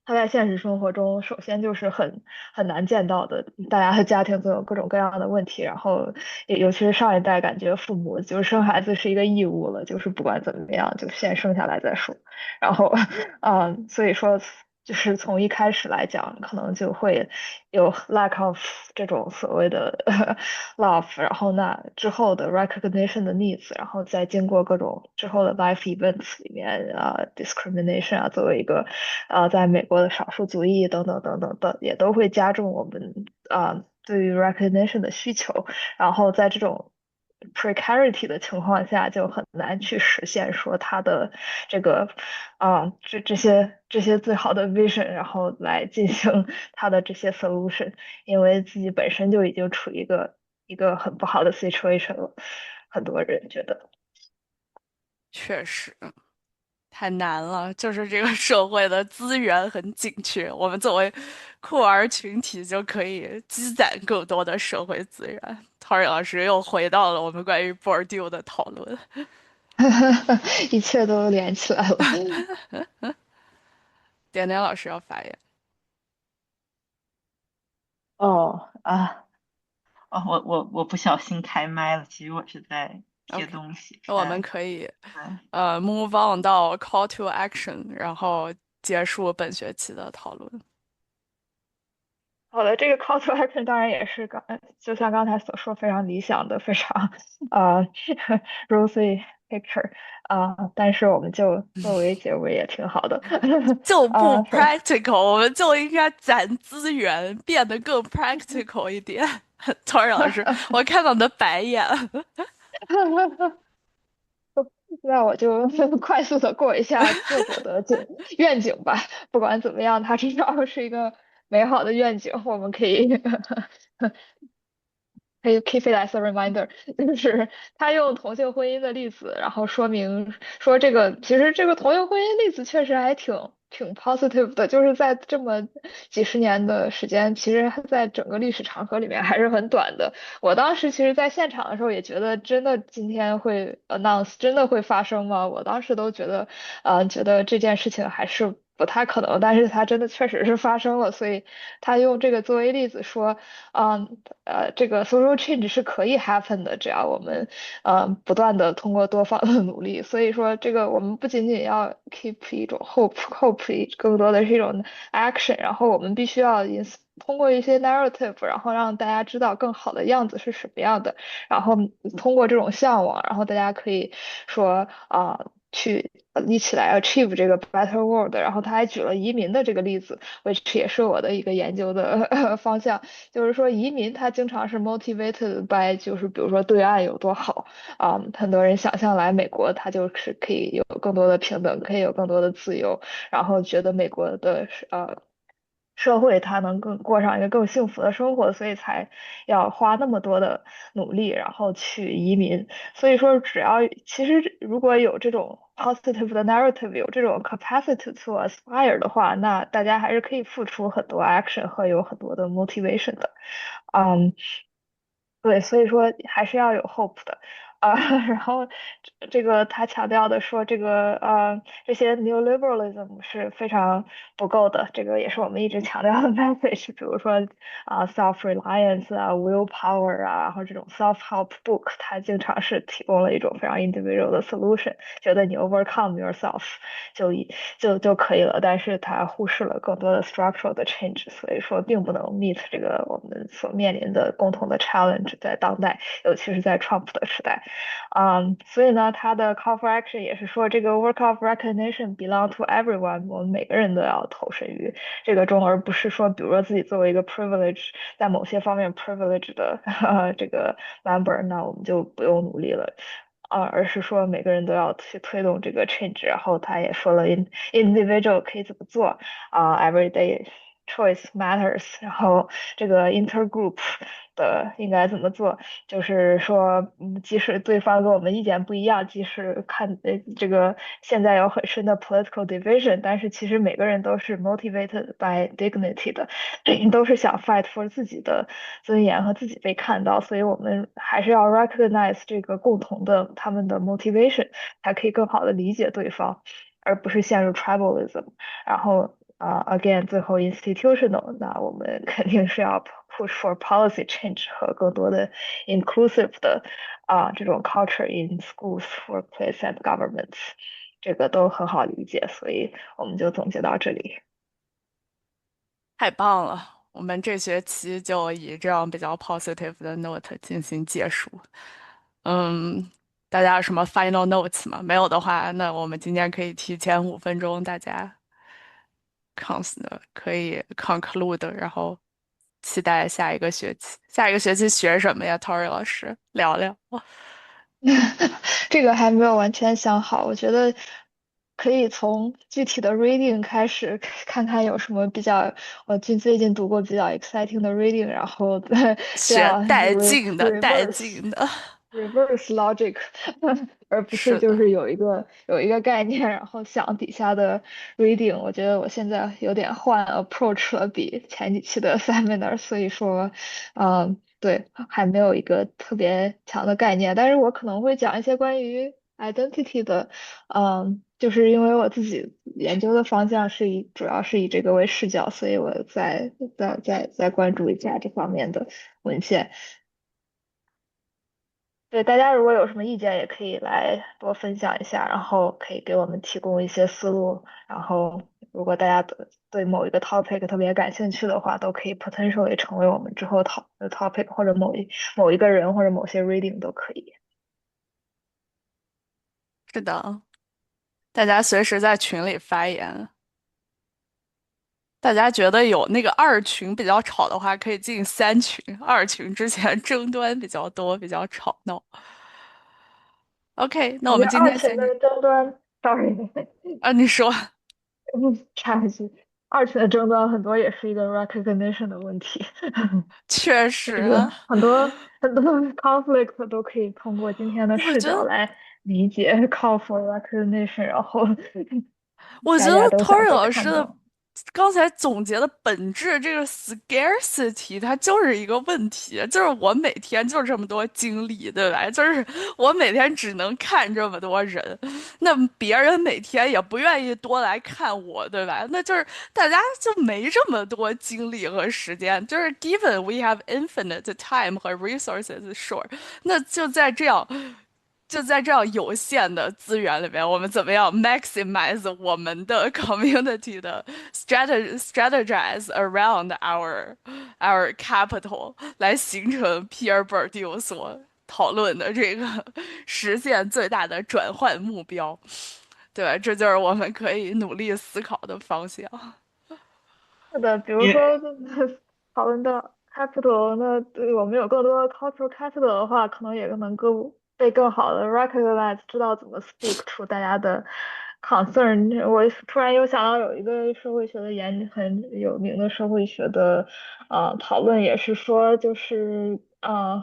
[SPEAKER 7] 它在现实生活中，首先就是很难见到的，大家的家庭总有各种各样的问题，然后尤其是上一代，感觉父母就是生孩子是一个义务了，就是不管怎么样，就先生下来再说。然后，所以说就是从一开始来讲，可能就会有 lack of 这种所谓的 love，然后那之后的 recognition 的 needs，然后再经过各种之后的 life events 里面discrimination 作为一个在美国的少数族裔等等等等的，也都会加重我们对于 recognition 的需求，然后在这种 precarity 的情况下，就很难去实现说他的这个这些最好的 vision，然后来进行他的这些 solution，因为自己本身就已经处于一个很不好的 situation 了，很多人觉得。
[SPEAKER 1] 确实太难了，就是这个社会的资源很紧缺，我们作为酷儿群体就可以积攒更多的社会资源。陶蕊老师又回到了我们关于 Bourdieu 的讨论。
[SPEAKER 7] 一切都连起来了。
[SPEAKER 1] 点点老师要发言。
[SPEAKER 2] 哦啊哦，我不小心开麦了，其实我是在贴
[SPEAKER 1] OK，
[SPEAKER 2] 东西，
[SPEAKER 1] 那我们可以
[SPEAKER 2] 对
[SPEAKER 1] move on 到 call to action，然后结束本学期的讨论。
[SPEAKER 7] 好的，这个 call to action 当然也是就像刚才所说，非常理想的，非常呃 rosy picture 但是我们就作为结尾也挺好的
[SPEAKER 1] 就不
[SPEAKER 7] 是
[SPEAKER 1] practical，我们就应该攒资源，变得更 practical 一点。陶蕊老师，我看到你的白眼。
[SPEAKER 7] 那我就快速的过一下作者的愿景吧。不管怎么样，它至少是一个美好的愿景，我们可以可以 keep it as a reminder，就是他用同性婚姻的例子，然后说明说其实这个同性婚姻例子确实还挺 positive 的，就是在这么几十年的时间，其实在整个历史长河里面还是很短的。我当时其实在现场的时候也觉得，真的今天会 announce，真的会发生吗？我当时都觉得，觉得这件事情还是不太可能，但是它真的确实是发生了，所以他用这个作为例子说。这个 social change 是可以 happen 的，只要我们不断的通过多方的努力。所以说，这个我们不仅仅要 keep 一种 hope，更多的是一种 action。然后我们必须要通过一些 narrative，然后让大家知道更好的样子是什么样的。然后通过这种向往，然后大家可以说去一起来 achieve 这个 better world。然后他还举了移民的这个例子，which 也是我的一个研究的方向，就是说移民他经常是 motivated by 就是比如说对岸有多好很多人想象来美国，他就是可以有更多的平等，可以有更多的自由，然后觉得美国的社会他能更过上一个更幸福的生活，所以才要花那么多的努力，然后去移民。所以说，只要其实如果有这种 positive 的 narrative，有这种 capacity to aspire 的话，那大家还是可以付出很多 action 和有很多的 motivation 的。嗯，对，所以说还是要有 hope 的。然后这个他强调的说，这些 neoliberalism 是非常不够的，这个也是我们一直强调的 message。比如说self-reliance willpower 然后这种 self-help book，它经常是提供了一种非常 individual 的 solution，觉得你 overcome yourself 就以就可以了，但是它忽视了更多的 structural 的 change，所以说并不能 meet 这个我们所面临的共同的 challenge，在当代，尤其是在 Trump 的时代。所以呢，他的 call for action 也是说，这个 work of recognition belong to everyone，我们每个人都要投身于这个中，而不是说，比如说自己作为一个 privilege，在某些方面 privilege 的这个 member，那我们就不用努力了。而是说每个人都要去推动这个 change，然后他也说了individual 可以怎么做everyday choice matters，然后这个 intergroup 的应该怎么做，就是说，即使对方跟我们意见不一样，即使这个现在有很深的 political division，但是其实每个人都是 motivated by dignity 的，都是想 fight for 自己的尊严和自己被看到，所以我们还是要 recognize 这个共同的他们的 motivation，才可以更好的理解对方，而不是陷入 tribalism。然后again，最后 institutional，那我们肯定是要 push for policy change 和更多的 inclusive 的这种 culture in schools, workplace and governments，这个都很好理解，所以我们就总结到这里。
[SPEAKER 1] 太棒了！我们这学期就以这样比较 positive 的 note 进行结束。嗯，大家有什么 final notes 吗？没有的话，那我们今天可以提前5分钟，大家 可以 conclude，然后期待下一个学期。下一个学期学什么呀，Tori 老师？聊聊。
[SPEAKER 7] 这个还没有完全想好，我觉得可以从具体的 reading 开始，看看有什么比较，我最近读过比较 exciting 的 reading，然后这
[SPEAKER 1] 学
[SPEAKER 7] 样
[SPEAKER 1] 带劲的，带
[SPEAKER 7] reverse
[SPEAKER 1] 劲的。
[SPEAKER 7] reverse logic，而不是
[SPEAKER 1] 是的，
[SPEAKER 7] 就是有一个概念，然后想底下的 reading。我觉得我现在有点换 approach 了，比前几期的 seminar，所以说，对，还没有一个特别强的概念，但是我可能会讲一些关于 identity 的，就是因为我自己研究的方向主要是以这个为视角，所以我再关注一下这方面的文献。对，大家如果有什么意见，也可以来多分享一下，然后可以给我们提供一些思路。然后，如果大家对某一个 topic 特别感兴趣的话，都可以 potentially 成为我们之后讨论的 topic，或者某一个人或者某些 reading 都可以。
[SPEAKER 1] 是的，大家随时在群里发言。大家觉得有那个二群比较吵的话，可以进3群。二群之前争端比较多，比较吵闹。OK，那我
[SPEAKER 7] 我觉得
[SPEAKER 1] 们今天先
[SPEAKER 7] 二群的争端，sorry，
[SPEAKER 1] 你说。
[SPEAKER 7] 插一句，二群的争端很多也是一个 recognition 的问题。
[SPEAKER 1] 确实
[SPEAKER 7] 这个
[SPEAKER 1] 啊，
[SPEAKER 7] 很多 conflict 都可以通过今天的视
[SPEAKER 1] 我觉得
[SPEAKER 7] 角来理解，call for recognition，然后
[SPEAKER 1] 我觉得
[SPEAKER 7] 大家都想
[SPEAKER 1] Tori
[SPEAKER 7] 被
[SPEAKER 1] 老师的
[SPEAKER 7] 看到。
[SPEAKER 1] 刚才总结的本质，这个 scarcity 它就是一个问题，就是我每天就这么多精力，对吧？就是我每天只能看这么多人，那别人每天也不愿意多来看我，对吧？那就是大家就没这么多精力和时间，就是 given we have infinite time 和 resources sure，那就在这样有限的资源里面，我们怎么样 maximize 我们的 community 的 strategize around our capital，来形成 Pierre Bourdieu 所讨论的这个实现最大的转换目标。对，这就是我们可以努力思考的方向。
[SPEAKER 7] 是的，比如
[SPEAKER 2] 也
[SPEAKER 7] 说讨论到 capital，那对我们有更多的 cultural capital 的话，可能也能够被更好的 recognize，知道怎么 speak 出大家的 concern。我突然又想到有一个社会学的很有名的社会学的讨论，也是说就是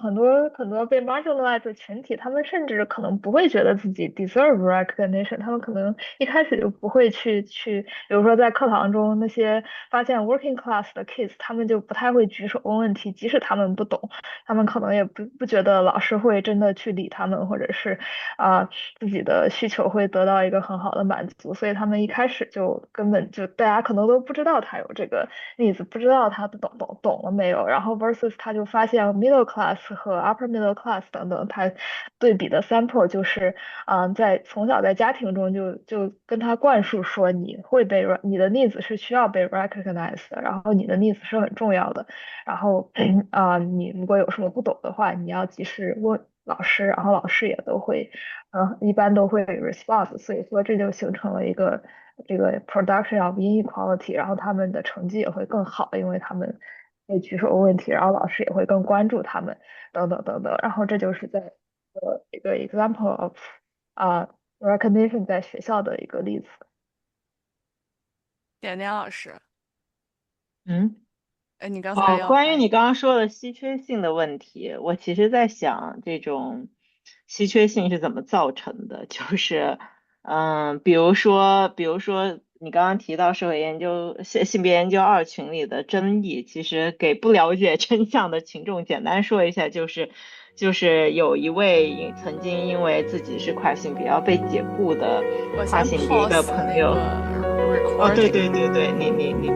[SPEAKER 7] 很多被 marginalized 的群体，他们甚至可能不会觉得自己 deserve recognition，他们可能一开始就不会去，比如说在课堂中那些发现 working class 的 kids，他们就不太会举手问问题，即使他们不懂，他们可能也不觉得老师会真的去理他们，或者是啊、自己的需求会得到一个很好的满足，所以他们一开始就根本就大家可能都不知道他有这个例子，不知道他懂了没有，然后 versus 他就发现 middle class 和 upper middle class 等等，他对比的 sample 就是在从小在家庭中就跟他灌输说你的 needs 是需要被 recognized 的，然后你的 needs 是很重要的，然后你如果有什么不懂的话，你要及时问老师，然后老师也都会一般都会 respond，所以说这就形成了一个这个 production of inequality，然后他们的成绩也会更好，因为他们会举手问问题，然后老师也会更关注他们，等等等等，然后这就是在一个 example of 啊、recognition 在学校的一个例子。
[SPEAKER 1] 点点老师，
[SPEAKER 2] 嗯。
[SPEAKER 1] 哎，你刚才要
[SPEAKER 2] 关于
[SPEAKER 1] 发言。
[SPEAKER 2] 你刚刚说的稀缺性的问题，我其实在想这种稀缺性是怎么造成的，就是，比如说你刚刚提到社会研究、性别研究二群里的争议，其实给不了解真相的群众简单说一下，就是有一位曾经因为自己是跨性别要被解雇的
[SPEAKER 1] 我先
[SPEAKER 2] 跨性别的
[SPEAKER 1] pause 那
[SPEAKER 2] 朋友。
[SPEAKER 1] 个
[SPEAKER 2] 哦，对
[SPEAKER 1] recording。
[SPEAKER 2] 对对对，你。